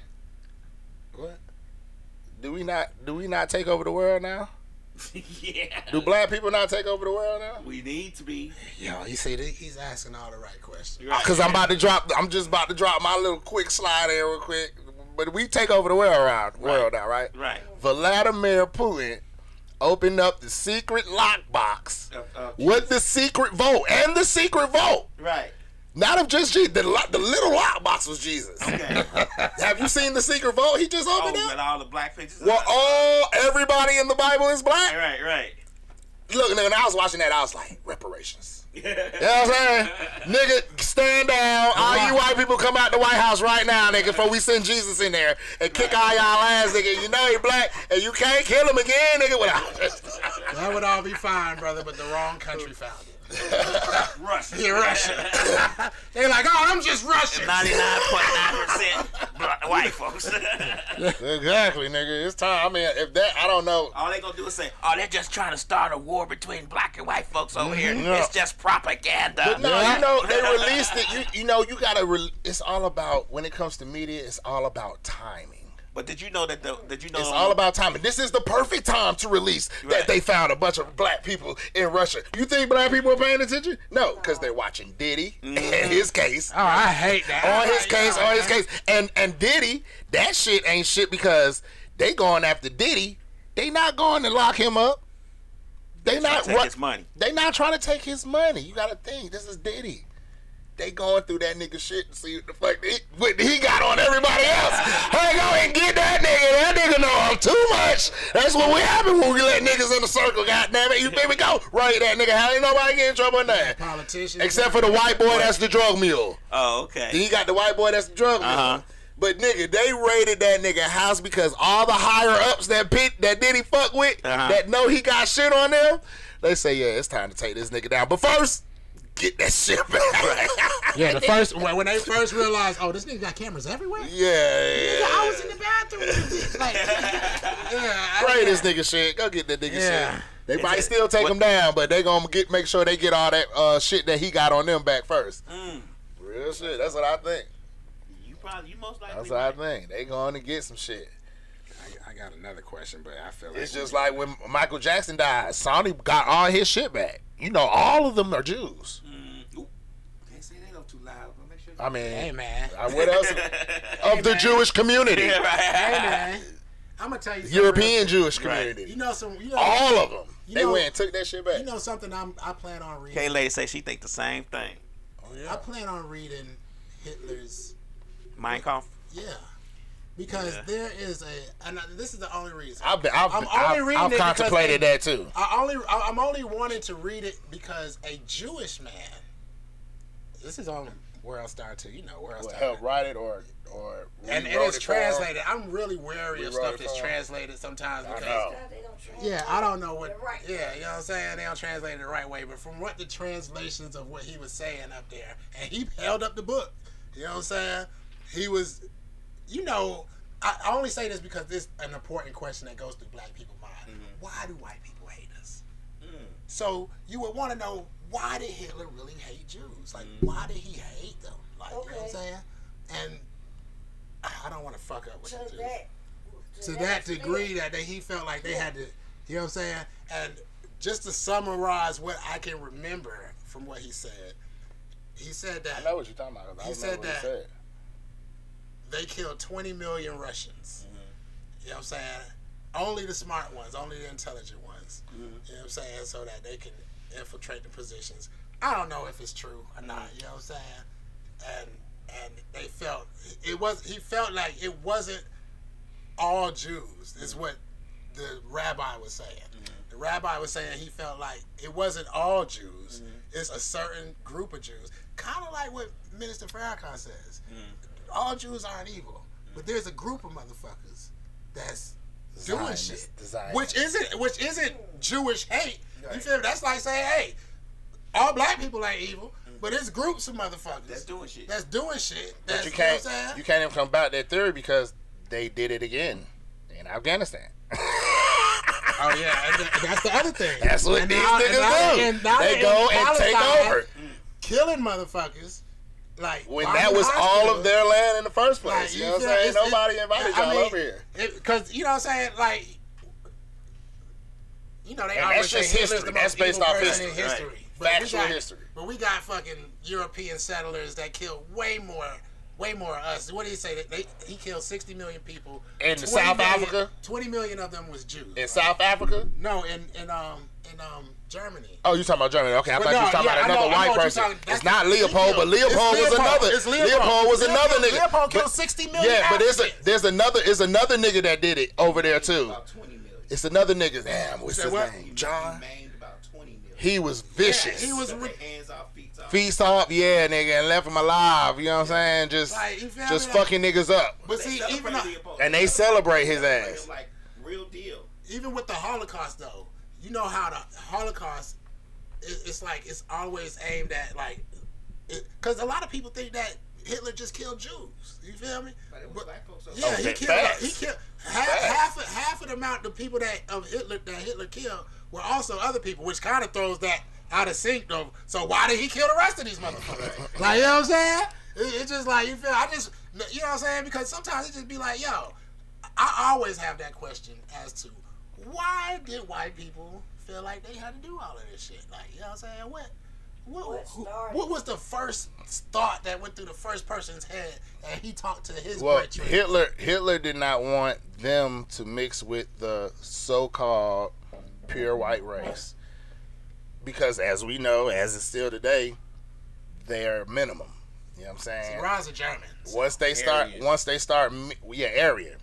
[SPEAKER 3] What?
[SPEAKER 4] Do we not take over the world now?
[SPEAKER 1] Yeah.
[SPEAKER 4] Do black people not take over the world now?
[SPEAKER 1] We need to be.
[SPEAKER 3] Yo, you see, he's asking all the right questions.
[SPEAKER 4] Cause I'm just about to drop my little quick slide in real quick. but we take over the world now, right?
[SPEAKER 7] Right.
[SPEAKER 4] Vladimir Putin opened up the secret lockbox with the secret vote and the secret vote.
[SPEAKER 7] Right.
[SPEAKER 4] Not of just Jesus. The little lockbox was Jesus.
[SPEAKER 7] Okay.
[SPEAKER 4] Have you seen the secret vote he just opened up?
[SPEAKER 7] With all the black pictures.
[SPEAKER 4] Well, everybody in the Bible is black.
[SPEAKER 7] Right.
[SPEAKER 4] Look, nigga, when I was watching that, I was like, reparations. You know what I'm saying? Nigga, stand down. All you white people come out the White House right now, nigga, before we send Jesus in there and kick all y'all ass, nigga. You know he black, and you can't kill him again, nigga, without.
[SPEAKER 3] That would all be fine, brother, but the wrong country found it.
[SPEAKER 7] Russia.
[SPEAKER 3] Yeah, Russia. They like, oh, I'm just Russian.
[SPEAKER 7] 99.9% white folks.
[SPEAKER 4] Exactly, nigga. It's time. I mean, if that, I don't know.
[SPEAKER 7] All they gonna do is say, oh, they're just trying to start a war between black and white folks over here.
[SPEAKER 4] Yeah.
[SPEAKER 7] It's just propaganda.
[SPEAKER 4] But no, you know, they released it. You know, you gotta. It's all about, when it comes to media, it's all about timing.
[SPEAKER 7] But did you know that
[SPEAKER 4] it's all about timing. This is the perfect time to release that they found a bunch of black people in Russia. You think black people are paying attention? No, because they're watching Diddy and his case.
[SPEAKER 3] Oh, I hate that.
[SPEAKER 4] On his case. And Diddy, that shit ain't shit because they going after Diddy. They not going to lock him up. They not
[SPEAKER 7] take his money.
[SPEAKER 4] They not trying to take his money. You gotta think, this is Diddy. They going through that nigga shit to see what the fuck he got on everybody else. Hey, go and get that nigga. That nigga know I'm too much. That's what we happen when we let niggas in the circle. Goddamn it, you baby go right that nigga. How ain't nobody get in trouble in that?
[SPEAKER 3] Politicians.
[SPEAKER 4] Except for the white boy that's the drug mule.
[SPEAKER 7] Oh, okay.
[SPEAKER 4] Then you got the white boy that's the drug mule. But nigga, they raided that nigga house because all the higher ups that Diddy fuck with, that know he got shit on them, they say, yeah, it's time to take this nigga down. But first, get that shit back.
[SPEAKER 3] Yeah, when they first realized, oh, this nigga got cameras everywhere.
[SPEAKER 4] Yeah.
[SPEAKER 3] Nigga, I was in the bathroom with this. Like,
[SPEAKER 4] Pray this nigga shit. Go get that nigga shit. They might still take him down, but they gonna make sure they get all that shit that he got on them back first. Real shit. That's what I think.
[SPEAKER 7] You most likely.
[SPEAKER 4] That's what I think. They going to get some shit.
[SPEAKER 3] I got another question, but I feel like
[SPEAKER 4] it's just like when Michael Jackson died, Sony got all his shit back. You know, all of them are Jews.
[SPEAKER 7] Can't say that up too loud. Make sure.
[SPEAKER 4] I mean,
[SPEAKER 3] hey man,
[SPEAKER 4] what else of the Jewish community?
[SPEAKER 3] Hey man, I'm gonna tell you something.
[SPEAKER 4] European Jewish community.
[SPEAKER 3] You know
[SPEAKER 4] all of them. They went and took that shit back.
[SPEAKER 3] You know something? I plan on reading.
[SPEAKER 7] K-Lady say she think the same thing.
[SPEAKER 3] Oh yeah. I plan on reading Hitler's
[SPEAKER 7] Mein Kampf.
[SPEAKER 3] Yeah. Because there is and this is the only reason.
[SPEAKER 4] I've contemplated that too.
[SPEAKER 3] I'm only wanting to read it because a Jewish man. This is on World Star too. You know, World Star.
[SPEAKER 4] Help write it or
[SPEAKER 3] and it's translated. I'm really wary of stuff that's translated sometimes because I don't know what. Yeah, you know what I'm saying. They don't translate it the right way, but from what the translations of what he was saying up there, and he held up the book. You know what I'm saying? He was. You know, I only say this because this is an important question that goes through black people's mind. Why do white people hate us? So you would want to know, why did Hitler really hate Jews? Like, why did he hate them? Like, you know what I'm saying? And I don't want to fuck up with it. To that degree that he felt like they had to, you know what I'm saying? And just to summarize what I can remember from what he said that.
[SPEAKER 4] I know what you're talking about. He said that.
[SPEAKER 3] They killed 20 million Russians. You know what I'm saying? Only the smart ones, only the intelligent ones. You know what I'm saying? So that they can infiltrate the positions. I don't know if it's true or not. You know what I'm saying? And they felt he felt like it wasn't all Jews. Is what the rabbi was saying. The rabbi was saying he felt like it wasn't all Jews. It's a certain group of Jews. Kind of like what Minister Farrakhan says. All Jews aren't evil, but there's a group of motherfuckers that's doing shit, which isn't Jewish hate. You feel me? That's like saying, hey, all black people ain't evil, but it's groups of motherfuckers
[SPEAKER 7] that's doing shit.
[SPEAKER 4] But you can't even combat that theory because they did it again in Afghanistan.
[SPEAKER 3] Oh yeah, and that's the other thing.
[SPEAKER 4] That's what these niggas do. They go and take over,
[SPEAKER 3] killing motherfuckers. Like
[SPEAKER 4] when that was all of their land in the first place. Like, you know what I'm saying? Nobody invited y'all over here.
[SPEAKER 3] Because, you know what I'm saying? Like, you know, they always
[SPEAKER 4] that's just
[SPEAKER 3] say
[SPEAKER 4] history. That's based off history.
[SPEAKER 3] Right.
[SPEAKER 4] Factual history.
[SPEAKER 3] But we got fucking European settlers that killed way more way more of us. What did he say? He killed 60 million people.
[SPEAKER 4] In South Africa?
[SPEAKER 3] 20 million of them was Jews.
[SPEAKER 4] In South Africa?
[SPEAKER 3] No, in Germany.
[SPEAKER 4] Oh, you talking about Germany? Okay, I
[SPEAKER 3] But
[SPEAKER 4] thought you
[SPEAKER 3] no,
[SPEAKER 4] was talking
[SPEAKER 3] yeah,
[SPEAKER 4] about
[SPEAKER 3] I
[SPEAKER 4] another
[SPEAKER 3] know
[SPEAKER 4] white
[SPEAKER 3] what you're
[SPEAKER 4] person.
[SPEAKER 3] talking-
[SPEAKER 4] It's
[SPEAKER 3] that's
[SPEAKER 4] not
[SPEAKER 3] the-
[SPEAKER 4] Leopold, but Leopold was another.
[SPEAKER 3] It's
[SPEAKER 4] Leopold was another nigga.
[SPEAKER 3] Leopold killed
[SPEAKER 4] But-
[SPEAKER 3] 60 million.
[SPEAKER 4] Yeah, but
[SPEAKER 3] Africans.
[SPEAKER 4] there's another nigga that did it over there too.
[SPEAKER 1] About 20 million.
[SPEAKER 4] It's another nigga. Damn, what's
[SPEAKER 3] said
[SPEAKER 4] his
[SPEAKER 3] what?
[SPEAKER 4] name?
[SPEAKER 1] He
[SPEAKER 4] John.
[SPEAKER 1] maimed about 20 million.
[SPEAKER 4] He was vicious.
[SPEAKER 3] He was
[SPEAKER 1] Cut their hands off, feet off.
[SPEAKER 4] feast off, yeah, nigga, and left him alive. You know what I'm saying? Just
[SPEAKER 3] Like, you feel
[SPEAKER 4] just
[SPEAKER 3] me?
[SPEAKER 4] fucking niggas up,
[SPEAKER 3] But see, even
[SPEAKER 4] and they celebrate his ass.
[SPEAKER 1] Like real deal.
[SPEAKER 3] even with the Holocaust though, you know how the Holocaust, it's like it's always aimed at like, because a lot of people think that Hitler just killed Jews. You feel me?
[SPEAKER 1] But it was black folks.
[SPEAKER 3] Yeah, he killed
[SPEAKER 4] facts.
[SPEAKER 3] half of the amount of people that Hitler killed were also other people, which kind of throws that out of sync though. So why did he kill the rest of these motherfuckers? Like, you know what I'm saying? It's just like, you feel, you know what I'm saying? Because sometimes it just be like, yo, I always have that question as to why did white people feel like they had to do all of this shit? Like, you know what I'm saying? What was the first thought that went through the first person's head and he talked to his
[SPEAKER 4] Well,
[SPEAKER 3] brethren?
[SPEAKER 4] Hitler did not want them to mix with the so-called pure white race, because as we know, as it's still today, they're minimum. You know what I'm saying?
[SPEAKER 3] Rise of Germans.
[SPEAKER 4] Once they start, Aryan.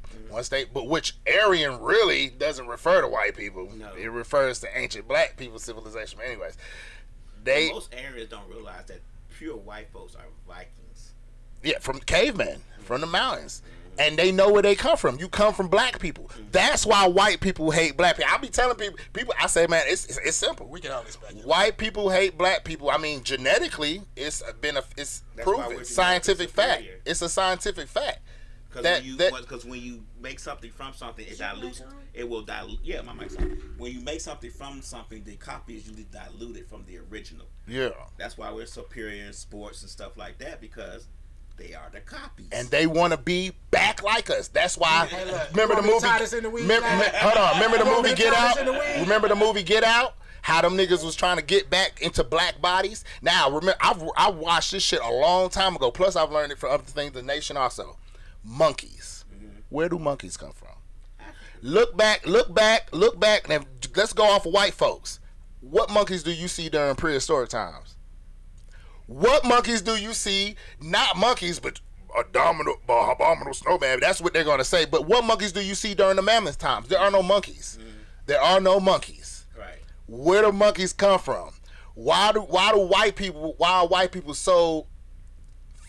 [SPEAKER 4] But which Aryan really doesn't refer to white people.
[SPEAKER 7] No.
[SPEAKER 4] It refers to ancient black people civilization. But anyways,
[SPEAKER 7] most Aryans don't realize that pure white folks are Vikings.
[SPEAKER 4] Yeah, from cavemen, from the mountains. And they know where they come from. You come from black people. That's why white people hate black people. I be telling people, I say, man, it's simple.
[SPEAKER 3] We can all expect it.
[SPEAKER 4] White people hate black people. I mean, genetically, it's proven. Scientific fact. It's a scientific fact.
[SPEAKER 7] Because when you make something from something, it dilutes. It will dilute. Yeah, my mic's on. When you make something from something, the copy is usually diluted from the original.
[SPEAKER 4] Yeah.
[SPEAKER 7] That's why we're superior in sports and stuff like that, because they are the copies.
[SPEAKER 4] And they want to be back like us. That's why.
[SPEAKER 3] Hey, look,
[SPEAKER 4] remember the movie? Hold on. Remember the movie Get Out? Remember the movie Get Out? How them niggas was trying to get back into black bodies. Now, remember, I watched this shit a long time ago. Plus, I've learned it from other things. The Nation also. Monkeys. Where do monkeys come from? Look back. Now, let's go off of white folks. What monkeys do you see during prehistoric times? What monkeys do you see? Not monkeys, but abominable snowman. That's what they're going to say. But what monkeys do you see during the mammoth times? There are no monkeys. There are no monkeys.
[SPEAKER 7] Right.
[SPEAKER 4] Where do monkeys come from? Why are white people so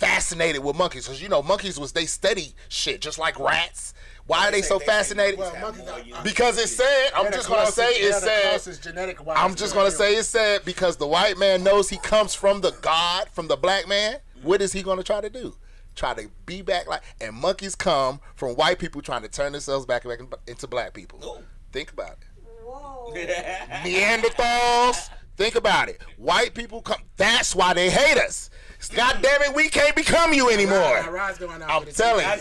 [SPEAKER 4] fascinated with monkeys? Because, you know, monkeys they study shit just like rats. Why are they so fascinated? Because it's said. I'm just gonna say it's said because the white man knows he comes from the God, from the black man. What is he gonna try to do? Try to be back like? And monkeys come from white people trying to turn themselves back into black people.
[SPEAKER 7] Oh.
[SPEAKER 4] Think about it.
[SPEAKER 6] Whoa.
[SPEAKER 4] Neanderthals. Think about it. White people come. That's why they hate us. God damn it, we can't become you anymore. I'm telling you.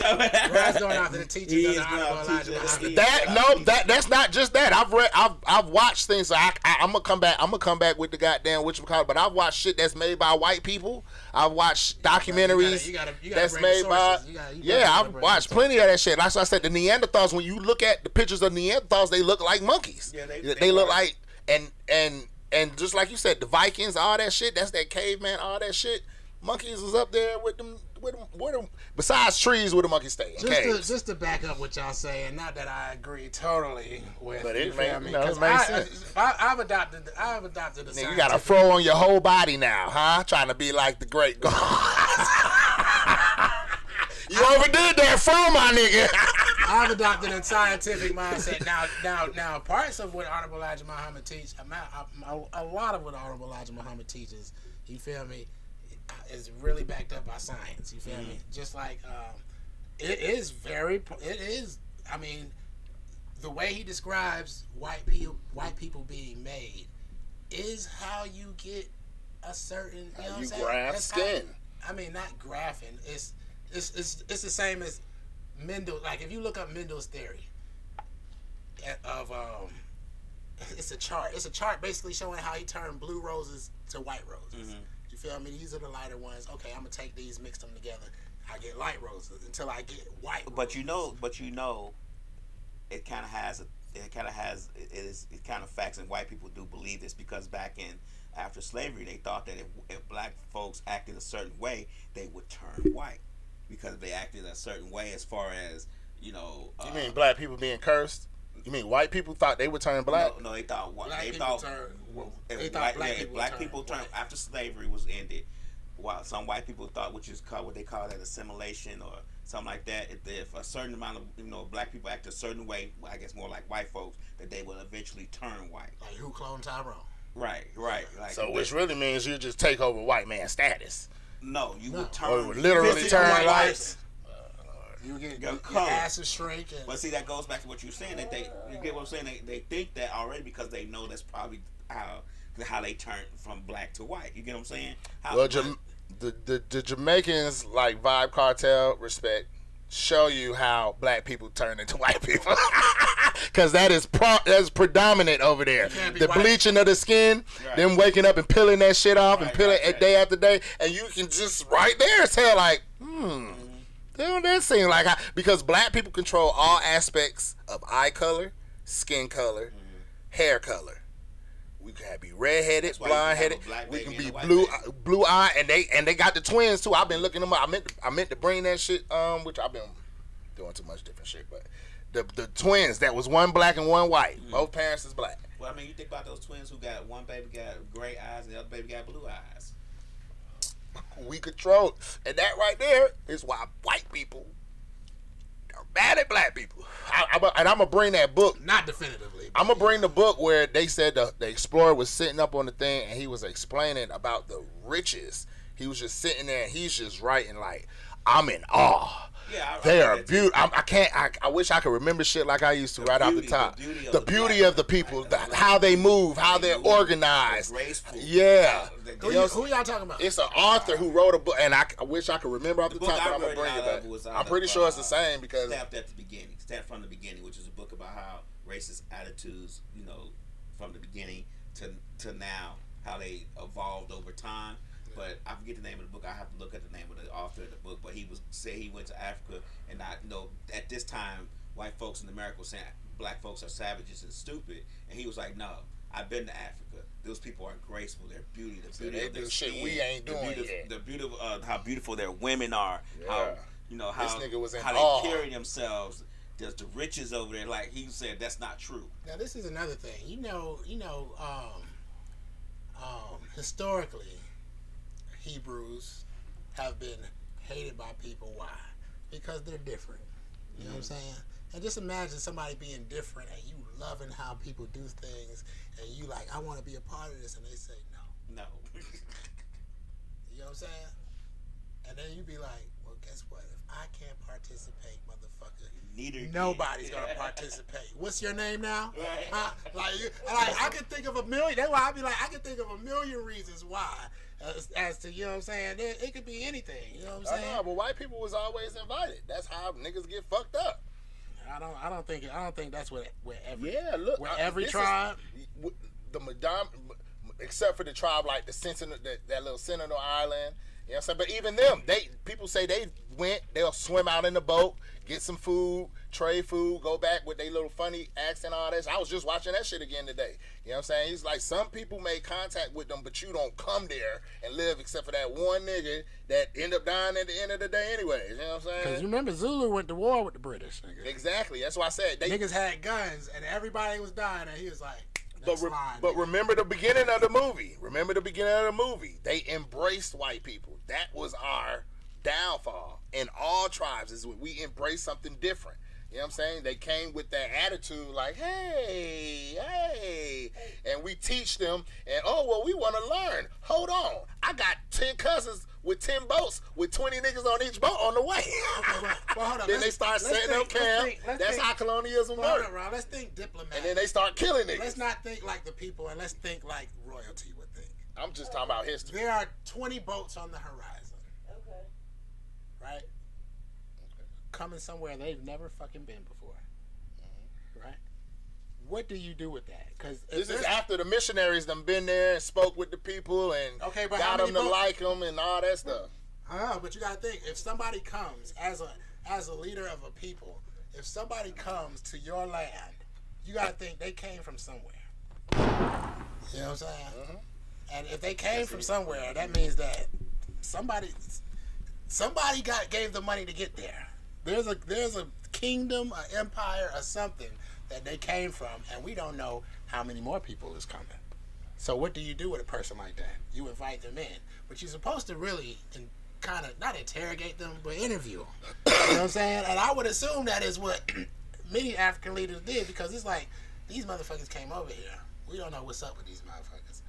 [SPEAKER 3] Rod's going after the teachers of the Honorable Elijah Muhammad.
[SPEAKER 4] That's not just that. I've watched things. So I'm gonna come back with the goddamn whatchamacallit. But I've watched shit that's made by white people. I've watched documentaries
[SPEAKER 3] you gotta
[SPEAKER 4] that's
[SPEAKER 3] bring
[SPEAKER 4] made by.
[SPEAKER 3] sources.
[SPEAKER 4] I've watched plenty of that shit. Like I said, the Neanderthals. When you look at the pictures of Neanderthals, they look like monkeys.
[SPEAKER 7] Yeah,
[SPEAKER 4] they look like and just like you said, the Vikings, all that shit. That's that caveman, all that shit. Monkeys was up there with them. Besides trees, where the monkeys stay.
[SPEAKER 3] Just to back up what y'all saying, not that I agree totally with.
[SPEAKER 4] But it
[SPEAKER 3] you
[SPEAKER 4] makes
[SPEAKER 3] feel me?
[SPEAKER 4] sense.
[SPEAKER 3] I've adopted the scientific.
[SPEAKER 4] You got a fro on your whole body now, huh? Trying to be like the great God. You overdid that fro, my nigga.
[SPEAKER 3] I've adopted a scientific mindset. Now, parts of what Honorable Elijah Muhammad teaches, a lot of what Honorable Elijah Muhammad teaches, you feel me, is really backed up by science. You feel me? Just like it is. I mean, the way he describes white people being made is how you get a certain. You know what I'm saying?
[SPEAKER 4] Graft skin.
[SPEAKER 3] Not graphing. It's the same as Mendel. Like if you look up Mendel's theory of it's a chart. It's a chart basically showing how he turned blue roses to white roses. You feel me? These are the lighter ones. Okay, I'm gonna take these, mix them together. I get light roses until I get white.
[SPEAKER 7] But you know, it kind of has facts, and white people do believe this because back in after slavery, they thought that if black folks acted a certain way, they would turn white because they acted a certain way as far as you
[SPEAKER 4] mean black people being cursed? You mean white people thought they would turn black?
[SPEAKER 7] No, they thought black people turned after slavery was ended. While some white people thought, which is called what they call that assimilation or something like that, if a certain amount of black people act a certain way, I guess more like white folks, that they will eventually turn white.
[SPEAKER 3] Like who cloned Tyrone?
[SPEAKER 7] Right. Like,
[SPEAKER 4] so which really means you just take over white man status.
[SPEAKER 7] No, you would turn.
[SPEAKER 4] Or you would literally turn white.
[SPEAKER 3] You get your asses shrink.
[SPEAKER 7] But see, that goes back to what you're saying. That you get what I'm saying? They think that already because they know that's probably how they turn from black to white. You get what I'm saying?
[SPEAKER 4] The Jamaicans like Vibe Cartel respect show you how black people turn into white people because that's predominant over there. The bleaching of the skin, them waking up and peeling that shit off and peeling it day after day, and you can just right there tell like, that seems like because black people control all aspects of eye color, skin color, hair color. We can be redheaded, blonde-headed. We can be blue eye, and they got the twins too. I've been looking them up. I meant to bring that shit. Which I've been doing too much different shit. But the twins that was one black and one white. Both parents is black.
[SPEAKER 7] Well, I mean, you think about those twins who got one baby got gray eyes and the other baby got blue eyes.
[SPEAKER 4] We control, and that right there is why white people are bad at black people. And I'm gonna bring that book.
[SPEAKER 3] Not definitively.
[SPEAKER 4] I'm gonna bring the book where they said the explorer was sitting up on the thing and he was explaining about the riches. He was just sitting there and he's just writing like, I'm in awe. Yeah, they are beautiful. I wish I could remember shit like I used to right off the top. The beauty of the people, how they move, how they're organized. Yeah.
[SPEAKER 3] Who y'all talking about?
[SPEAKER 4] It's an author who wrote a book, and I wish I could remember off the top, but I'm gonna bring it back. I'm pretty sure it's the same because
[SPEAKER 7] Stamped from the Beginning, which is a book about how racist attitudes, from the beginning to now, how they evolved over time. But I forget the name of the book. I have to look at the name of the author of the book. But he went to Africa, and at this time, white folks in America were saying black folks are savages and stupid, and he was like, no, I've been to Africa. Those people are graceful. Their beauty, the beauty of their skin,
[SPEAKER 4] shit we ain't doing yet.
[SPEAKER 7] The beauty of how beautiful their women are.
[SPEAKER 4] Yeah.
[SPEAKER 7] How
[SPEAKER 4] this nigga was in
[SPEAKER 7] how
[SPEAKER 4] awe.
[SPEAKER 7] they carry themselves. There's the riches over there. Like he said, that's not true.
[SPEAKER 3] Now this is another thing. Historically, Hebrews have been hated by people. Why? Because they're different. You know what I'm saying? And just imagine somebody being different and you loving how people do things and you like, I want to be a part of this, and they say no. You know what I'm saying? And then you be like, well, guess what? If I can't participate, motherfucker, nobody's gonna participate. What's your name now?
[SPEAKER 7] Right.
[SPEAKER 3] Huh? Like I can think of a million. That's why I be like, I can think of a million reasons why. As to, you know what I'm saying, it could be anything. You know what I'm saying?
[SPEAKER 4] I know, but white people was always invited. That's how niggas get fucked up.
[SPEAKER 3] I don't think that's where every
[SPEAKER 4] every
[SPEAKER 3] tribe.
[SPEAKER 4] The Madame, except for the tribe like the Sentinel, that little Sentinel Island. You know what I'm saying? But even them, people say they'll swim out in the boat, get some food, trade food, go back with their little funny accent, all this. I was just watching that shit again today. You know what I'm saying? He's like, some people made contact with them, but you don't come there and live except for that one nigga that end up dying at the end of the day anyways. You know what I'm saying?
[SPEAKER 3] Because you remember Zulu went to war with the British. Nigga.
[SPEAKER 4] Exactly. That's why I said.
[SPEAKER 3] Niggas had guns and everybody was dying and he was like,
[SPEAKER 4] But remember the beginning of the movie. They embraced white people. That was our downfall. In all tribes is we embrace something different. You know what I'm saying? They came with that attitude like, hey. And we teach them, and we want to learn. Hold on. I got 10 cousins with 10 boats with 20 niggas on each boat on the way.
[SPEAKER 3] Okay, well, hold on.
[SPEAKER 4] Then they start setting up camp. That's how colonialism works.
[SPEAKER 3] Hold on, Ron. Let's think diplomatic.
[SPEAKER 4] And then they start killing niggas.
[SPEAKER 3] Let's not think like the people, and let's think like royalty would think.
[SPEAKER 4] I'm just talking about history.
[SPEAKER 3] There are 20 boats on the horizon.
[SPEAKER 6] Okay.
[SPEAKER 3] Right? Coming somewhere they've never fucking been before. Right? What do you do with that? Because
[SPEAKER 4] this is after the missionaries done been there and spoke with the people and got them to like them and all that stuff.
[SPEAKER 3] I know, but you gotta think, if somebody comes as a leader of a people, if somebody comes to your land, you gotta think they came from somewhere. You know what I'm saying? And if they came from somewhere, that means that somebody gave the money to get there. There's a kingdom, an empire, or something that they came from, and we don't know how many more people is coming. So what do you do with a person like that? You invite them in, but you're supposed to really kind of not interrogate them, but interview them. You know what I'm saying? And I would assume that is what many African leaders did, because it's like, these motherfuckers came over here. We don't know what's up with these motherfuckers.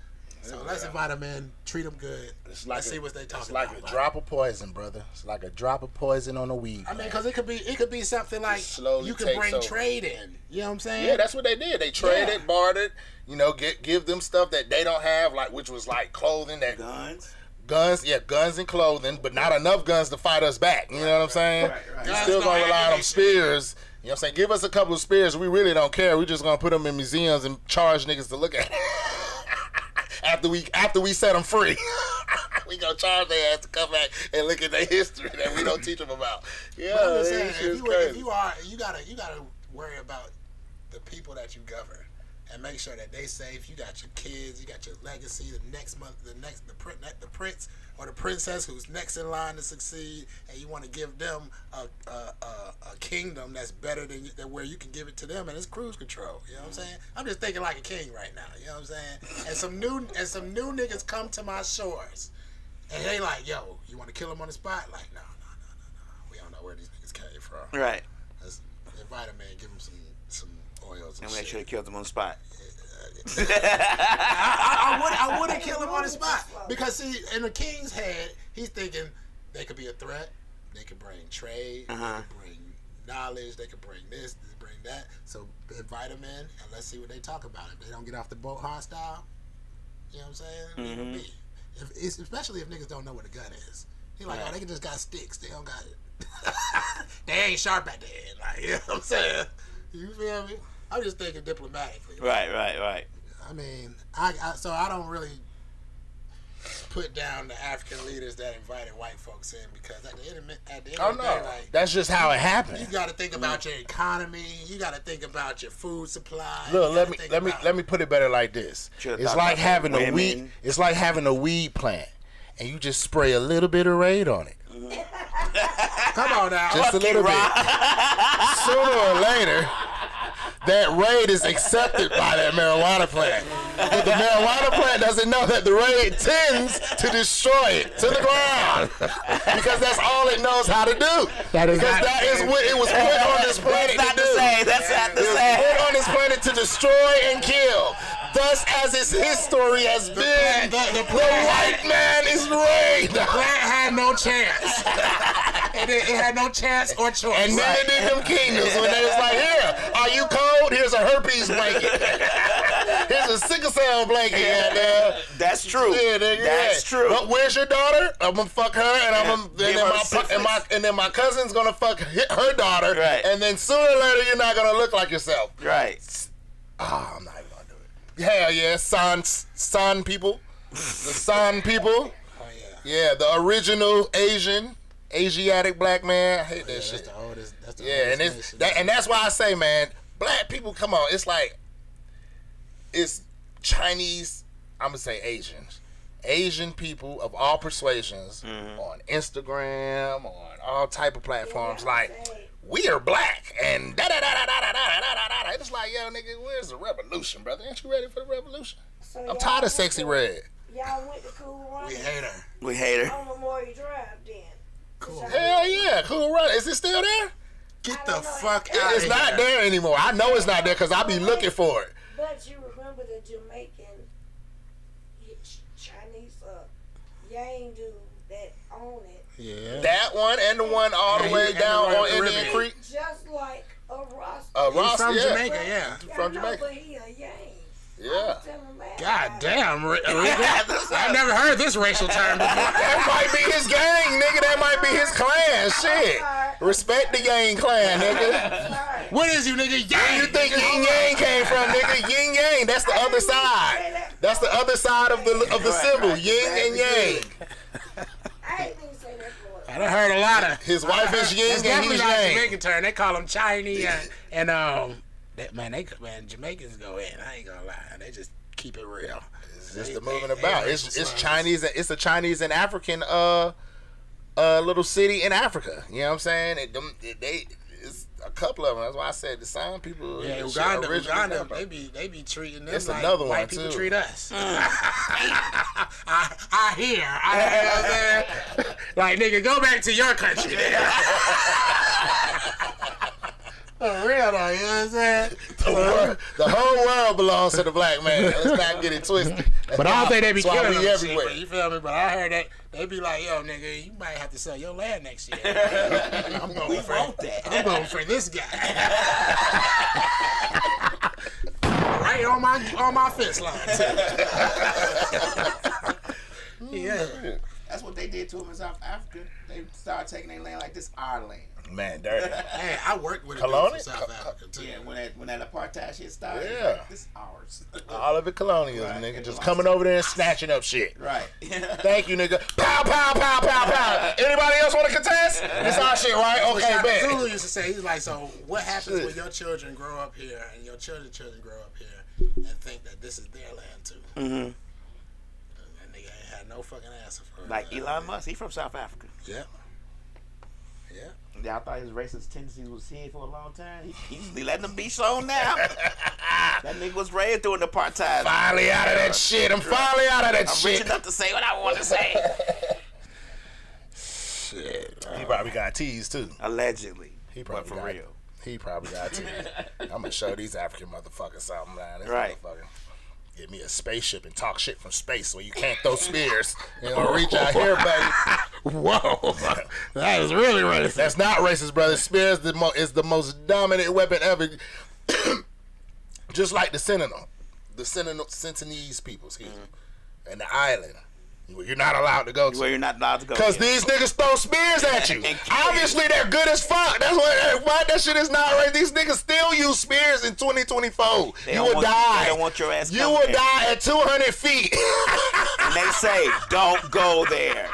[SPEAKER 3] So let's invite them in, treat them good. Let's see what they talking about.
[SPEAKER 4] It's like a drop of poison, brother. It's like a drop of poison on a weed.
[SPEAKER 3] I mean, because it could be something like you can bring trade in. You know what I'm saying?
[SPEAKER 4] Yeah, that's what they did. They traded, bartered. You know, give them stuff that they don't have, like which was like clothing, guns, guns and clothing, but not enough guns to fight us back. You know what I'm saying? Right. You still gonna rely on them spears. You know what I'm saying? Give us a couple of spears. We really don't care. We just gonna put them in museums and charge niggas to look at it. After we set them free, we gonna charge their ass to come back and look at their history that we don't teach them about. Yeah,
[SPEAKER 3] I'm saying, if you gotta worry about the people that you govern and make sure that they safe. You got your kids, you got your legacy. The prince or the princess who's next in line to succeed, and you want to give them a kingdom that's better than where you can give it to them, and it's cruise control. You know what I'm saying? I'm just thinking like a king right now. You know what I'm saying? And some new niggas come to my shores, and they like, yo, you want to kill them on the spot? Like, no. We don't know where these niggas came from.
[SPEAKER 7] Right.
[SPEAKER 3] Let's invite them in, give them some oils and
[SPEAKER 7] make sure they kill them on the spot.
[SPEAKER 3] I wouldn't kill him on the spot, because see, in the king's head, he's thinking they could be a threat. They could bring trade. They could bring knowledge. They could bring this. They bring that. So invite them in and let's see what they talk about. If they don't get off the boat hostile, you know what I'm saying? Leave them be. Especially if niggas don't know what a gun is. He like, oh, they just got sticks. They don't got it. They ain't sharp at the end. Like, you know what I'm saying? You feel me? I'm just thinking diplomatically.
[SPEAKER 7] Right.
[SPEAKER 3] I mean, I don't really put down the African leaders that invited white folks in, because at the end of the day, like,
[SPEAKER 4] that's just how it happened.
[SPEAKER 3] You got to think about your economy. You got to think about your food supply.
[SPEAKER 4] Look, let me put it better like this. It's like having a weed. It's like having a weed plant, and you just spray a little bit of Raid on it.
[SPEAKER 3] Come on now,
[SPEAKER 4] just a little bit. Sooner or later, that Raid is accepted by that marijuana plant. But the marijuana plant doesn't know that the Raid tends to destroy it to the ground, because that's all it knows how to do. That is what it was put on this planet to do.
[SPEAKER 7] That's not the same.
[SPEAKER 4] It was put on this planet to destroy and kill. Thus, as its history has been, the white man is Raid.
[SPEAKER 3] The plant had no chance. It had no chance or choice.
[SPEAKER 4] And then they did them kingdoms when they was like, here, are you cold? Here's a herpes blanket. Here's a sickle cell blanket. Yeah,
[SPEAKER 7] that's true.
[SPEAKER 4] Yeah,
[SPEAKER 7] that's true.
[SPEAKER 4] But where's your daughter? I'm gonna fuck her, and then my cousin's gonna fuck her daughter.
[SPEAKER 7] Right.
[SPEAKER 4] And then sooner or later, you're not gonna look like yourself.
[SPEAKER 7] Right.
[SPEAKER 4] Oh, I'm not even gonna do it. Hell yeah, San people. The San people.
[SPEAKER 3] Oh yeah.
[SPEAKER 4] Yeah, the original Asiatic black man. I hate that shit.
[SPEAKER 3] That's the oldest nation.
[SPEAKER 4] And that's why I say, man, black people, come on. It's like, it's Chinese, I'm going to say Asian people of all persuasions on Instagram, on all type of platforms. Like, we are black and da-da-da-da-da-da-da-da-da-da. It's like, yo, nigga, where's the revolution, brother? Ain't you ready for the revolution?
[SPEAKER 6] So
[SPEAKER 4] I'm tired of Sexy Red.
[SPEAKER 6] Y'all went to Cool Runnings?
[SPEAKER 3] We hate her.
[SPEAKER 6] On Memorial Drive then.
[SPEAKER 3] Cool.
[SPEAKER 4] Hell yeah, Cool Run. Is it still there?
[SPEAKER 3] Get the fuck out of here.
[SPEAKER 4] It's not there anymore. I know it's not there because I be looking for it.
[SPEAKER 6] But you remember the Jamaican Chinese Yang dude that owned it.
[SPEAKER 3] Yeah.
[SPEAKER 4] That one and the one all the way down on Indian Creek.
[SPEAKER 6] Just like a Rasta.
[SPEAKER 4] Ross,
[SPEAKER 3] from
[SPEAKER 4] yeah.
[SPEAKER 3] Jamaica, yeah.
[SPEAKER 4] From Jamaica.
[SPEAKER 6] But he a Yang.
[SPEAKER 4] Yeah.
[SPEAKER 3] God damn, I've never heard this racial term before.
[SPEAKER 4] That might be his gang, nigga. That might be his clan. Shit. Respect the Yang clan, nigga.
[SPEAKER 3] What is you, nigga?
[SPEAKER 4] Where you think Yin Yang came from, nigga? Yin Yang. That's the other side. That's the other side of the symbol. Yin and Yang.
[SPEAKER 6] I ain't even say that.
[SPEAKER 3] I done heard a lot of.
[SPEAKER 4] His wife is Ying
[SPEAKER 3] It's
[SPEAKER 4] and
[SPEAKER 3] definitely
[SPEAKER 4] he's
[SPEAKER 3] not
[SPEAKER 4] Yang.
[SPEAKER 3] Jamaican term. They call them Chinese and Jamaicans go in. I ain't gonna lie. They just keep it real.
[SPEAKER 4] It's just the moving about. It's Chinese. It's a Chinese and African little city in Africa. You know what I'm saying? It's a couple of them. That's why I said the San people.
[SPEAKER 3] Yeah,
[SPEAKER 4] shit
[SPEAKER 3] Uganda,
[SPEAKER 4] originally
[SPEAKER 3] they be treating them
[SPEAKER 4] That's
[SPEAKER 3] like
[SPEAKER 4] another
[SPEAKER 3] white
[SPEAKER 4] one,
[SPEAKER 3] people
[SPEAKER 4] too.
[SPEAKER 3] treat us. I hear. You know what I'm saying? Like, nigga, go back to your country. For real though, you know what I'm saying?
[SPEAKER 4] The whole world belongs to the black man. Let's not get it twisted.
[SPEAKER 3] But I don't think they be
[SPEAKER 4] That's why
[SPEAKER 3] killing
[SPEAKER 4] we
[SPEAKER 3] them and shit,
[SPEAKER 4] everywhere.
[SPEAKER 3] but you feel me? But I heard that they be like, yo, nigga, you might have to sell your land next year. I'm going for this guy. Right on my fence line. Yeah.
[SPEAKER 1] That's what they did to him in South Africa. They started taking their land like this our land.
[SPEAKER 4] Man, dirty.
[SPEAKER 3] Hey, I worked with a dude
[SPEAKER 4] Colonial?
[SPEAKER 3] from South Africa too.
[SPEAKER 1] Yeah, when that apartheid shit started,
[SPEAKER 4] Yeah.
[SPEAKER 1] like, this ours.
[SPEAKER 4] All of it colonials,
[SPEAKER 1] Right.
[SPEAKER 4] nigga. Just coming over there and snatching up shit.
[SPEAKER 1] Right.
[SPEAKER 4] Thank you, nigga. Pow, pow, pow, pow, pow. Anybody else want to contest? This our shit, right?
[SPEAKER 3] What
[SPEAKER 4] Okay,
[SPEAKER 3] Shaka
[SPEAKER 4] bet.
[SPEAKER 3] Zulu used to say, he's like, so what happens when your children grow up here and your children's children grow up here and think that this is their land too?
[SPEAKER 7] Mm-hmm.
[SPEAKER 3] That nigga ain't had no fucking answer for it.
[SPEAKER 7] Like Elon Musk, he from South Africa.
[SPEAKER 3] Yeah. Yeah.
[SPEAKER 7] Yeah, I thought his racist tendencies was hid for a long time. He letting them be shown now. That nigga was raised during the apartheid.
[SPEAKER 4] Finally out of that shit. I'm finally out of that
[SPEAKER 7] I'm
[SPEAKER 4] shit.
[SPEAKER 7] rich enough to say what I want to say.
[SPEAKER 4] Shit. He probably got teased too.
[SPEAKER 7] Allegedly.
[SPEAKER 4] He
[SPEAKER 7] But
[SPEAKER 4] probably
[SPEAKER 7] for
[SPEAKER 4] got,
[SPEAKER 7] real.
[SPEAKER 4] He probably got teased. I'm gonna show these African motherfuckers something, man. This
[SPEAKER 7] Right.
[SPEAKER 4] motherfucker. Get me a spaceship and talk shit from space where you can't throw spears. You know, reach out here, baby.
[SPEAKER 3] Whoa. That is really racist.
[SPEAKER 4] That's not racist, brother. Spears is the most dominant weapon ever. Just like the Sentinelese people, excuse me, and the island. You're not allowed to go to.
[SPEAKER 7] Where you're not allowed to go.
[SPEAKER 4] Because
[SPEAKER 7] yeah.
[SPEAKER 4] these niggas throw spears at you.
[SPEAKER 7] And kill you.
[SPEAKER 4] Obviously, they're good as fuck. That's why that shit is not right. These niggas still use spears in 2024.
[SPEAKER 7] They
[SPEAKER 4] You
[SPEAKER 7] don't
[SPEAKER 4] will
[SPEAKER 7] want-
[SPEAKER 4] die.
[SPEAKER 7] They don't want your ass
[SPEAKER 4] You
[SPEAKER 7] coming
[SPEAKER 4] will
[SPEAKER 7] there.
[SPEAKER 4] die at 200 feet.
[SPEAKER 7] And they say, don't go there.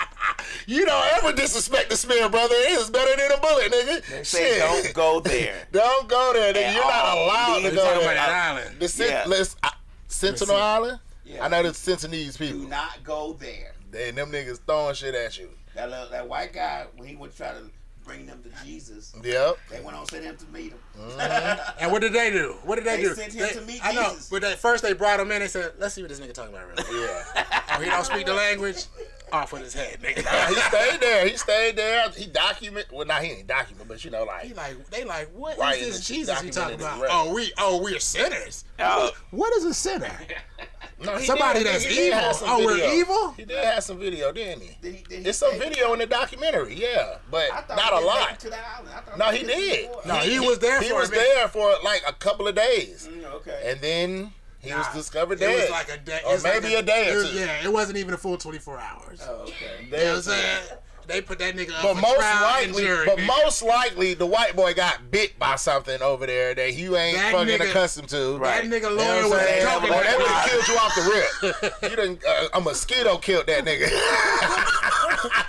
[SPEAKER 4] You don't ever disrespect the spear, brother. It is better than a bullet, nigga.
[SPEAKER 7] They say,
[SPEAKER 4] Shit.
[SPEAKER 7] don't go there.
[SPEAKER 4] Don't go there, nigga.
[SPEAKER 7] At
[SPEAKER 4] You're not
[SPEAKER 7] all.
[SPEAKER 4] allowed to
[SPEAKER 7] Leave
[SPEAKER 4] go
[SPEAKER 3] talking
[SPEAKER 4] there.
[SPEAKER 3] about that island.
[SPEAKER 4] Sentinel Island?
[SPEAKER 1] Yeah.
[SPEAKER 4] I know the Sentinelese
[SPEAKER 1] Do
[SPEAKER 4] people.
[SPEAKER 1] not go there.
[SPEAKER 4] And them niggas throwing shit at you.
[SPEAKER 1] That white guy, when he would try to bring them to Jesus,
[SPEAKER 4] Yep.
[SPEAKER 1] they went on sent him to meet him.
[SPEAKER 3] And what did they do? What did they
[SPEAKER 1] They
[SPEAKER 3] do?
[SPEAKER 1] sent him to meet
[SPEAKER 3] I know,
[SPEAKER 1] Jesus.
[SPEAKER 3] but first they brought him in and said, let's see what this nigga talking about real quick.
[SPEAKER 4] Yeah.
[SPEAKER 3] Oh, he don't speak the language? Off with his head, nigga.
[SPEAKER 4] He stayed there. He documented. Well, not he ain't document, but you know,
[SPEAKER 3] They like, what is
[SPEAKER 4] Right,
[SPEAKER 3] this
[SPEAKER 4] it's
[SPEAKER 3] Jesus you talking
[SPEAKER 4] documented
[SPEAKER 3] about?
[SPEAKER 4] right.
[SPEAKER 3] We're sinners.
[SPEAKER 7] Oh.
[SPEAKER 3] What is a sinner?
[SPEAKER 4] No, he
[SPEAKER 3] Somebody
[SPEAKER 4] did-
[SPEAKER 3] that's
[SPEAKER 4] he did
[SPEAKER 3] evil.
[SPEAKER 4] have some
[SPEAKER 3] Oh, we're
[SPEAKER 4] video.
[SPEAKER 3] evil?
[SPEAKER 4] He did have some video, didn't he?
[SPEAKER 1] Did he
[SPEAKER 4] It's some
[SPEAKER 1] say-
[SPEAKER 4] video in the documentary, yeah, but
[SPEAKER 1] I thought
[SPEAKER 4] not
[SPEAKER 1] he
[SPEAKER 4] a
[SPEAKER 1] didn't make it
[SPEAKER 4] lot.
[SPEAKER 1] to the island. I thought
[SPEAKER 4] No, he
[SPEAKER 1] took it
[SPEAKER 4] did.
[SPEAKER 1] before.
[SPEAKER 3] No, he was there
[SPEAKER 4] He
[SPEAKER 3] for
[SPEAKER 4] was
[SPEAKER 3] a minute.
[SPEAKER 4] there for like a couple of days,
[SPEAKER 1] Okay.
[SPEAKER 4] and then he was discovered
[SPEAKER 3] It
[SPEAKER 4] dead.
[SPEAKER 3] was like a day.
[SPEAKER 4] or
[SPEAKER 3] it's like
[SPEAKER 4] maybe a day or two.
[SPEAKER 3] Yeah, it wasn't even a full 24 hours.
[SPEAKER 1] Oh, okay.
[SPEAKER 3] You know what I'm saying? They put that nigga up
[SPEAKER 4] But
[SPEAKER 3] for
[SPEAKER 4] most
[SPEAKER 3] trial and
[SPEAKER 4] likely,
[SPEAKER 3] jury.
[SPEAKER 4] most likely, the white boy got bit by something over there that you ain't
[SPEAKER 3] That
[SPEAKER 4] fucking
[SPEAKER 3] nigga-
[SPEAKER 4] accustomed to.
[SPEAKER 3] That nigga
[SPEAKER 4] You know
[SPEAKER 3] lawyer
[SPEAKER 4] what
[SPEAKER 3] was
[SPEAKER 4] I'm saying?
[SPEAKER 3] joking.
[SPEAKER 4] Or that
[SPEAKER 3] like,
[SPEAKER 4] nigga killed you off the rip. You done, a mosquito killed that nigga.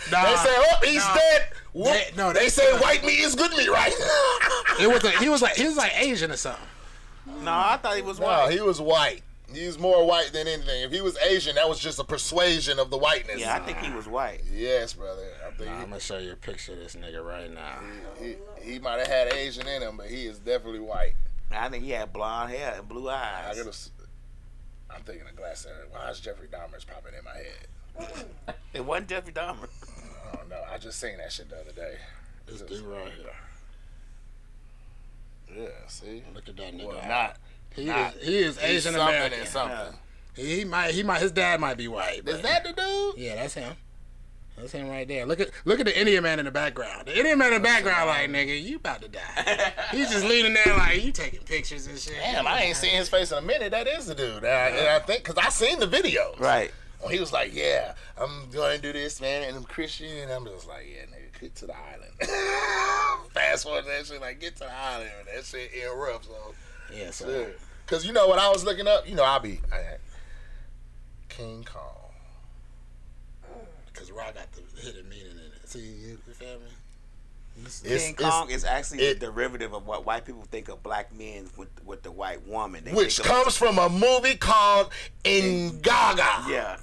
[SPEAKER 4] They say, oh, he's dead. Whoop. They say white meat is good meat, right?
[SPEAKER 3] he was like Asian or something.
[SPEAKER 7] No, I thought he was
[SPEAKER 4] No,
[SPEAKER 7] white.
[SPEAKER 4] he was white. He was more white than anything. If he was Asian, that was just a persuasion of the whiteness.
[SPEAKER 7] Yeah, I think he was white.
[SPEAKER 4] Yes, brother. I think
[SPEAKER 3] I'm gonna show you a picture of this nigga right now.
[SPEAKER 4] he might have had Asian in him, but he is definitely white.
[SPEAKER 7] I think he had blonde hair and blue eyes.
[SPEAKER 4] I'm thinking of glass area. Why is Jeffrey Dahmer's popping in my head?
[SPEAKER 7] It wasn't Jeffrey Dahmer.
[SPEAKER 4] I don't know. I just seen that shit the other day.
[SPEAKER 3] This dude right here.
[SPEAKER 4] Yeah, see?
[SPEAKER 3] Look at that nigga.
[SPEAKER 4] Well, not.
[SPEAKER 3] He is Asian American.
[SPEAKER 4] Something.
[SPEAKER 3] He might his dad might be white.
[SPEAKER 4] Is that the dude?
[SPEAKER 3] Yeah, that's him. That's him right there. Look at the Indian man in the background. The Indian man in the background, like, nigga, you about to die. He's just leaning there like, you taking pictures and shit.
[SPEAKER 4] Damn, I ain't seen his face in a minute. That is the dude. And I think, because I seen the video.
[SPEAKER 7] Right.
[SPEAKER 4] Oh, he was like, yeah, I'm going to do this, man, and I'm Christian. And I'm just like, yeah, nigga, get to the island. Fast forward to that shit, like, get to the island. And that shit erupts. So,
[SPEAKER 3] Yeah, so.
[SPEAKER 4] because you know what I was looking up? You know, King Kong.
[SPEAKER 3] Because because Rock got the hidden meaning in it. See, you feel me?
[SPEAKER 7] King Kong is actually a derivative of what white people think of black men with the white woman. They
[SPEAKER 4] which comes from a movie called Ngaga.
[SPEAKER 7] Yeah.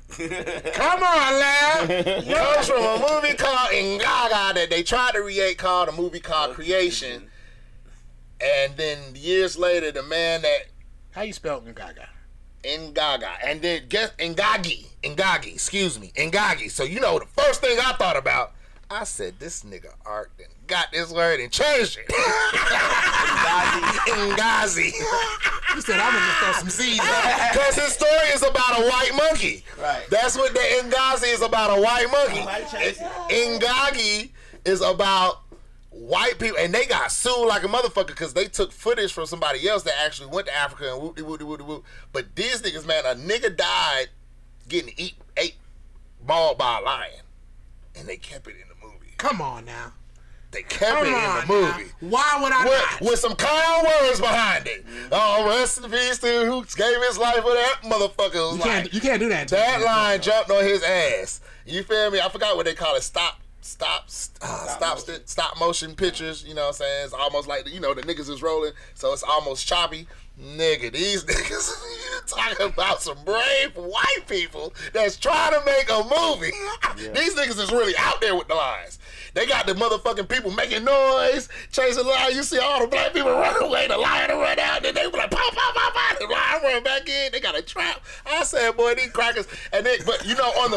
[SPEAKER 4] Come on now. It comes from a movie called Ngaga that they tried to create called a movie called Creation. And then years later, the man that...
[SPEAKER 3] How you spell Ngaga?
[SPEAKER 4] Ngaga. And then guess Ngagi. Excuse me. Ngagi. So you know the first thing I thought about, I said, this nigga Art got this word and changed it. Ngazi.
[SPEAKER 3] You said I'm gonna throw some seeds.
[SPEAKER 4] Because his story is about a white monkey.
[SPEAKER 7] Right.
[SPEAKER 4] That's what the Ngazi is about, a white monkey. Ngagi is about white people, and they got sued like a motherfucker because they took footage from somebody else that actually went to Africa and whoop-de-whoop-de-whoop-de-whoop. But these niggas, man, a nigga died getting ate mauled by a lion, and they kept it in the movie.
[SPEAKER 3] Come on now.
[SPEAKER 4] They kept it in the movie.
[SPEAKER 3] Why would I not?
[SPEAKER 4] With some kind words behind it. Oh, rest in peace to who gave his life for that motherfucker. Was
[SPEAKER 3] You can't do that.
[SPEAKER 4] That line jumped on his ass. You feel me? I forgot what they call it. Stop motion pictures. You know what I'm saying? It's almost like, you know, the niggas is rolling, so it's almost choppy. Nigga, these niggas, you talking about some brave white people that's trying to make a movie. Yeah. These niggas is really out there with the lines. They got the motherfucking people making noise, chasing the lion. You see all the black people run away, the lion will run out, then they be like, pop, pop, pop, pop, the lion run back in. They got a trap. I said, boy, these crackers. And then, but you know, on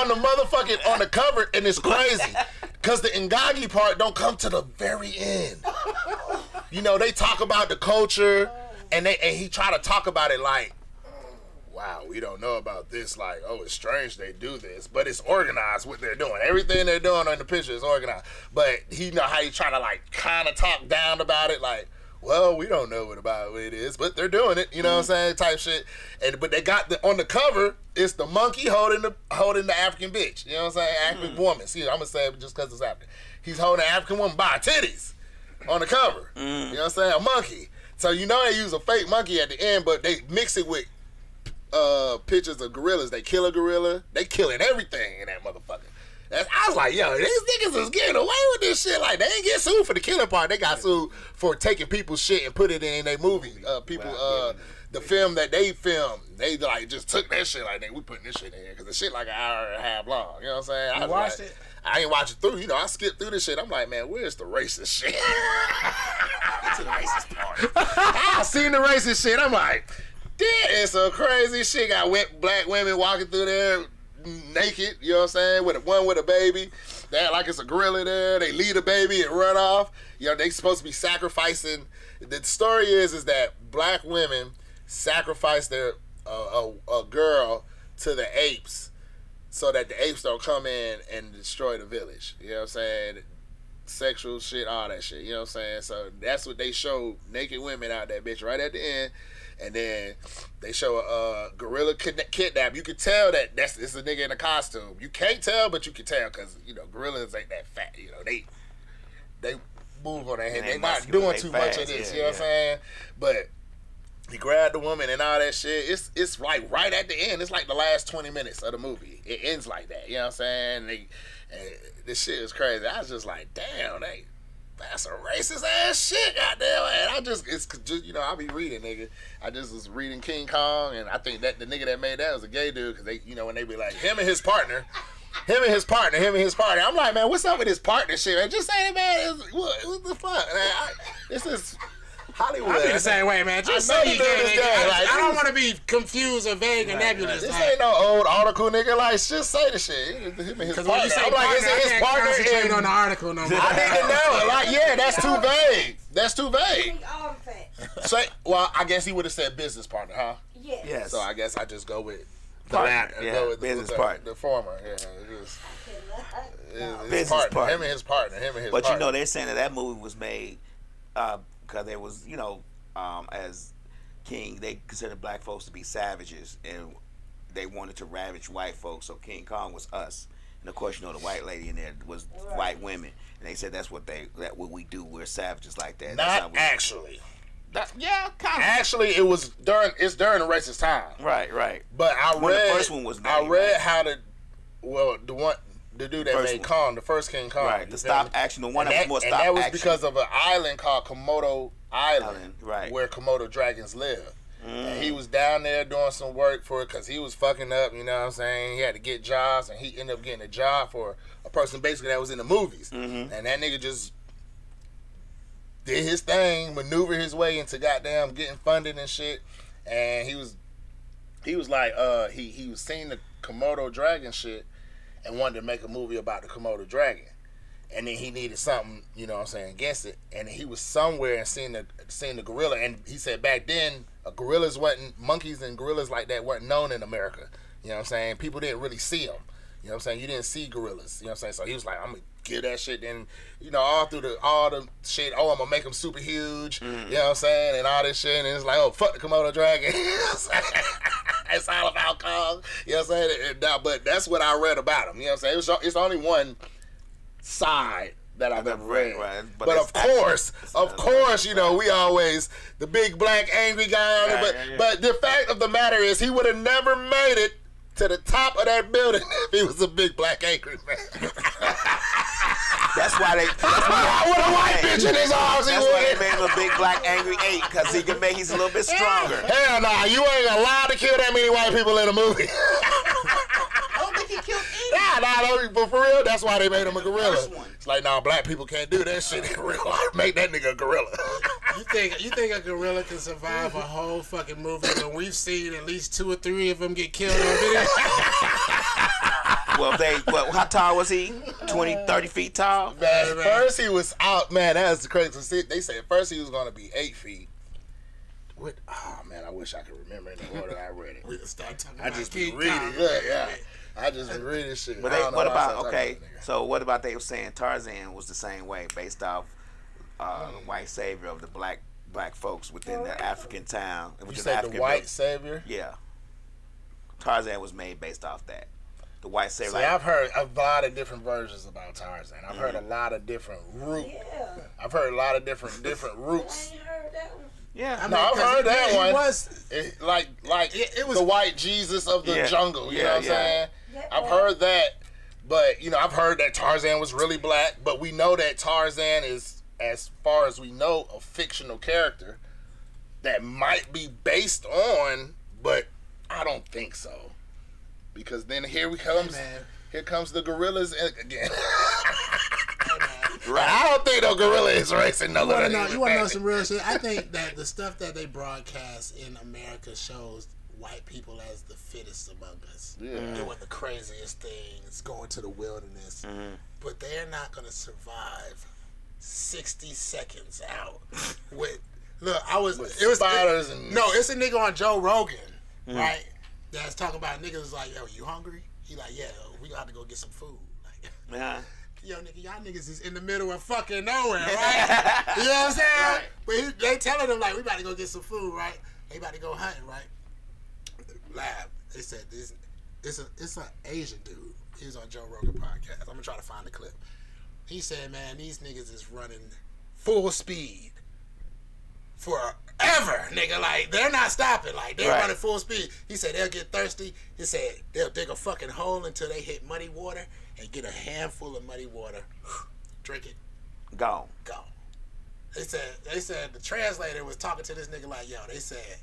[SPEAKER 4] the motherfucking, on the cover, and it's crazy, because the Ngagi part don't come to the very end. You know, they talk about the culture, and he try to talk about it like, wow, we don't know about this. Like, oh, it's strange they do this, but it's organized what they're doing. Everything they're doing on the picture is organized. But he know how he trying to like kind of talk down about it, like, well, we don't know what it is, but they're doing it. You know what I'm saying? Type shit. But they got on the cover, it's the monkey holding the African bitch. You know what I'm saying? African woman. See, I'm gonna say it just because it's African. He's holding an African woman by her titties on the cover. You know what I'm saying? A monkey. So you know they use a fake monkey at the end, but they mix it with pictures of gorillas. They kill a gorilla. They killing everything in that motherfucker. I was like, yo, these niggas is getting away with this shit. Like, they ain't get sued for the killing part. They got sued for taking people's shit and put it in their movie. The film that they filmed, they like just took that shit like, we putting this shit in here because the shit like an hour and a half long. You know what I'm saying?
[SPEAKER 3] You watched it?
[SPEAKER 4] I ain't watch it through. You know, I skipped through this shit. I'm like, man, where's the racist shit? That's the racist part. I seen the racist shit. I'm like, there is some crazy shit. Got black women walking through there naked, you know what I'm saying, with one with a baby. They act like it's a gorilla there. They lead a baby and run off. You know, they supposed to be sacrificing. The story is that black women sacrifice their a girl to the apes so that the apes don't come in and destroy the village. You know what I'm saying? Sexual shit, all that shit. You know what I'm saying? So that's what they show, naked women out there, bitch, right at the end. And then they show a gorilla kidnap. You can tell that it's a nigga in a costume. You can't tell, but you can tell because, you know, gorillas ain't that fat. You know, they move on their head. They're not doing too much of this. You know what I'm saying? But he grabbed the woman and all that shit. It's like right at the end. It's like the last 20 minutes of the movie. It ends like that. You know what I'm saying? This shit is crazy. I was just like, damn, that's some racist ass shit, goddamn. And it's just, you know, I be reading, nigga. I just was reading King Kong, and I think that the nigga that made that was a gay dude, because they, you know, when they be like, him and his partner. I'm like, man, what's up with his partner shit, man? Just say it, man. What the fuck, man? This is Hollywood.
[SPEAKER 3] I be the same way, man. Just say you gay, nigga. I don't want to be confused or vague and nebulous.
[SPEAKER 4] This ain't no old article, nigga. Like, just say the shit. Him and his partner. When you say I'm like, is it his partner?
[SPEAKER 3] Concentrate on the article no more.
[SPEAKER 4] I need to know. Like, yeah, that's too vague. That's too vague. Well, I guess he would have said business partner, huh?
[SPEAKER 6] Yes.
[SPEAKER 4] So I guess I just go with the
[SPEAKER 7] Partner.
[SPEAKER 4] go with
[SPEAKER 7] business
[SPEAKER 4] the
[SPEAKER 7] partner.
[SPEAKER 4] The former. Yeah,
[SPEAKER 7] Business partner.
[SPEAKER 4] Him and his partner.
[SPEAKER 7] But you know, they're saying that movie was made because there was, you know, as King, they considered black folks to be savages, and they wanted to ravage white folks. So King Kong was us, and of course, you know, the white lady in there was white women, and they said that's what we do. We're savages like that.
[SPEAKER 4] Not actually.
[SPEAKER 7] Yeah, kind of.
[SPEAKER 4] Actually, it's during the racist time.
[SPEAKER 7] Right.
[SPEAKER 4] But I read
[SPEAKER 7] the first one was made,
[SPEAKER 4] I read how the one the dude that
[SPEAKER 7] First
[SPEAKER 4] made
[SPEAKER 7] one.
[SPEAKER 4] Kong, the first King Kong.
[SPEAKER 7] Right, the stop action, the one that was more stop
[SPEAKER 4] action. And that was
[SPEAKER 7] action.
[SPEAKER 4] because of an island called Komodo Island,
[SPEAKER 7] right.
[SPEAKER 4] where Komodo dragons live. And he was down there doing some work for it because he was fucking up, you know what I'm saying? He had to get jobs, and he ended up getting a job for a person basically that was in the movies. And that nigga just did his thing, maneuvered his way into goddamn getting funded and shit. And he was like, he was seeing the Komodo dragon shit and wanted to make a movie about the Komodo dragon. And then he needed something, you know what I'm saying, against it. And he was somewhere and seen the gorilla. And he said back then, monkeys and gorillas like that weren't known in America. You know what I'm saying? People didn't really see them. You know what I'm saying? You didn't see gorillas. You know what I'm saying? So he was like, I'm going to give that shit. And, you know, all the shit, I'm going to make them super huge. You know what I'm saying? And all this shit. And it's like, oh, fuck the Komodo dragon. You know what I'm saying? It's all about Kong. You know what I'm saying? But that's what I read about him. You know what I'm saying? It's only one side that I've ever read. Right. But of course, you know, we always the big black angry guy on it. But the fact of the matter is, he would have never made it to the top of that building if he was a big black angry man.
[SPEAKER 7] That's why they.
[SPEAKER 4] With a white bitch in his arms,
[SPEAKER 7] that's why they made him a big black angry 8 because he's a little bit stronger.
[SPEAKER 4] Hell nah, you ain't allowed to kill that many white people in a movie.
[SPEAKER 3] He killed
[SPEAKER 4] Nah, but for real, that's why they made him a gorilla. It's like, nah, black people can't do that shit in real life. Make that nigga a gorilla.
[SPEAKER 3] You think a gorilla can survive a whole fucking movie when we've seen at least 2 or 3 of them get killed on video?
[SPEAKER 7] How tall was he? 20, 30 feet tall?
[SPEAKER 4] Man, first he was out, man, that's crazy. They said first he was going to be 8 feet. Oh, man, I wish I could remember in the order I read it.
[SPEAKER 3] We can start talking
[SPEAKER 4] I
[SPEAKER 3] about
[SPEAKER 4] just
[SPEAKER 3] King
[SPEAKER 4] be reading
[SPEAKER 3] Kong.
[SPEAKER 4] yeah. I just be reading shit.
[SPEAKER 7] But what about they were saying Tarzan was the same way, based off the white savior of the black folks within the African town.
[SPEAKER 4] You said the white savior?
[SPEAKER 7] Yeah. Tarzan was made based off that. The white savior.
[SPEAKER 4] See, I've heard a lot of different versions about Tarzan. I've heard a lot of different roots.
[SPEAKER 6] Yeah.
[SPEAKER 4] I've heard a lot of different roots.
[SPEAKER 6] I ain't heard that one.
[SPEAKER 3] Yeah,
[SPEAKER 4] I've heard that one.
[SPEAKER 3] It was
[SPEAKER 4] it was the white Jesus of the jungle. You know what I'm saying?
[SPEAKER 6] Yeah.
[SPEAKER 4] I've heard that, but you know, I've heard that Tarzan was really black. But we know that Tarzan is, as far as we know, a fictional character that might be based on, but I don't think so, because then here comes the gorillas again. Right. I don't think no gorilla is racing no gorilla.
[SPEAKER 3] You want to know some real shit? I think that the stuff that they broadcast in America shows white people as the fittest among us. Yeah. Doing the craziest things, going to the wilderness. But they're not going to survive 60 seconds out with... Look,
[SPEAKER 4] spiders
[SPEAKER 3] it's a nigga on Joe Rogan, right? That's talking about niggas like, yo, you hungry? He like, yeah, we got to go get some food. Like, yo, nigga, y'all niggas is in the middle of fucking nowhere, right? You know what I'm saying? Right. But they telling them, like, we about to go get some food, right? They about to go hunting, right? Lab. They said, it's an Asian dude. He was on Joe Rogan podcast. I'm going to try to find the clip. He said, man, these niggas is running full speed forever, nigga. Like, they're not stopping. Like, they're running full speed. He said they'll get thirsty. He said they'll dig a fucking hole until they hit muddy water and get a handful of muddy water, drink it,
[SPEAKER 7] gone.
[SPEAKER 3] They said the translator was talking to this nigga like, yo, they said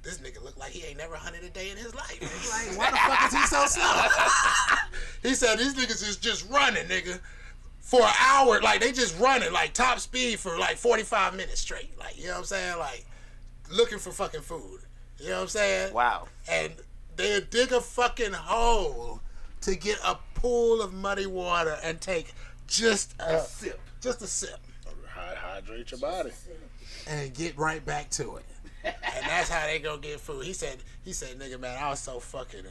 [SPEAKER 3] this nigga look like he ain't never hunted a day in his life. Like, why the fuck is he so slow? He said these niggas is just running, nigga, for an hour. Like, they just running like top speed for like 45 minutes straight. Like, you know what I'm saying? Like, looking for fucking food. You know what I'm saying?
[SPEAKER 7] Wow.
[SPEAKER 3] And they dig a fucking hole to get a pool of muddy water and take just a sip. Just a sip.
[SPEAKER 4] Hydrate your body.
[SPEAKER 3] And get right back to it. And that's how they go get food. He said, nigga, man, I was so fucking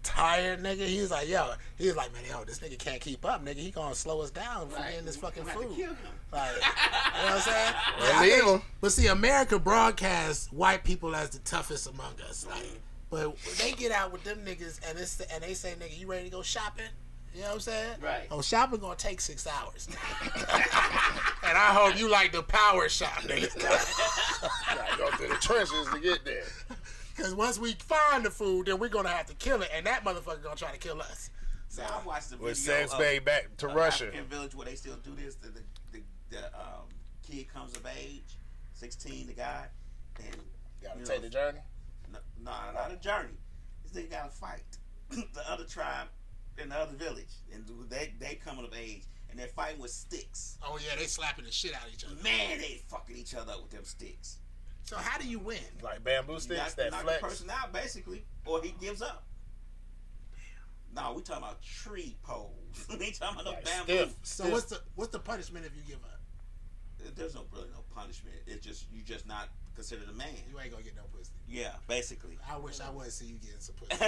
[SPEAKER 3] tired, nigga. He was like, man, this nigga can't keep up, nigga. He gonna slow us down from getting this fucking food. Like, you know what I'm saying?
[SPEAKER 4] Leave him.
[SPEAKER 3] But see, America broadcasts white people as the toughest among us. Like, but when they get out with them niggas and they say, nigga, you ready to go shopping? You know what I'm saying?
[SPEAKER 7] Right.
[SPEAKER 3] Oh, shopping gonna take 6 hours. And I hope you like the power shop, nigga.
[SPEAKER 4] Gotta go through the trenches to get there.
[SPEAKER 3] Because once we find the food, then we're gonna have to kill it, and that motherfucker gonna try to kill us.
[SPEAKER 7] So I watched the video
[SPEAKER 4] With sex
[SPEAKER 7] of
[SPEAKER 4] back back to Russia.
[SPEAKER 7] African village where they still do this. The kid comes of age, 16, the guy, and
[SPEAKER 4] Gotta take the journey.
[SPEAKER 7] No, not a journey. This nigga got to fight the other tribe in the other village, and they coming of age, and they're fighting with sticks.
[SPEAKER 3] Oh yeah, they slapping the shit out of each other.
[SPEAKER 7] Man, they fucking each other up with them sticks.
[SPEAKER 3] So how do you win?
[SPEAKER 4] Like bamboo sticks that
[SPEAKER 7] knock
[SPEAKER 4] flex.
[SPEAKER 7] the person out basically, or he gives up. No, we talking about tree poles. We ain't talking about no bamboo.
[SPEAKER 3] So what's the punishment if you give up?
[SPEAKER 7] There's no punishment. It's just you just not considered a man.
[SPEAKER 3] You ain't gonna get no pussy.
[SPEAKER 7] Yeah, basically.
[SPEAKER 3] I wish I would see you getting some pussy.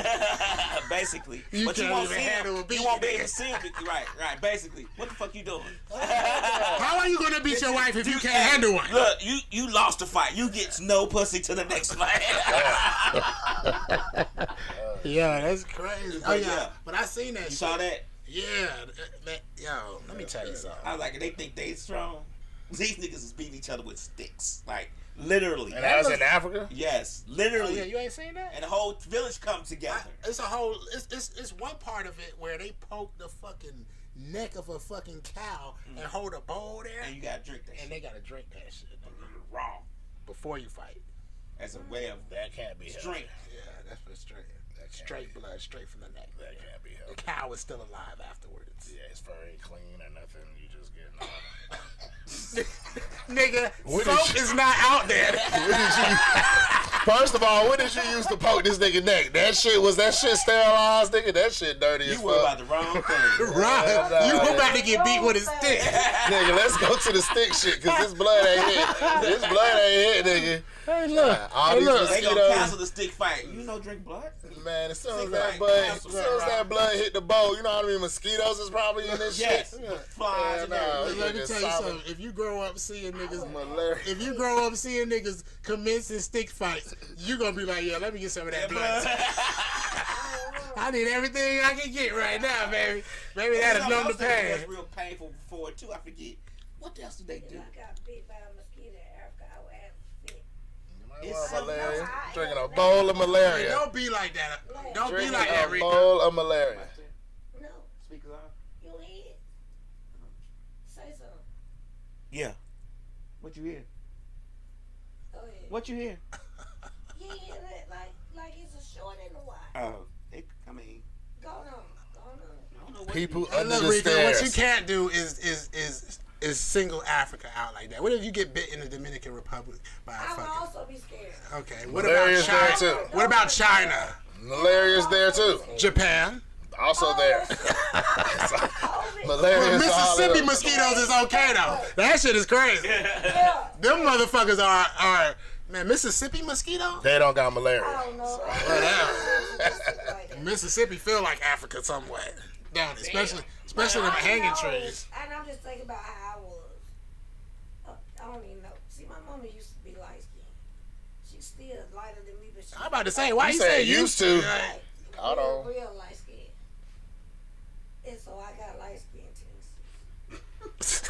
[SPEAKER 7] Basically.
[SPEAKER 3] You
[SPEAKER 7] But you
[SPEAKER 3] can't
[SPEAKER 7] won't
[SPEAKER 3] even
[SPEAKER 7] see
[SPEAKER 3] handle a
[SPEAKER 7] him.
[SPEAKER 3] beat,
[SPEAKER 7] You won't be
[SPEAKER 3] nigga.
[SPEAKER 7] able to see him. Right. Basically. What the fuck you doing?
[SPEAKER 3] How are you gonna beat your wife if you can't handle one?
[SPEAKER 7] Look, you lost the fight. You get no pussy to the next fight.
[SPEAKER 3] Yeah, that's crazy. Oh yeah, but I seen that.
[SPEAKER 7] You
[SPEAKER 3] shit.
[SPEAKER 7] saw that?
[SPEAKER 3] Yeah, yo, let me tell you something.
[SPEAKER 7] I was like, they think they strong. These niggas is beating each other with sticks. Like, literally.
[SPEAKER 4] And that was in Africa?
[SPEAKER 7] Yes,
[SPEAKER 3] Oh
[SPEAKER 7] literally.
[SPEAKER 3] yeah, you ain't seen that?
[SPEAKER 7] And the whole village comes together.
[SPEAKER 3] It's a whole. It's one part of it where they poke the fucking neck of a fucking cow and hold a bowl there,
[SPEAKER 7] And you gotta drink that
[SPEAKER 3] and
[SPEAKER 7] shit.
[SPEAKER 3] they gotta drink that shit
[SPEAKER 7] Raw.
[SPEAKER 3] before you fight.
[SPEAKER 7] As a way of
[SPEAKER 4] That can't be
[SPEAKER 7] strength.
[SPEAKER 4] healthy.
[SPEAKER 3] Yeah, that's for straight. Straight blood, straight from the neck.
[SPEAKER 4] That can't be
[SPEAKER 3] The
[SPEAKER 4] healthy.
[SPEAKER 3] cow is still alive afterwards.
[SPEAKER 4] Yeah, his fur ain't clean or nothing. You just getting all
[SPEAKER 3] Nigga,
[SPEAKER 4] What
[SPEAKER 3] soap
[SPEAKER 4] is-
[SPEAKER 3] is not out there.
[SPEAKER 4] First of all, what did you use to poke this nigga neck? That shit sterilized, nigga. That shit dirty as
[SPEAKER 7] You worry about
[SPEAKER 4] fuck.
[SPEAKER 7] the wrong thing.
[SPEAKER 3] Right.
[SPEAKER 4] nah,
[SPEAKER 3] You
[SPEAKER 4] yeah.
[SPEAKER 3] about to get beat with a stick.
[SPEAKER 4] Nigga, let's go to the stick shit, cause this blood ain't hit. This blood ain't hit, nigga.
[SPEAKER 3] Hey, look.
[SPEAKER 4] All these
[SPEAKER 7] They gonna
[SPEAKER 4] mosquitoes.
[SPEAKER 7] cancel the stick fight. You know drink blood?
[SPEAKER 4] Man, as soon as
[SPEAKER 7] Stick
[SPEAKER 4] that
[SPEAKER 7] fight.
[SPEAKER 4] blood,
[SPEAKER 7] Cancel
[SPEAKER 4] as soon as that blood hit the bowl, you know how many mosquitoes is probably in this
[SPEAKER 7] Yes.
[SPEAKER 4] shit?
[SPEAKER 7] Flies and
[SPEAKER 4] nah,
[SPEAKER 7] everything.
[SPEAKER 3] Let me
[SPEAKER 4] nigga,
[SPEAKER 3] tell you
[SPEAKER 4] solid.
[SPEAKER 3] something. If you grow up seeing niggas,
[SPEAKER 4] Malaria.
[SPEAKER 3] if you grow up seeing niggas commencing stick fights, you gonna be like, yeah, let me get some of that blood. I need everything I can get right now, baby. Maybe that'll numb the pain.
[SPEAKER 7] That's real painful for it too. I forget. What else do they do?
[SPEAKER 6] I got bit by a mosquito in Africa. I would have fit.
[SPEAKER 7] It's
[SPEAKER 4] Malaria. Drinking a bowl of malaria.
[SPEAKER 3] Don't be like that. Don't be
[SPEAKER 4] Drinking
[SPEAKER 3] like that,
[SPEAKER 4] a
[SPEAKER 3] Rico.
[SPEAKER 4] bowl of malaria.
[SPEAKER 6] No,
[SPEAKER 7] Speakers on.
[SPEAKER 6] you hear? Say something.
[SPEAKER 7] Yeah. What you hear?
[SPEAKER 6] Go ahead.
[SPEAKER 7] What you hear?
[SPEAKER 6] You hear that? Like it's a short and a wide.
[SPEAKER 7] Oh, I mean,
[SPEAKER 6] Go on.
[SPEAKER 7] I don't know what
[SPEAKER 4] People
[SPEAKER 3] Hey,
[SPEAKER 4] under
[SPEAKER 3] look,
[SPEAKER 4] the
[SPEAKER 3] Rico,
[SPEAKER 4] stairs.
[SPEAKER 3] what you can't do is single Africa out like that. What if you get bit in the Dominican Republic by a
[SPEAKER 6] I would
[SPEAKER 3] fucking?
[SPEAKER 6] also be scared.
[SPEAKER 3] Okay. What
[SPEAKER 4] Malaria's
[SPEAKER 3] about
[SPEAKER 4] there
[SPEAKER 3] China?
[SPEAKER 4] too.
[SPEAKER 3] What about China?
[SPEAKER 4] Malaria's there too.
[SPEAKER 3] Japan?
[SPEAKER 4] Also there.
[SPEAKER 6] COVID.
[SPEAKER 4] Malaria's
[SPEAKER 3] Mississippi
[SPEAKER 4] all
[SPEAKER 3] mosquitoes is okay though. That shit is crazy.
[SPEAKER 6] Yeah.
[SPEAKER 3] Them motherfuckers are man. Mississippi mosquito?
[SPEAKER 4] They don't got malaria.
[SPEAKER 6] I don't know. Like that.
[SPEAKER 3] Mississippi feel like Africa somewhat. Down, especially them hanging trees.
[SPEAKER 6] And I'm just thinking about how I was. I don't even know. See, my mama used to be light skinned. She's still lighter than me, but she's
[SPEAKER 3] I'm about to say, why
[SPEAKER 4] You
[SPEAKER 3] you
[SPEAKER 4] said
[SPEAKER 3] say
[SPEAKER 4] used to.
[SPEAKER 3] Like,
[SPEAKER 4] Hold on.
[SPEAKER 6] real light skinned. And so I got light skin tendencies.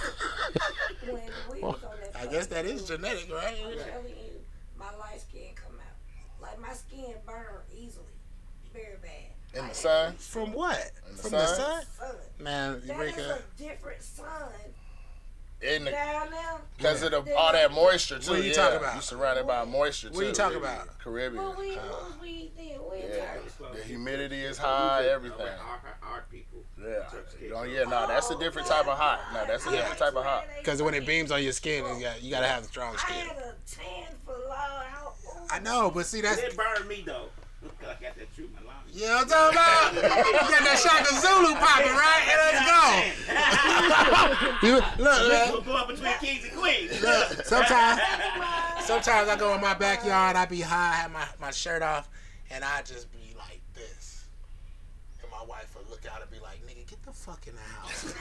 [SPEAKER 6] When we was on that
[SPEAKER 3] I guess that is
[SPEAKER 6] fucking
[SPEAKER 3] genetic, right?
[SPEAKER 6] I'm telling you, my light skin come out. Like my skin burn easily. Very bad.
[SPEAKER 4] In the sun?
[SPEAKER 3] From what?
[SPEAKER 4] In the
[SPEAKER 3] From
[SPEAKER 4] sun?
[SPEAKER 3] the sun?
[SPEAKER 6] Sun.
[SPEAKER 3] Man,
[SPEAKER 6] That is
[SPEAKER 3] Eureka.
[SPEAKER 6] a different sun
[SPEAKER 4] In the,
[SPEAKER 6] down there.
[SPEAKER 4] because of all that moisture too.
[SPEAKER 3] What are you
[SPEAKER 4] yeah.
[SPEAKER 3] talking about?
[SPEAKER 4] You surrounded by moisture too.
[SPEAKER 3] What are you talking about?
[SPEAKER 4] Caribbean.
[SPEAKER 6] What we did, we
[SPEAKER 4] Yeah.
[SPEAKER 6] talking.
[SPEAKER 4] The humidity is high, everything.
[SPEAKER 7] Art people.
[SPEAKER 4] Yeah. Oh yeah, no, that's a different type of hot. No, that's a different type of hot.
[SPEAKER 3] Because when it beams on your skin, you gotta have strong
[SPEAKER 6] I
[SPEAKER 3] skin.
[SPEAKER 6] had a tan for long.
[SPEAKER 3] I know, but see, that's.
[SPEAKER 7] It burned me though. I got that through my lungs.
[SPEAKER 3] You know what I'm talking about? You got that Shaka Zulu popping, right? And let's go. You, look, man.
[SPEAKER 7] Go up between kings and queens.
[SPEAKER 3] Look, sometimes I go in my backyard, I be high, have my shirt off, and I just be like this. And my wife will look out and be like, nigga, get the fuck in the house.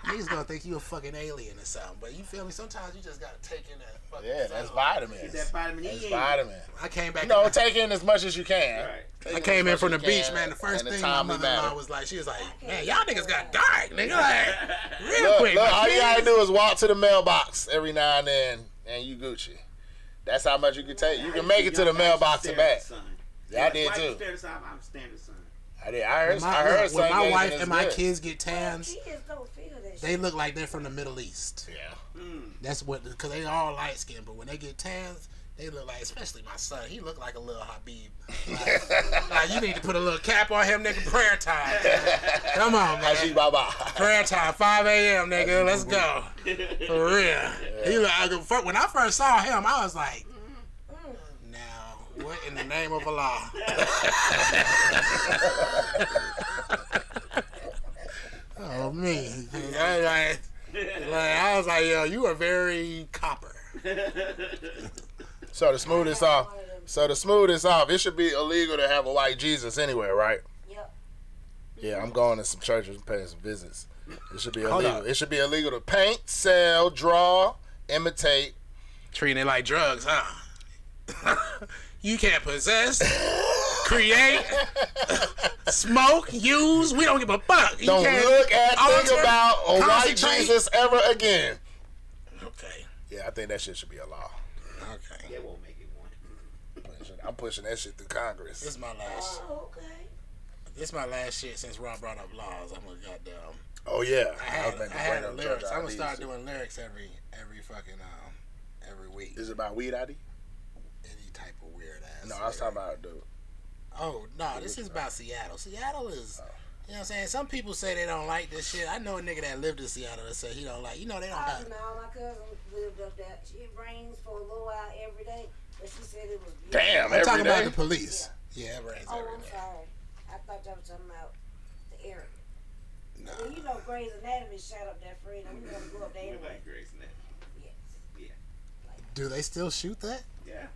[SPEAKER 3] Niggas gonna think you a fucking alien or something. But you feel me? Sometimes you just gotta take in that fucking
[SPEAKER 4] Yeah, that's
[SPEAKER 3] sun.
[SPEAKER 4] vitamins.
[SPEAKER 7] Get that vitamin E.
[SPEAKER 4] That's
[SPEAKER 7] in.
[SPEAKER 4] vitamin.
[SPEAKER 3] I came back.
[SPEAKER 4] You know, take in as much as you can.
[SPEAKER 7] Right.
[SPEAKER 4] Take
[SPEAKER 3] I came in
[SPEAKER 4] as
[SPEAKER 3] from the
[SPEAKER 4] much as you
[SPEAKER 3] beach,
[SPEAKER 4] can
[SPEAKER 3] man. The first
[SPEAKER 4] in a
[SPEAKER 3] thing my
[SPEAKER 4] timely
[SPEAKER 3] mother-in-law
[SPEAKER 4] manner.
[SPEAKER 3] was like, she was like, man, y'all niggas got dark, nigga. Like, real
[SPEAKER 4] Look,
[SPEAKER 3] quick.
[SPEAKER 4] look,
[SPEAKER 3] my
[SPEAKER 4] all you gotta
[SPEAKER 3] kids-
[SPEAKER 4] do is walk to the mailbox every now and then, and you Gucci. That's how much you can take. You can make it to the mailbox and back. Yeah, I did
[SPEAKER 7] Why you
[SPEAKER 4] too.
[SPEAKER 7] stare at the sun? I'm staring at the sun.
[SPEAKER 4] I heard
[SPEAKER 3] when
[SPEAKER 4] sun
[SPEAKER 3] my
[SPEAKER 4] gazing
[SPEAKER 3] wife
[SPEAKER 4] is
[SPEAKER 3] and my
[SPEAKER 4] good.
[SPEAKER 3] kids get tans,
[SPEAKER 6] Kids don't feel that
[SPEAKER 3] they
[SPEAKER 6] shit.
[SPEAKER 3] look like they're from the Middle East.
[SPEAKER 4] Yeah.
[SPEAKER 3] That's what, because they all light skinned, but when they get tans, they look like, especially my son, he look like a little Habib. Like, you need to put a little cap on him, nigga. Prayer time. Come on, man.
[SPEAKER 4] Haji Baba.
[SPEAKER 3] Prayer time, 5 a.m., nigga. Let's go. For real. He look like, when I first saw him, I was like, now, what in the name of Allah? Oh, me. I was like, yo, you are very copper.
[SPEAKER 4] So to smooth this off, it should be illegal to have a white Jesus anywhere, right?
[SPEAKER 6] Yep.
[SPEAKER 4] Yeah, I'm going to some churches and paying some visits. It should be
[SPEAKER 3] Hold
[SPEAKER 4] illegal.
[SPEAKER 3] up.
[SPEAKER 4] It should be illegal to paint, sell, draw, imitate.
[SPEAKER 3] Treating it like drugs, huh? You can't possess, create, smoke, use. We don't give a fuck. You
[SPEAKER 4] Don't
[SPEAKER 3] can't
[SPEAKER 4] look at, think
[SPEAKER 3] alter,
[SPEAKER 4] about a white
[SPEAKER 3] concentrate.
[SPEAKER 4] Jesus ever again.
[SPEAKER 3] Okay.
[SPEAKER 4] Yeah, I think that shit should be a law.
[SPEAKER 3] Okay.
[SPEAKER 7] They won't make it one.
[SPEAKER 4] I'm pushing that shit through Congress.
[SPEAKER 3] This is my last.
[SPEAKER 6] Oh, okay.
[SPEAKER 3] This is my last shit since Rob brought up laws. I'm gonna goddamn.
[SPEAKER 4] Oh yeah,
[SPEAKER 3] I had the lyrics. I'm gonna
[SPEAKER 4] ID
[SPEAKER 3] start
[SPEAKER 4] shit.
[SPEAKER 3] doing lyrics every fucking every week.
[SPEAKER 4] Is it about weed ID?
[SPEAKER 3] Any type of weird ass.
[SPEAKER 4] No, I was talking about dude.
[SPEAKER 3] Oh no, this is about Seattle. Seattle is. You know what I'm saying? Some people say they don't like this shit. I know a nigga that lived in Seattle that said he don't like. You know they don't have.
[SPEAKER 6] No, my cousin lived up there. It rains for a little while every day, but she said it was beautiful.
[SPEAKER 4] Damn,
[SPEAKER 3] I'm
[SPEAKER 4] every
[SPEAKER 3] talking
[SPEAKER 4] day?
[SPEAKER 3] about the police. Yeah, it rains
[SPEAKER 6] Oh,
[SPEAKER 3] every
[SPEAKER 6] I'm
[SPEAKER 3] day.
[SPEAKER 6] sorry. I thought y'all were talking about the area.
[SPEAKER 3] Nah.
[SPEAKER 6] Well, you know Grey's Anatomy shot up that freedom. We gotta go up there
[SPEAKER 7] We
[SPEAKER 6] anyway.
[SPEAKER 7] like Grace and that.
[SPEAKER 6] Yes.
[SPEAKER 3] Do they still shoot that?
[SPEAKER 7] Yeah.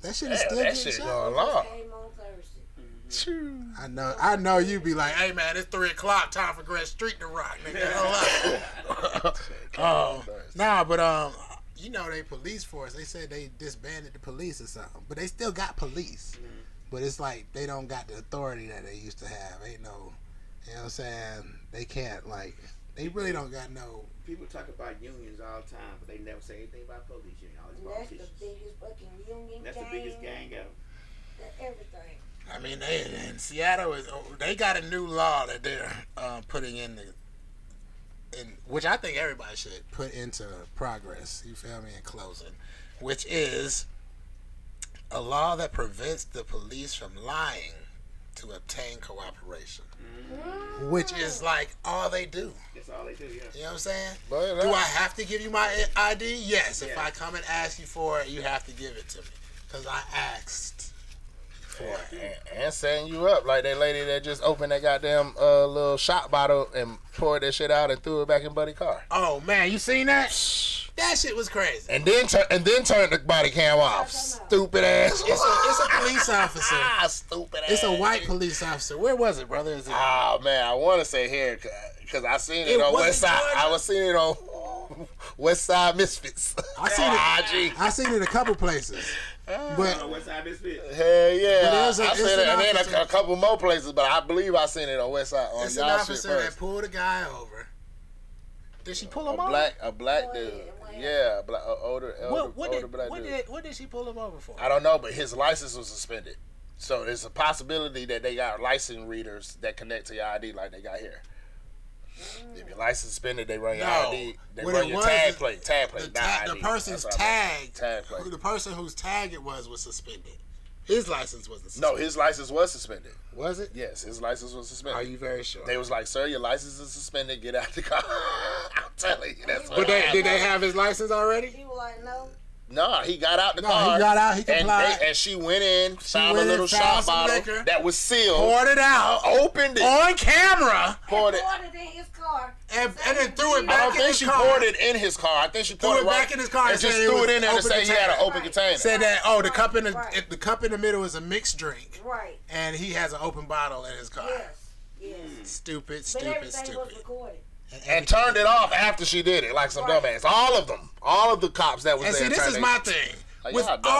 [SPEAKER 3] That shit is
[SPEAKER 4] Damn,
[SPEAKER 3] still
[SPEAKER 4] that
[SPEAKER 3] getting
[SPEAKER 4] shit
[SPEAKER 3] shot.
[SPEAKER 4] going long.
[SPEAKER 6] Came on Thursday.
[SPEAKER 3] I know you be like, hey man, it's 3:00, time for Grand Street to rock, nigga. Nah, but you know they police force. They said they disbanded the police or something, but they still got police. But it's like they don't got the authority that they used to have. Ain't no, you know what I'm saying? They can't like, they really don't got no.
[SPEAKER 7] People talk about unions all the time, but they never say anything about police union. All these
[SPEAKER 6] That's the
[SPEAKER 7] politicians.
[SPEAKER 6] biggest fucking union
[SPEAKER 7] That's
[SPEAKER 6] gang.
[SPEAKER 7] the biggest gang ever.
[SPEAKER 6] Everything.
[SPEAKER 3] I mean, in Seattle they got a new law that they're putting in which I think everybody should put into progress. You feel me? In closing, which is a law that prevents the police from lying to obtain cooperation. Which is like all they do.
[SPEAKER 7] That's all they do, yeah.
[SPEAKER 3] You know what I'm saying?
[SPEAKER 4] But
[SPEAKER 3] Do I have to give you my ID? Yes. If
[SPEAKER 7] Yeah.
[SPEAKER 3] I come and ask you for it, you have to give it to me. Because I asked for it.
[SPEAKER 4] and setting you up like that lady that just opened that goddamn little shot bottle and poured that shit out and threw it back in Buddy's car.
[SPEAKER 3] Oh, man, you seen that? That shit was crazy.
[SPEAKER 4] And then turned the body cam off. Stupid ass.
[SPEAKER 3] It's a police officer.
[SPEAKER 4] Stupid ass.
[SPEAKER 3] It's a white police officer. Where was it, brother? Is it?
[SPEAKER 4] Oh man, I want to say here because I seen it on
[SPEAKER 3] wasn't
[SPEAKER 4] West Side.
[SPEAKER 3] Georgia?
[SPEAKER 4] I was seeing it on West Side Misfits.
[SPEAKER 3] I seen it.
[SPEAKER 4] IG.
[SPEAKER 3] I seen it a couple places. But
[SPEAKER 7] West Side Misfit.
[SPEAKER 4] Hell yeah,
[SPEAKER 3] But
[SPEAKER 4] I
[SPEAKER 3] it's
[SPEAKER 4] seen it,
[SPEAKER 3] an
[SPEAKER 4] and then
[SPEAKER 3] officer.
[SPEAKER 4] a couple more places, but I believe I seen it on West Side on
[SPEAKER 3] it's an
[SPEAKER 4] y'all shit
[SPEAKER 3] officer that
[SPEAKER 4] first.
[SPEAKER 3] pulled a guy over. Did she pull him over?
[SPEAKER 4] A black dude. Yeah, older black dude.
[SPEAKER 3] What did she pull him over for?
[SPEAKER 4] I don't know, but his license was suspended. So there's a possibility that they got license readers that connect to your ID like they got here. If your license suspended, they run your
[SPEAKER 3] No.
[SPEAKER 4] ID. They
[SPEAKER 3] What
[SPEAKER 4] run
[SPEAKER 3] it
[SPEAKER 4] your
[SPEAKER 3] was
[SPEAKER 4] tag
[SPEAKER 3] is
[SPEAKER 4] plate.
[SPEAKER 3] The person's tag.
[SPEAKER 4] Tag plate.
[SPEAKER 3] The person whose tag it was suspended. His license wasn't
[SPEAKER 4] No,
[SPEAKER 3] suspended.
[SPEAKER 4] his license was suspended.
[SPEAKER 3] Was it?
[SPEAKER 4] Yes, his license was suspended.
[SPEAKER 3] Are you very sure?
[SPEAKER 4] They was like, sir, your license is suspended. Get out the car. I'm telling you, that's what
[SPEAKER 3] But did
[SPEAKER 4] happened.
[SPEAKER 3] they have his license already?
[SPEAKER 6] He was like, no.
[SPEAKER 4] No, he got out the
[SPEAKER 3] No,
[SPEAKER 4] car.
[SPEAKER 3] he got out, he complied.
[SPEAKER 4] And she went in, found
[SPEAKER 3] went
[SPEAKER 4] a
[SPEAKER 3] in,
[SPEAKER 4] little
[SPEAKER 3] found
[SPEAKER 4] shot
[SPEAKER 3] some
[SPEAKER 4] bottle
[SPEAKER 3] liquor,
[SPEAKER 4] that was sealed.
[SPEAKER 3] Poured it out
[SPEAKER 4] Opened it.
[SPEAKER 3] on camera
[SPEAKER 4] Poured it.
[SPEAKER 6] Poured it in his car.
[SPEAKER 3] and then threw it
[SPEAKER 4] I
[SPEAKER 3] back
[SPEAKER 4] don't
[SPEAKER 3] in
[SPEAKER 4] think
[SPEAKER 3] his
[SPEAKER 4] she
[SPEAKER 3] car.
[SPEAKER 4] poured it in his car. I think she poured
[SPEAKER 3] Threw it back in his car
[SPEAKER 4] and
[SPEAKER 3] and
[SPEAKER 4] just
[SPEAKER 3] said it
[SPEAKER 4] threw
[SPEAKER 3] was
[SPEAKER 4] it in there to
[SPEAKER 3] open
[SPEAKER 4] say he had an
[SPEAKER 3] container.
[SPEAKER 4] open container.
[SPEAKER 3] Said that the cup in
[SPEAKER 6] Right.
[SPEAKER 3] the cup in the middle is a mixed drink,
[SPEAKER 6] Right.
[SPEAKER 3] and he has an open bottle in his car.
[SPEAKER 6] Yes. Yes.
[SPEAKER 3] Stupid,
[SPEAKER 6] But
[SPEAKER 3] stupid,
[SPEAKER 6] everything was
[SPEAKER 3] stupid.
[SPEAKER 6] recorded.
[SPEAKER 4] And turned it off after she did it, like some
[SPEAKER 6] Right.
[SPEAKER 4] dumbass. All of them. All of the cops that was
[SPEAKER 3] And
[SPEAKER 4] there.
[SPEAKER 3] see, this
[SPEAKER 4] turned
[SPEAKER 3] is
[SPEAKER 4] they-
[SPEAKER 3] my thing.
[SPEAKER 4] Like,
[SPEAKER 3] With
[SPEAKER 4] y'all dumb.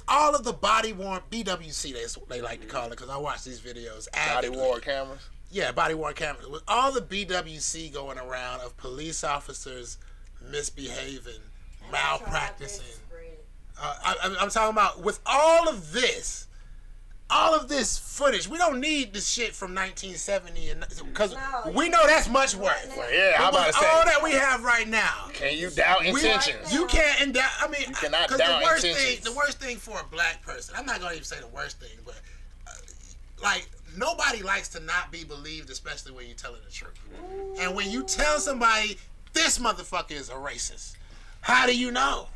[SPEAKER 3] all of the body worn BWC, that's what they like to call it, because I watch these videos.
[SPEAKER 4] Body
[SPEAKER 3] avidly.
[SPEAKER 4] worn cameras.
[SPEAKER 3] Yeah, body worn cameras. With all the BWC going around of police officers misbehaving, malpracticing. I'm talking about with all of this, all of this footage, we don't need the shit from 1970 because
[SPEAKER 6] No,
[SPEAKER 3] we know that's much worse.
[SPEAKER 4] Well, yeah, I'm about to say.
[SPEAKER 3] All that we have right now.
[SPEAKER 4] Can you doubt intentions?
[SPEAKER 3] You can't endow. I mean,
[SPEAKER 4] cannot
[SPEAKER 3] 'cause
[SPEAKER 4] doubt
[SPEAKER 3] the worst
[SPEAKER 4] intentions.
[SPEAKER 3] thing, the worst thing for a black person. I'm not gonna even say the worst thing, but like nobody likes to not be believed, especially when you're telling the truth. And when you tell somebody this motherfucker is a racist, how do you know?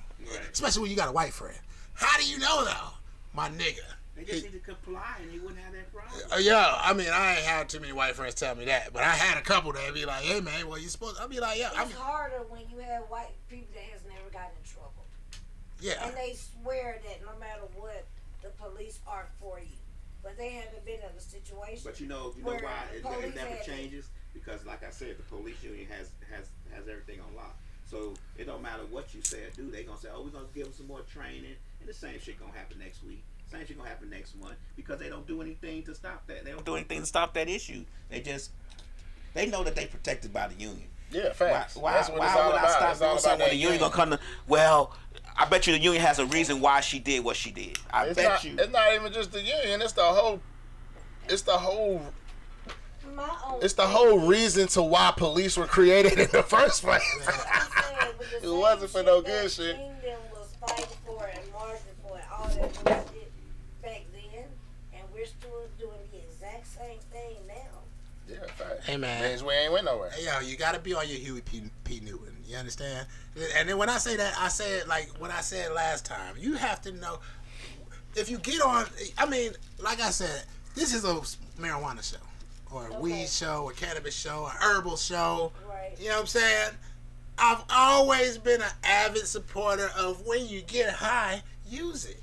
[SPEAKER 3] Especially when you got a white friend. How do you know though, my nigga?
[SPEAKER 7] They just need to comply, and you wouldn't have that problem.
[SPEAKER 3] Yeah, I mean, I ain't had too many white friends tell me that, but I had a couple that be like, "Hey, man, well, you supposed?" I'll be like, "Yeah,
[SPEAKER 6] It's harder when you have white people that has never gotten in trouble,
[SPEAKER 3] yeah."
[SPEAKER 6] and they swear that no matter what, the police are for you, but they haven't been in a situation.
[SPEAKER 7] But you know
[SPEAKER 6] where
[SPEAKER 7] why
[SPEAKER 6] the
[SPEAKER 7] it
[SPEAKER 6] police
[SPEAKER 7] never
[SPEAKER 6] had-
[SPEAKER 7] changes? Because like I said, the police union has everything on lock. So it don't matter what you say or do. They gonna say, "Oh, we're gonna give them some more training," and the same shit gonna happen next week. Same shit gonna happen next month because they don't do anything to stop that. They don't do anything to stop that issue. They know that they protected by the union.
[SPEAKER 4] Yeah, facts.
[SPEAKER 7] Why
[SPEAKER 4] That's what it's
[SPEAKER 7] would
[SPEAKER 4] all
[SPEAKER 7] I
[SPEAKER 4] about.
[SPEAKER 7] stop
[SPEAKER 4] It's all
[SPEAKER 7] doing
[SPEAKER 4] about
[SPEAKER 7] something when
[SPEAKER 4] that
[SPEAKER 7] the union
[SPEAKER 4] game.
[SPEAKER 7] gonna come to? Well, I bet you the union has a reason why she did what she did. I bet you.
[SPEAKER 4] It's not even just the union. It's the whole. It's the whole.
[SPEAKER 6] My own
[SPEAKER 4] It's the whole reason to why police were created in the first place.
[SPEAKER 6] It
[SPEAKER 4] wasn't for no good shit.
[SPEAKER 6] Kingdom was fighting for it and marching for it, all that bullshit back then, and we're still doing the exact same thing now.
[SPEAKER 4] Yeah, facts.
[SPEAKER 3] Hey, man.
[SPEAKER 4] Means we ain't went nowhere.
[SPEAKER 3] Hey, yo, you gotta be on your Huey P. Newton. You understand? And then when I say that, I say it like what I said last time. You have to know if you get on. I mean, like I said, this is a marijuana show, or a weed show, a cannabis show, a herbal show.
[SPEAKER 6] Right.
[SPEAKER 3] You know what I'm saying? I've always been an avid supporter of when you get high, use it.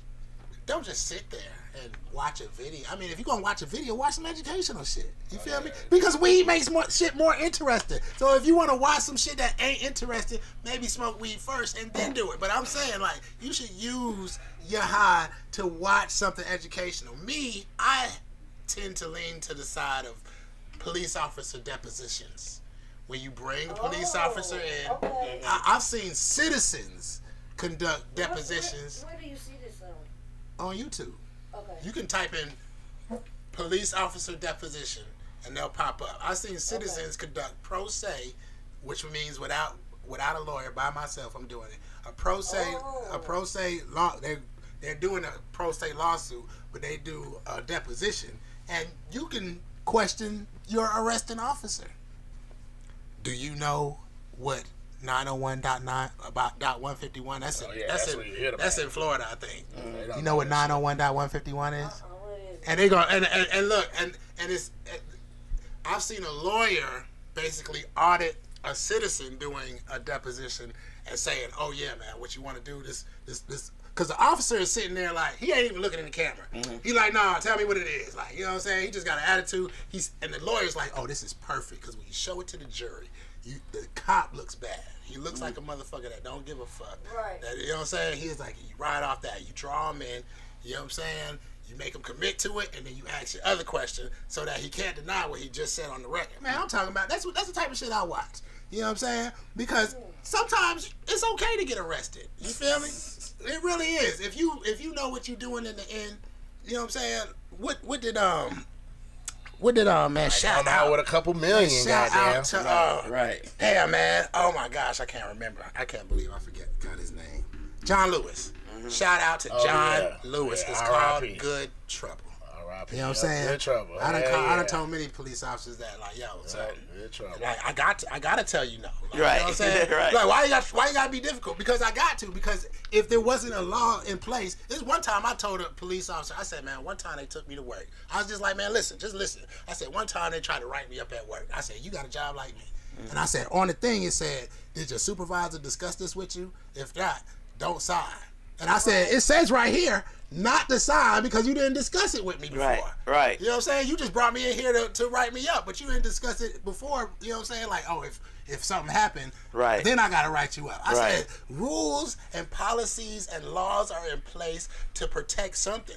[SPEAKER 3] Don't just sit there and watch a video. I mean, if you're gonna watch a video, watch some educational shit. You feel me? Because weed makes shit more interesting. So if you want to watch some shit that ain't interesting, maybe smoke weed first and then do it. But I'm saying, like, you should use your high to watch something educational. Me, I tend to lean to the side of police officer depositions. When you bring a police officer in,
[SPEAKER 6] Okay.
[SPEAKER 3] I've seen citizens conduct depositions
[SPEAKER 6] Where do you see this on?
[SPEAKER 3] on YouTube.
[SPEAKER 6] Okay.
[SPEAKER 3] You can type in police officer deposition and they'll pop up. I've seen citizens conduct pro se, which means without a lawyer, by myself. I'm doing it. A pro se law. They're doing a pro se lawsuit, but they do a deposition, and you can question your arresting officer. Do you know what 901.9 about .151? That's that's in Florida, I think. You know what 901.151 is? And they go and look and it's I've seen a lawyer basically audit a citizen doing a deposition and saying, "Oh yeah, man, what you want to do this." Because the officer is sitting there like, he ain't even looking in the camera. He like, nah, tell me what it is. Like, you know what I'm saying? He just got an attitude. And the lawyer's like, oh, this is perfect. Because when you show it to the jury, the cop looks bad. He looks like a motherfucker that don't give a fuck.
[SPEAKER 6] Right.
[SPEAKER 3] You know what I'm saying? He's like, you ride off that. You draw him in. You know what I'm saying? You make him commit to it, and then you ask your other question so that he can't deny what he just said on the record. Man, I'm talking about, that's the type of shit I watch. You know what I'm saying? Because sometimes it's okay to get arrested. You feel me? It really is. If you know what you're doing in the end, you know what I'm saying? What did man shout out
[SPEAKER 4] with a couple million,
[SPEAKER 3] shout out to
[SPEAKER 7] Right.
[SPEAKER 3] Damn, man. Oh my gosh, I can't remember. I can't believe I got his name. John Lewis. Shout out to John Lewis. It's called
[SPEAKER 4] R.I.P.
[SPEAKER 3] Good Trouble.
[SPEAKER 4] R.I.P.
[SPEAKER 3] You know what I'm saying?
[SPEAKER 4] Good trouble.
[SPEAKER 3] I
[SPEAKER 4] Yeah.
[SPEAKER 3] done told many police officers that, like, yo, so,
[SPEAKER 4] Good trouble.
[SPEAKER 3] like, I gotta tell you no. Like,
[SPEAKER 7] Right.
[SPEAKER 3] You know what I'm saying?
[SPEAKER 7] Right.
[SPEAKER 3] Like, why you gotta be difficult? Because I got to. Because if there wasn't a law in place, this one time I told a police officer, I said, man, one time they took me to work. I was just like, man, listen. I said, one time they tried to write me up at work. I said, you got a job like me. And I said, on the thing it said, did your supervisor discuss this with you? If not, don't sign. And I said, it says right here, not to sign because you didn't discuss it with me before.
[SPEAKER 7] Right.
[SPEAKER 3] You know what I'm saying? You just brought me in here to write me up, but you didn't discuss it before. You know what I'm saying? Like, oh, if if something happened,
[SPEAKER 7] Right.
[SPEAKER 3] then I gotta write you up. I
[SPEAKER 7] Right.
[SPEAKER 3] said rules and policies and laws are in place to protect something.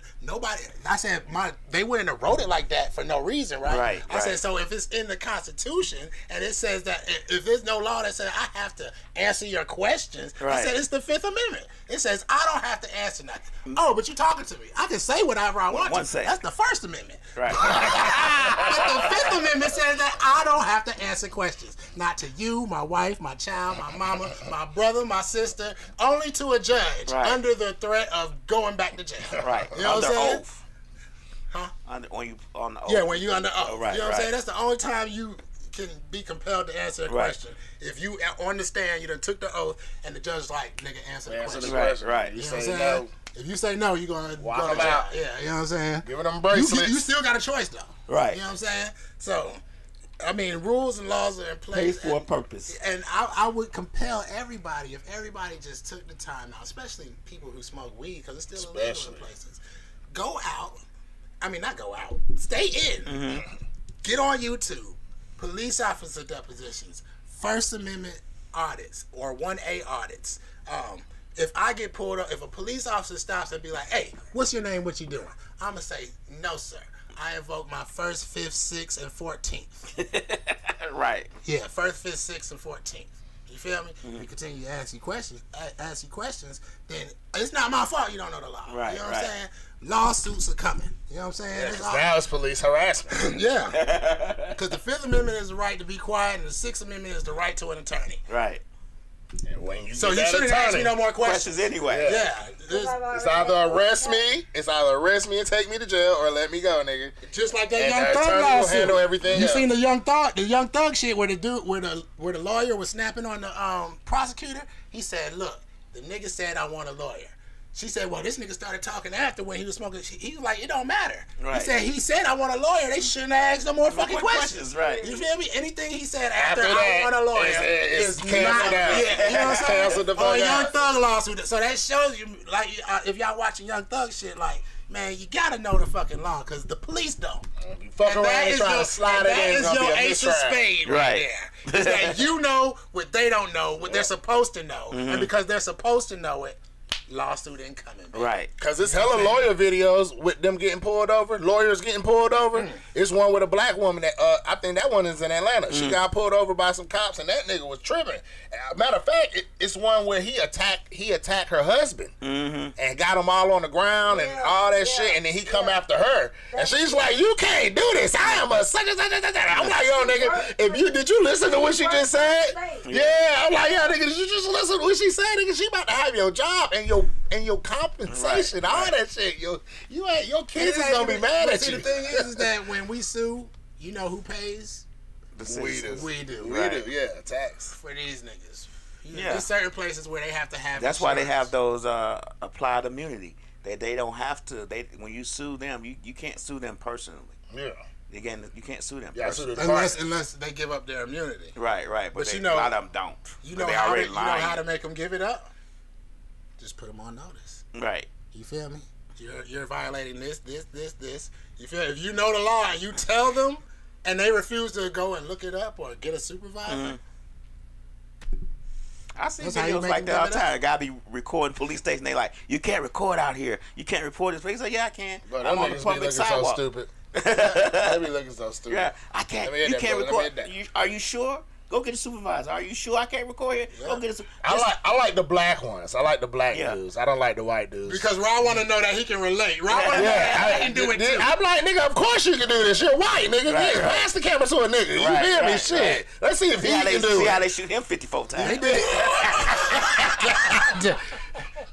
[SPEAKER 3] I said they wouldn't have wrote it like that for no reason, right?
[SPEAKER 7] Right,
[SPEAKER 3] I said
[SPEAKER 7] right.
[SPEAKER 3] so if it's in the Constitution and it says that if there's no law that says I have to answer your questions, I
[SPEAKER 7] Right.
[SPEAKER 3] said it's the Fifth Amendment. It says I don't have to answer nothing. Oh, but you talking to me? I can say whatever I want to.
[SPEAKER 7] say.
[SPEAKER 3] That's the First Amendment.
[SPEAKER 7] Right.
[SPEAKER 3] But the Fifth Amendment says that I don't have to answer questions. Not to you, my wife, my child, my mama, my brother, my sister. Only to a judge
[SPEAKER 7] Right.
[SPEAKER 3] under the threat of going back to jail.
[SPEAKER 7] Right.
[SPEAKER 3] You know
[SPEAKER 7] Under
[SPEAKER 3] what I'm saying?
[SPEAKER 7] oath.
[SPEAKER 3] Huh?
[SPEAKER 7] When you on the oath.
[SPEAKER 3] Yeah, when you under oath.
[SPEAKER 7] Oh, right,
[SPEAKER 3] you know what I'm
[SPEAKER 7] right.
[SPEAKER 3] saying? That's the only time you can be compelled to answer a
[SPEAKER 7] Right.
[SPEAKER 3] question. If you understand, you done took the oath, and the judge's like, nigga, answer the
[SPEAKER 4] Answer the
[SPEAKER 3] question.
[SPEAKER 7] Right,
[SPEAKER 4] question.
[SPEAKER 7] right.
[SPEAKER 4] You
[SPEAKER 3] You know what I'm
[SPEAKER 4] say
[SPEAKER 3] saying?
[SPEAKER 4] no.
[SPEAKER 3] If you say no, you're gonna
[SPEAKER 4] Walk
[SPEAKER 3] go to
[SPEAKER 4] them
[SPEAKER 3] jail.
[SPEAKER 4] out.
[SPEAKER 3] Yeah, you know what I'm saying?
[SPEAKER 4] Give them
[SPEAKER 3] You
[SPEAKER 4] bracelets.
[SPEAKER 3] still got a choice though.
[SPEAKER 7] Right.
[SPEAKER 3] You know what I'm saying? So, I mean, rules and laws are in place.
[SPEAKER 7] Paid for a
[SPEAKER 3] and-
[SPEAKER 7] purpose.
[SPEAKER 3] And I would compel everybody, if everybody just took the time now, especially people who smoke weed, because it's still illegal in
[SPEAKER 4] Especially.
[SPEAKER 3] places. Go out. I mean, not go out. Stay in. Get on YouTube. Police officer depositions. First Amendment audits or 1A audits. If I get pulled up, if a police officer stops and be like, hey, what's your name? What you doing? I'm going to say, no, sir. I invoke my 1st, 5th, 6th, and 14th.
[SPEAKER 7] Right.
[SPEAKER 3] Yeah, 1st, 5th, 6th, and 14th. You feel me? You continue to ask you questions, then it's not my fault you don't know the law.
[SPEAKER 7] Right,
[SPEAKER 3] You know what
[SPEAKER 7] right.
[SPEAKER 3] I'm saying? Lawsuits are coming. You know what I'm saying? It's all-
[SPEAKER 4] Now it's police harassment.
[SPEAKER 3] yeah. Because the 5th Amendment is the right to be quiet, and the 6th Amendment is the right to an attorney.
[SPEAKER 7] Right.
[SPEAKER 4] And when you
[SPEAKER 3] So
[SPEAKER 4] get
[SPEAKER 3] you
[SPEAKER 4] that
[SPEAKER 3] shouldn't ask me
[SPEAKER 4] attorney,
[SPEAKER 3] no more questions.
[SPEAKER 7] Questions anyway.
[SPEAKER 3] Yeah.
[SPEAKER 4] it's either arrest me, and take me to jail, or let me go, nigga.
[SPEAKER 3] Just like that
[SPEAKER 4] And
[SPEAKER 3] Young
[SPEAKER 4] the
[SPEAKER 3] Thug
[SPEAKER 4] attorney will
[SPEAKER 3] lawsuit.
[SPEAKER 4] handle everything
[SPEAKER 3] You
[SPEAKER 4] else.
[SPEAKER 3] seen the Young Thug shit where the lawyer was snapping on the prosecutor? He said, "Look, the nigga said I want a lawyer." She said, "Well, this nigga started talking after when he was smoking." He was like, "It don't matter."
[SPEAKER 7] Right.
[SPEAKER 3] He said I want a lawyer. They shouldn't ask no more fucking questions.
[SPEAKER 7] right.
[SPEAKER 3] You feel me? Anything he said after
[SPEAKER 4] After
[SPEAKER 3] I
[SPEAKER 4] that,
[SPEAKER 3] want a lawyer
[SPEAKER 4] it's
[SPEAKER 3] is
[SPEAKER 4] canceled
[SPEAKER 3] not.
[SPEAKER 4] out.
[SPEAKER 3] Yeah, you know what I'm saying?
[SPEAKER 4] Canceled the fuck
[SPEAKER 3] On Young
[SPEAKER 4] out.
[SPEAKER 3] Thug lawsuit. So that shows you, like, if y'all watching Young Thug shit, like, man, you gotta know the fucking law because the police don't.
[SPEAKER 4] You fuck around and try to slide it in, it's
[SPEAKER 3] That is
[SPEAKER 4] gonna
[SPEAKER 3] your
[SPEAKER 4] be a
[SPEAKER 3] ace of
[SPEAKER 4] mistrial.
[SPEAKER 3] spade right
[SPEAKER 7] Right.
[SPEAKER 3] there. Is that you know what they don't know, what they're supposed to know, and because they're supposed to know it, lawsuit incoming. Baby.
[SPEAKER 7] Right.
[SPEAKER 4] Cause it's hella lawyer videos with them getting pulled over, lawyers getting pulled over. It's one with a black woman that I think that one is in Atlanta. She got pulled over by some cops, and that nigga was tripping. Matter of fact, it's one where he attacked her husband and got him all on the ground and all that shit, and then he come after her, and she's like, "You can't do this. I am a such and such and such." I'm like, "Yo, nigga, did you listen to what she just said?" Yeah, I'm like, "Yeah, nigga, did you just listen to what she said, nigga? She about to have your job and your compensation, all that shit. Your kids is gonna be mad
[SPEAKER 3] But
[SPEAKER 4] at
[SPEAKER 3] see,
[SPEAKER 4] you."
[SPEAKER 3] the thing is that when we sue, you know who pays?
[SPEAKER 7] The
[SPEAKER 4] We
[SPEAKER 7] citizens.
[SPEAKER 4] do.
[SPEAKER 3] We do.
[SPEAKER 4] We do, yeah, tax.
[SPEAKER 3] For these niggas. You know,
[SPEAKER 7] Yeah.
[SPEAKER 3] There's certain places where they have to have
[SPEAKER 7] That's why they have
[SPEAKER 3] insurance.
[SPEAKER 7] those applied immunity. They don't have to. When you sue them, you can't sue them personally.
[SPEAKER 4] Yeah.
[SPEAKER 7] Again, you can't sue them
[SPEAKER 4] Yeah, so
[SPEAKER 7] personally.
[SPEAKER 4] the
[SPEAKER 3] Unless they give up their immunity.
[SPEAKER 7] Right.
[SPEAKER 3] But
[SPEAKER 7] They,
[SPEAKER 3] you know-
[SPEAKER 7] a lot of them don't.
[SPEAKER 3] You
[SPEAKER 7] But
[SPEAKER 3] know,
[SPEAKER 7] they
[SPEAKER 3] how
[SPEAKER 7] already
[SPEAKER 3] to, you know
[SPEAKER 7] lying.
[SPEAKER 3] how to make them give it up? Just put them on notice.
[SPEAKER 7] Right.
[SPEAKER 3] You feel me? You're violating this. You feel? If you know the law and you tell them, and they refuse to go and look it up or get a supervisor,
[SPEAKER 7] I see
[SPEAKER 3] That's how you
[SPEAKER 7] videos
[SPEAKER 3] make
[SPEAKER 7] like
[SPEAKER 3] them
[SPEAKER 7] that all
[SPEAKER 3] give
[SPEAKER 7] the
[SPEAKER 3] it up.
[SPEAKER 7] time. A guy be recording police station. They like, you can't record out here. You can't report this. He say, yeah, I can.
[SPEAKER 4] But
[SPEAKER 7] I'm
[SPEAKER 4] them
[SPEAKER 7] on the
[SPEAKER 4] niggas be
[SPEAKER 7] public
[SPEAKER 4] looking so
[SPEAKER 7] sidewalk.
[SPEAKER 4] stupid. They be looking so stupid.
[SPEAKER 7] Yeah, I can't.
[SPEAKER 4] Let me hear
[SPEAKER 7] You
[SPEAKER 4] that,
[SPEAKER 7] can't
[SPEAKER 4] brother. Let me
[SPEAKER 7] record.
[SPEAKER 4] hear that.
[SPEAKER 7] Are you sure? Go get a supervisor. Are you sure I can't record here? Go get a
[SPEAKER 4] I like the black ones. I like the black
[SPEAKER 7] Yeah.
[SPEAKER 4] dudes. I don't like the white dudes.
[SPEAKER 3] because Raw want to know that he can relate. Raw want to know that he can do it too.
[SPEAKER 4] I'm like, nigga, of course you can do this. You're white, nigga.
[SPEAKER 7] Right,
[SPEAKER 4] Yeah,
[SPEAKER 7] right.
[SPEAKER 4] pass the camera to a nigga. You
[SPEAKER 7] Right,
[SPEAKER 4] hear me?
[SPEAKER 7] right,
[SPEAKER 4] Shit.
[SPEAKER 7] right.
[SPEAKER 4] Let's see if he
[SPEAKER 7] See how
[SPEAKER 4] can do
[SPEAKER 7] see
[SPEAKER 4] it.
[SPEAKER 7] how they shoot him 54 times.
[SPEAKER 3] They did it.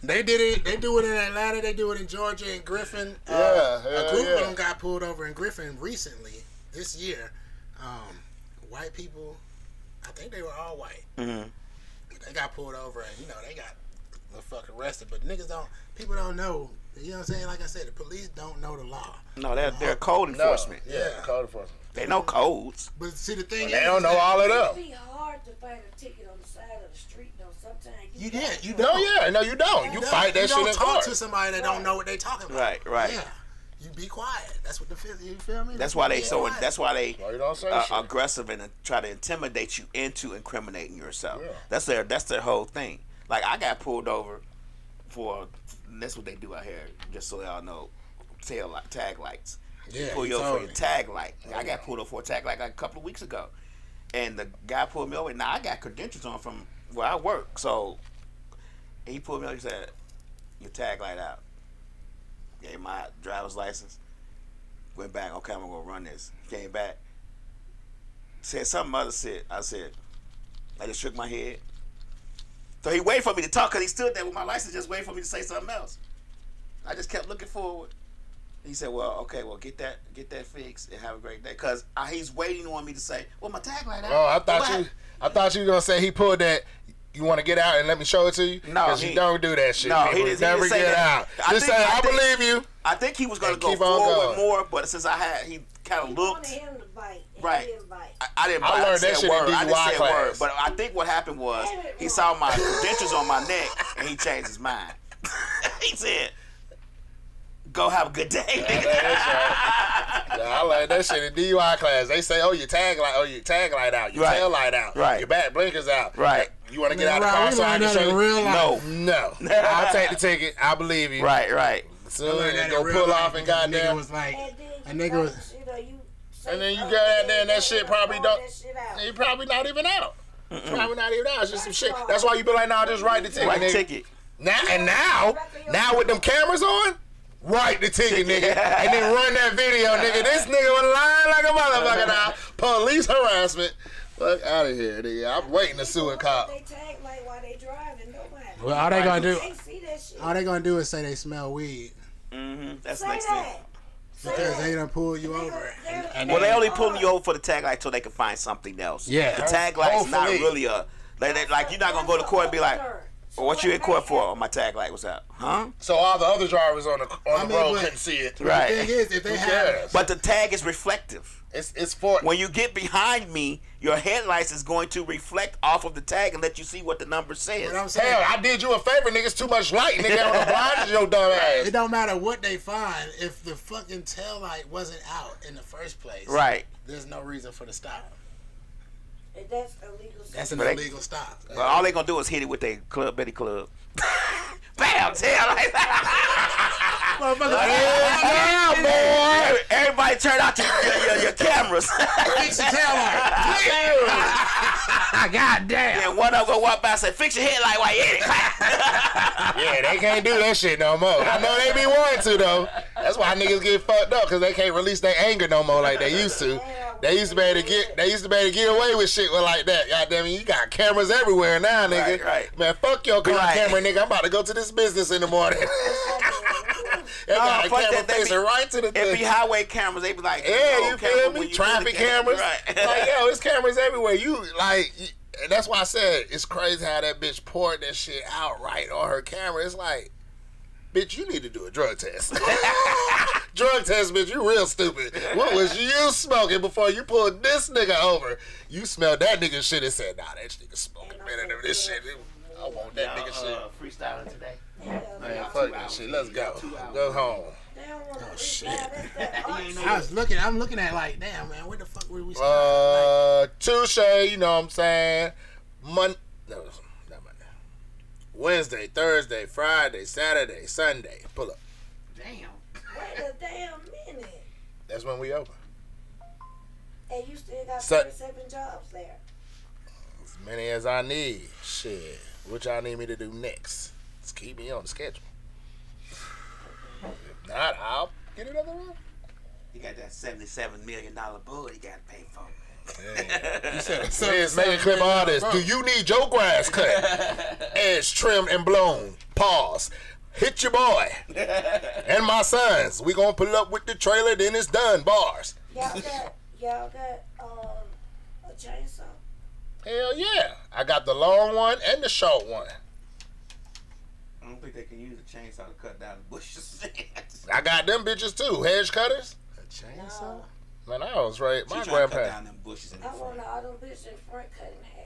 [SPEAKER 3] They did it. They do it in Atlanta. They do it in Georgia and Griffin.
[SPEAKER 4] Yeah,
[SPEAKER 3] a group
[SPEAKER 4] yeah.
[SPEAKER 3] of them got pulled over in Griffin recently this year. White people, I think they were all white.
[SPEAKER 7] Mhm.
[SPEAKER 3] They got pulled over and they got the fuck arrested. But people don't know. You know what I'm saying? Like I said, the police don't know the law.
[SPEAKER 7] No, they're code enforcement.
[SPEAKER 4] Yeah, code enforcement.
[SPEAKER 7] They know codes.
[SPEAKER 3] But see, the thing is,
[SPEAKER 4] They don't know all of them.
[SPEAKER 6] It'd be hard to find a ticket on the side of the street though. Sometimes
[SPEAKER 3] You don't.
[SPEAKER 4] No, yeah, no, you don't. You fight that
[SPEAKER 3] you
[SPEAKER 4] shit
[SPEAKER 3] don't
[SPEAKER 4] in
[SPEAKER 3] talk
[SPEAKER 4] court.
[SPEAKER 3] to somebody that don't know what they talking about.
[SPEAKER 7] Right.
[SPEAKER 3] Yeah. you be quiet. That's what you feel me?
[SPEAKER 7] That's why they That's why they
[SPEAKER 4] Well, you don't say shit.
[SPEAKER 7] aggressive and try to intimidate you into incriminating yourself.
[SPEAKER 4] Yeah.
[SPEAKER 7] That's their whole thing. Like I got pulled over for that's what they do out here. Just so y'all know, tag lights.
[SPEAKER 3] Yeah,
[SPEAKER 7] Pull
[SPEAKER 3] you
[SPEAKER 7] you over
[SPEAKER 3] told
[SPEAKER 7] for your
[SPEAKER 3] me.
[SPEAKER 7] tag light. I got pulled over for a tag light like a couple of weeks ago, and the guy pulled me over. Now I got credentials on from where I work, so he pulled me over. He said, "Your tag light out." Gave my driver's license. Went back. Okay, I'm gonna go run this. Came back. Said something other shit. I said, I just shook my head. So he waited for me to talk because he stood there with my license, just waiting for me to say something else. I just kept looking forward. He said, "Well, okay, well get that fixed and have a great day." Because he's waiting on me to say, "Well, my tag light out."
[SPEAKER 4] Oh, I thought you were gonna say he pulled that. You want to get out and let me show it to you?
[SPEAKER 7] No,
[SPEAKER 4] because you don't do that shit.
[SPEAKER 7] No,
[SPEAKER 4] People
[SPEAKER 7] he didn't
[SPEAKER 4] never
[SPEAKER 7] say
[SPEAKER 4] get
[SPEAKER 7] that.
[SPEAKER 4] out. Just say, I believe you.
[SPEAKER 7] I think he was going to
[SPEAKER 4] And
[SPEAKER 7] go
[SPEAKER 4] keep on
[SPEAKER 7] forward
[SPEAKER 4] going.
[SPEAKER 7] more, but since he kind of
[SPEAKER 6] He
[SPEAKER 7] looked.
[SPEAKER 6] wanted him to bite. And
[SPEAKER 7] Right.
[SPEAKER 6] He didn't bite.
[SPEAKER 7] I didn't.
[SPEAKER 4] I learned that shit in
[SPEAKER 7] I didn't
[SPEAKER 4] DUI
[SPEAKER 7] say a
[SPEAKER 4] class.
[SPEAKER 7] word, but I think what happened was he saw my credentials on my neck and he changed his mind. He said, "Go have a good day."
[SPEAKER 4] I learned that shit in DUI class. They say, your tag light out, your
[SPEAKER 7] Right.
[SPEAKER 4] tail light out,
[SPEAKER 7] Right.
[SPEAKER 4] your back blinkers out.
[SPEAKER 7] Right.
[SPEAKER 4] You want to get out of the
[SPEAKER 3] Right,
[SPEAKER 4] car
[SPEAKER 3] we
[SPEAKER 4] so I
[SPEAKER 3] learned
[SPEAKER 4] can
[SPEAKER 3] that
[SPEAKER 4] show
[SPEAKER 3] in
[SPEAKER 4] you?
[SPEAKER 3] real life.
[SPEAKER 4] No. I'll take the ticket. I believe you.
[SPEAKER 7] Right.
[SPEAKER 4] So
[SPEAKER 3] I learned
[SPEAKER 4] then
[SPEAKER 3] that
[SPEAKER 4] go
[SPEAKER 3] in real
[SPEAKER 4] pull
[SPEAKER 3] life
[SPEAKER 4] off and
[SPEAKER 3] because the nigga
[SPEAKER 4] goddamn.
[SPEAKER 3] was like,
[SPEAKER 6] And
[SPEAKER 3] a
[SPEAKER 6] then
[SPEAKER 3] nigga was.
[SPEAKER 4] And then you go out there and that shit probably don't. He probably not even out. Probably not even out. It's just some shit. That's why you be like, nah, just write the ticket.
[SPEAKER 7] Write the
[SPEAKER 4] nigga.
[SPEAKER 7] ticket.
[SPEAKER 4] Now with them cameras on, write the ticket, nigga, and then run that video, nigga. This nigga was lying like a motherfucker now. Police harassment. Fuck out of here, nigga. I'm waiting to sue a cop.
[SPEAKER 6] They tag like while they driving. Nobody.
[SPEAKER 3] Well, all they gonna do,
[SPEAKER 6] They see that shit.
[SPEAKER 3] all they gonna do is say they smell weed
[SPEAKER 7] That's
[SPEAKER 6] Say
[SPEAKER 7] next thing.
[SPEAKER 6] that.
[SPEAKER 3] because they done pull you over. And
[SPEAKER 7] Well, they
[SPEAKER 3] then-
[SPEAKER 7] only pulling you over for the tag light till they can find something else.
[SPEAKER 3] Yeah.
[SPEAKER 7] The tag light's not
[SPEAKER 4] Hopefully.
[SPEAKER 7] really a like you're not gonna go to court and be like, well, "What you in court for?" Oh, my tag light was out. Huh?
[SPEAKER 4] So all the other drivers on the road
[SPEAKER 3] but-
[SPEAKER 4] couldn't see it.
[SPEAKER 7] Right.
[SPEAKER 3] The thing is, if they
[SPEAKER 4] Who
[SPEAKER 3] have,
[SPEAKER 4] cares?
[SPEAKER 7] But the tag is reflective.
[SPEAKER 4] It's for
[SPEAKER 7] When you get behind me, your headlights is going to reflect off of the tag and let you see what the number says.
[SPEAKER 3] you know what I'm saying?
[SPEAKER 4] hell. I did you a favor, nigga. It's too much light, nigga. On the blind your dumb ass.
[SPEAKER 3] It don't matter what they find if the fucking tail light wasn't out in the first place.
[SPEAKER 7] Right.
[SPEAKER 3] There's no reason for the stop.
[SPEAKER 6] That's illegal.
[SPEAKER 3] That's an
[SPEAKER 7] But they-
[SPEAKER 3] illegal stop.
[SPEAKER 7] Well, all they gonna do is hit it with their Betty Club. Bam! Tail light.
[SPEAKER 3] Yeah, boy.
[SPEAKER 7] Everybody turn out your cameras.
[SPEAKER 3] Fix the tail light. God damn.
[SPEAKER 7] And one of them go walk by and say, "Fix your headlight while you in it."
[SPEAKER 4] Yeah, they can't do that shit no more. I know they be wanting to though. That's why niggas get fucked up because they can't release their anger no more like they used to. They used to be able to get away with shit with like that. Goddamn it, you got cameras everywhere now, nigga.
[SPEAKER 7] Right.
[SPEAKER 4] Man, fuck your car
[SPEAKER 7] Right.
[SPEAKER 4] camera, nigga. I'm about to go to this business in the morning. They got a
[SPEAKER 7] fuck
[SPEAKER 4] camera
[SPEAKER 7] that. They
[SPEAKER 4] facing
[SPEAKER 7] be-
[SPEAKER 4] right to the
[SPEAKER 7] It be
[SPEAKER 4] thing.
[SPEAKER 7] highway cameras. They be like,
[SPEAKER 4] Yeah,
[SPEAKER 7] no
[SPEAKER 4] you
[SPEAKER 7] camera
[SPEAKER 4] feel
[SPEAKER 7] when
[SPEAKER 4] me?
[SPEAKER 7] you
[SPEAKER 4] Traffic
[SPEAKER 7] do the camera.
[SPEAKER 4] cameras.
[SPEAKER 7] Right.
[SPEAKER 4] Like, yo, it's cameras everywhere. You like, and that's why I said it's crazy how that bitch poured that shit out right on her camera. It's like, bitch, you need to do a drug test. Drug test, bitch. You real stupid. What was you smoking before you pulled this nigga over? You smelled that nigga shit and said, nah, that nigga smoking better than this shit. I want that nigga shit.
[SPEAKER 7] Freestyling today.
[SPEAKER 4] Man, fuck that shit. Let's go. Go home.
[SPEAKER 6] Oh
[SPEAKER 3] shit.
[SPEAKER 6] shit.
[SPEAKER 3] I'm looking at like, damn man, where the fuck were we start?
[SPEAKER 4] Tuesday, you know what I'm saying? Not Monday. Wednesday, Thursday, Friday, Saturday, Sunday. Pull up.
[SPEAKER 3] Damn.
[SPEAKER 6] Wait a damn minute.
[SPEAKER 4] That's when we open.
[SPEAKER 6] And you still got
[SPEAKER 4] So-
[SPEAKER 6] 37 jobs there.
[SPEAKER 4] As many as I need. Shit. What y'all need me to do next? Just keep me on the schedule. If not, I'll get another one.
[SPEAKER 7] You got that $77 million bull you got to pay for.
[SPEAKER 3] You said
[SPEAKER 4] Let's make a clip of all this. Do you need your grass cut? Edge trimmed and blown. Pause. Hit your boy. And my sons. We gonna pull up with the trailer, then it's done. Bars.
[SPEAKER 6] Y'all got a chainsaw?
[SPEAKER 4] Hell yeah. I got the long one and the short one.
[SPEAKER 7] I don't think they can use a chainsaw to cut down the bushes.
[SPEAKER 4] I got them bitches too. Hedge cutters.
[SPEAKER 3] a chainsaw.
[SPEAKER 6] No.
[SPEAKER 4] Man, I was right. My
[SPEAKER 7] She trying to cut
[SPEAKER 4] grandpa.
[SPEAKER 7] down them bushes in the
[SPEAKER 6] I
[SPEAKER 7] front.
[SPEAKER 6] want all them bitches in front cut in half.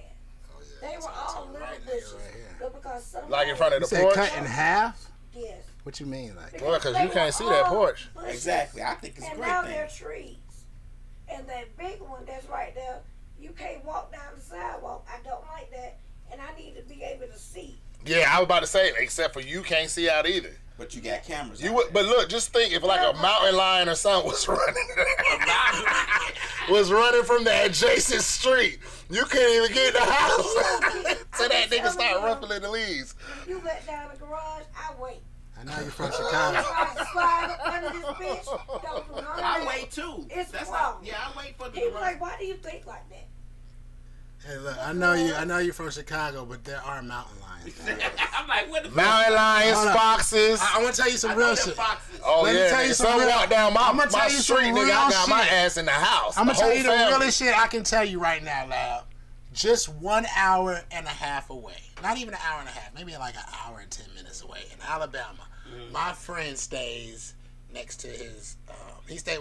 [SPEAKER 3] Oh, yeah,
[SPEAKER 6] They
[SPEAKER 3] that's
[SPEAKER 6] were
[SPEAKER 3] what I'm
[SPEAKER 6] all
[SPEAKER 3] talking
[SPEAKER 6] little
[SPEAKER 3] right
[SPEAKER 6] bushes.
[SPEAKER 3] right here.
[SPEAKER 6] But because some
[SPEAKER 4] Like in front of
[SPEAKER 3] You
[SPEAKER 4] the
[SPEAKER 3] said
[SPEAKER 4] porch.
[SPEAKER 3] cut in half?
[SPEAKER 6] Yes.
[SPEAKER 3] What you mean, like?
[SPEAKER 4] Well, because you can't see that porch.
[SPEAKER 7] Exactly. I think it's a
[SPEAKER 6] And
[SPEAKER 7] great
[SPEAKER 6] now
[SPEAKER 7] thing.
[SPEAKER 6] there are trees. And that big one that's right there, you can't walk down the sidewalk. I don't like that. And I need to be able to see.
[SPEAKER 4] Yeah, I was about to say, except for you can't see out either.
[SPEAKER 7] But you got cameras.
[SPEAKER 4] You would, but look, just think if like a mountain lion or something was running from the adjacent street, you couldn't even get in the house. So that nigga start ruffling the leaves.
[SPEAKER 6] You let down the garage, I wait.
[SPEAKER 3] I know you're from Chicago.
[SPEAKER 6] Slide up under this bitch. Don't do none of
[SPEAKER 7] I
[SPEAKER 6] that.
[SPEAKER 7] wait too.
[SPEAKER 6] It's
[SPEAKER 7] That's
[SPEAKER 6] wrong.
[SPEAKER 7] how, yeah, I wait for the
[SPEAKER 6] He was like, why do you think like that?
[SPEAKER 3] Hey, look, I know you're from Chicago, but there are mountain lions.
[SPEAKER 7] I'm like, what the
[SPEAKER 4] Mountain lions,
[SPEAKER 3] Hold up.
[SPEAKER 4] foxes.
[SPEAKER 3] I want to tell you some real shit.
[SPEAKER 4] Oh
[SPEAKER 3] Let me
[SPEAKER 4] yeah,
[SPEAKER 3] tell you some
[SPEAKER 4] some
[SPEAKER 3] real-
[SPEAKER 4] walk down
[SPEAKER 3] I'ma
[SPEAKER 4] my
[SPEAKER 3] tell you some
[SPEAKER 4] street, nigga.
[SPEAKER 3] real
[SPEAKER 4] I got my
[SPEAKER 3] shit.
[SPEAKER 4] ass in the house.
[SPEAKER 3] I'm gonna tell you the
[SPEAKER 4] whole family.
[SPEAKER 3] realest shit I can tell you right now, Lab. Just 1 hour and a half away. Not even an hour and a half. Maybe like an hour and 10 minutes away in Alabama. My friend stays next to his. He stays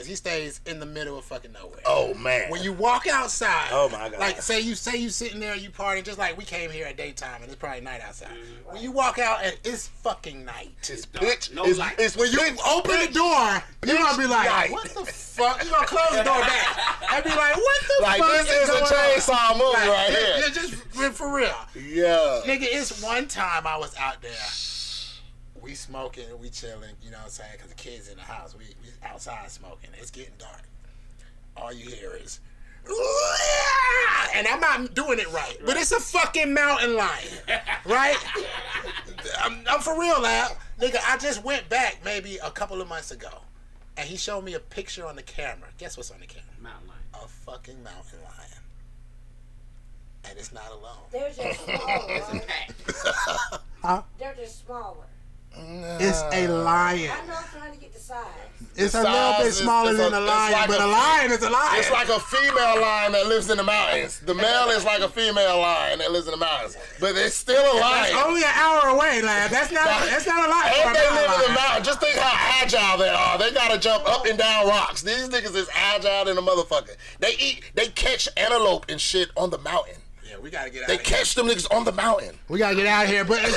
[SPEAKER 3] he stays in the middle of fucking nowhere.
[SPEAKER 4] Oh man.
[SPEAKER 3] When you walk outside,
[SPEAKER 4] Oh, my God.
[SPEAKER 3] like say you sitting there, you partying, just like we came here at daytime and it's probably night outside. When you walk out and it's fucking night.
[SPEAKER 4] It's pitch.
[SPEAKER 7] No
[SPEAKER 4] It's,
[SPEAKER 7] light.
[SPEAKER 4] it's
[SPEAKER 3] When you
[SPEAKER 4] pitch,
[SPEAKER 3] open the
[SPEAKER 4] pitch.
[SPEAKER 3] door, you're gonna be like,
[SPEAKER 4] Night.
[SPEAKER 3] what the fuck? You're gonna close the door back and be like, what the
[SPEAKER 4] Like
[SPEAKER 3] fuck
[SPEAKER 4] this is a
[SPEAKER 3] going on?
[SPEAKER 4] chainsaw movie
[SPEAKER 3] Like,
[SPEAKER 4] right
[SPEAKER 3] yeah,
[SPEAKER 4] here.
[SPEAKER 3] just for real.
[SPEAKER 4] Yeah.
[SPEAKER 3] Nigga, it's one time I was out there. We smoking, we chilling, you know what I'm saying? Because the kids in the house. We outside smoking. It's getting dark. All you hear is, and I'm not doing it right, but it's a fucking mountain lion, right? I'm for real, Lab. Nigga, I just went back maybe a couple of months ago, and he showed me a picture on the camera. Guess what's on the camera?
[SPEAKER 7] Mountain lion.
[SPEAKER 3] A fucking mountain lion. And it's not alone.
[SPEAKER 6] They're just smaller, right? They're just smaller.
[SPEAKER 3] It's a lion.
[SPEAKER 6] I know I'm trying to get the size.
[SPEAKER 3] It's a
[SPEAKER 4] Size
[SPEAKER 3] little bit
[SPEAKER 4] is-
[SPEAKER 3] smaller
[SPEAKER 4] it's
[SPEAKER 3] than a lion,
[SPEAKER 4] like
[SPEAKER 3] but a lion is a lion.
[SPEAKER 4] It's like a female lion that lives in the mountains. The male is like a female lion that lives in the mountains, but it's still a
[SPEAKER 3] That's
[SPEAKER 4] lion.
[SPEAKER 3] only an hour away, lad. That's not a lot.
[SPEAKER 4] And
[SPEAKER 3] For a
[SPEAKER 4] they
[SPEAKER 3] mountain
[SPEAKER 4] live in the
[SPEAKER 3] lion.
[SPEAKER 4] mountain. Just think how agile they are. They gotta jump up and down rocks. These niggas is agile than a motherfucker. They catch antelope and shit on the mountain.
[SPEAKER 3] Yeah, we gotta get out
[SPEAKER 4] They
[SPEAKER 3] of here.
[SPEAKER 4] catch them niggas on the mountain.
[SPEAKER 3] We gotta get out of here. But in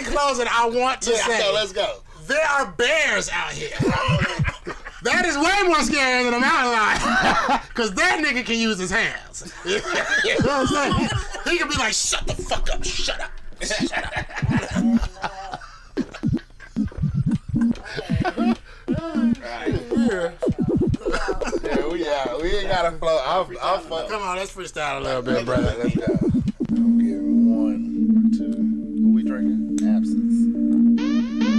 [SPEAKER 3] closing, I want to
[SPEAKER 4] Yeah,
[SPEAKER 3] say,
[SPEAKER 4] so let's go.
[SPEAKER 3] there are bears out here. That is way more scary than a mountain lion. Because that nigga can use his hands. You know what I'm saying? He can be like, shut the fuck up. Shut up. Shut up.
[SPEAKER 4] Yeah, we ain't gotta flow. I'll fuck.
[SPEAKER 3] Come on, let's freestyle a little bit, brother.
[SPEAKER 4] Let's go. I'm giving 1 or 2. What we drinking? Absence.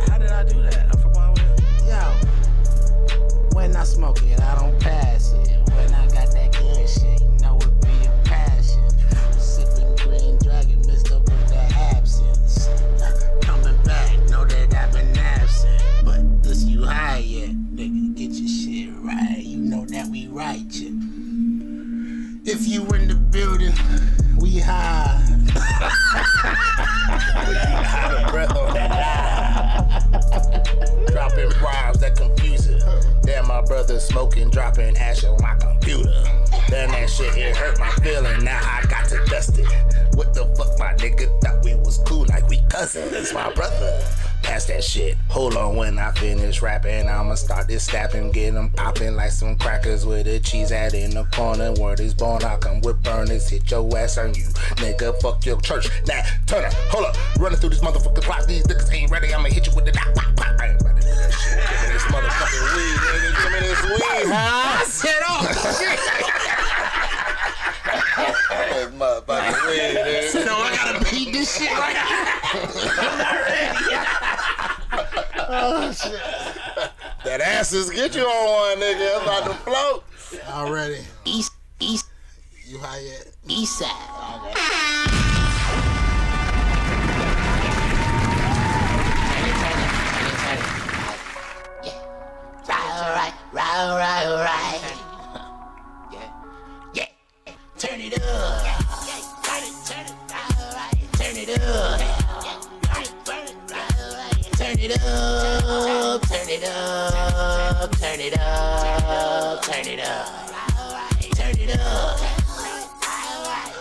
[SPEAKER 3] How did I do that? I forgot what. Yo, when I smoke it, I don't pass it. When I got that good shit, you know it be a passion. Sipping green dragon, mixed up with that absence. Coming back, know that I've been absent. But this you high yet, nigga, get your shit right. You know that we right, you. If you in the building, we high.
[SPEAKER 4] Breath on that line. Dropping rhymes that confuse it. Damn, my brother smoking, dropping ash on my computer. Then that shit, it hurt my feeling. Now I got to dust it. What the fuck, my nigga? Thought we was cool like we cousins. My brother. Pass that shit. Hold on, when I finish rapping, I'ma start this snapping, get them popping like some crackers with a cheese ad in the corner. Word is born, I come with burners, hit your ass on you, nigga. Fuck your church. Nah, Turner, hold up, running through this motherfucking clock. These niggas ain't ready. I'ma hit you with the dot, pop, pop. I ain't ready to do that shit. Give me this motherfucking weed, nigga. Give me this weed, huh?
[SPEAKER 3] I said, oh shit.
[SPEAKER 4] This motherfucking weed, nigga.
[SPEAKER 3] So I gotta beat this shit right Oh shit.
[SPEAKER 4] That asses get you on one, nigga. It's about to float.
[SPEAKER 3] Already.
[SPEAKER 1] East,
[SPEAKER 3] You high yet?
[SPEAKER 1] east side. Right. Yeah. Turn it up. Turn it, right. it up, turn it up, turn it up, turn it up.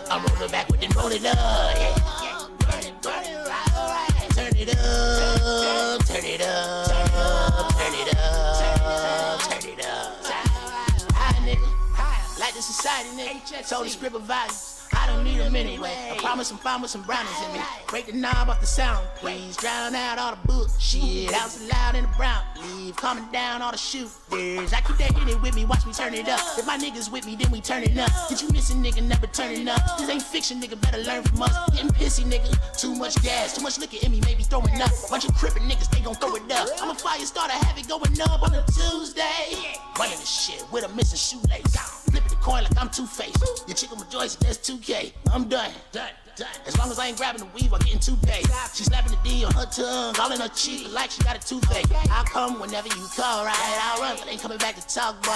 [SPEAKER 1] I'm rolling back with it, roll it up, yeah. Turn it up, turn it up, turn it up, turn it up. Hi, nigga, like the society, nigga. Told the script of values. I don't need them anyway. I promise I'm fine with some brownies in me. Break the knob off the sound, please. Drown out all the bullshit. Out so loud in the brown. Leave calming down all the shooters. I keep that hit with me, watch me turn it up. If my niggas with me, then we turn it up. Did you missing, nigga, never turning up. This ain't fiction, nigga, better learn from us. Getting pissy, nigga. Too much gas, too much liquor in me, maybe throwing up. Bunch of crippin' niggas, they gon' throw it up. I'm a fire starter, have it going up on a Tuesday. Running this shit with a missing shoelace. Flipping the coin like I'm Two-Faced. Your chicken rejoice, that's 2K. I'm done. As long as I ain't grabbing the weave or getting toupee. She slapping the D on her tongue, all in her cheek like she got a toothache. I'll come whenever you call, right? I'll run, but ain't coming back to talk, boy.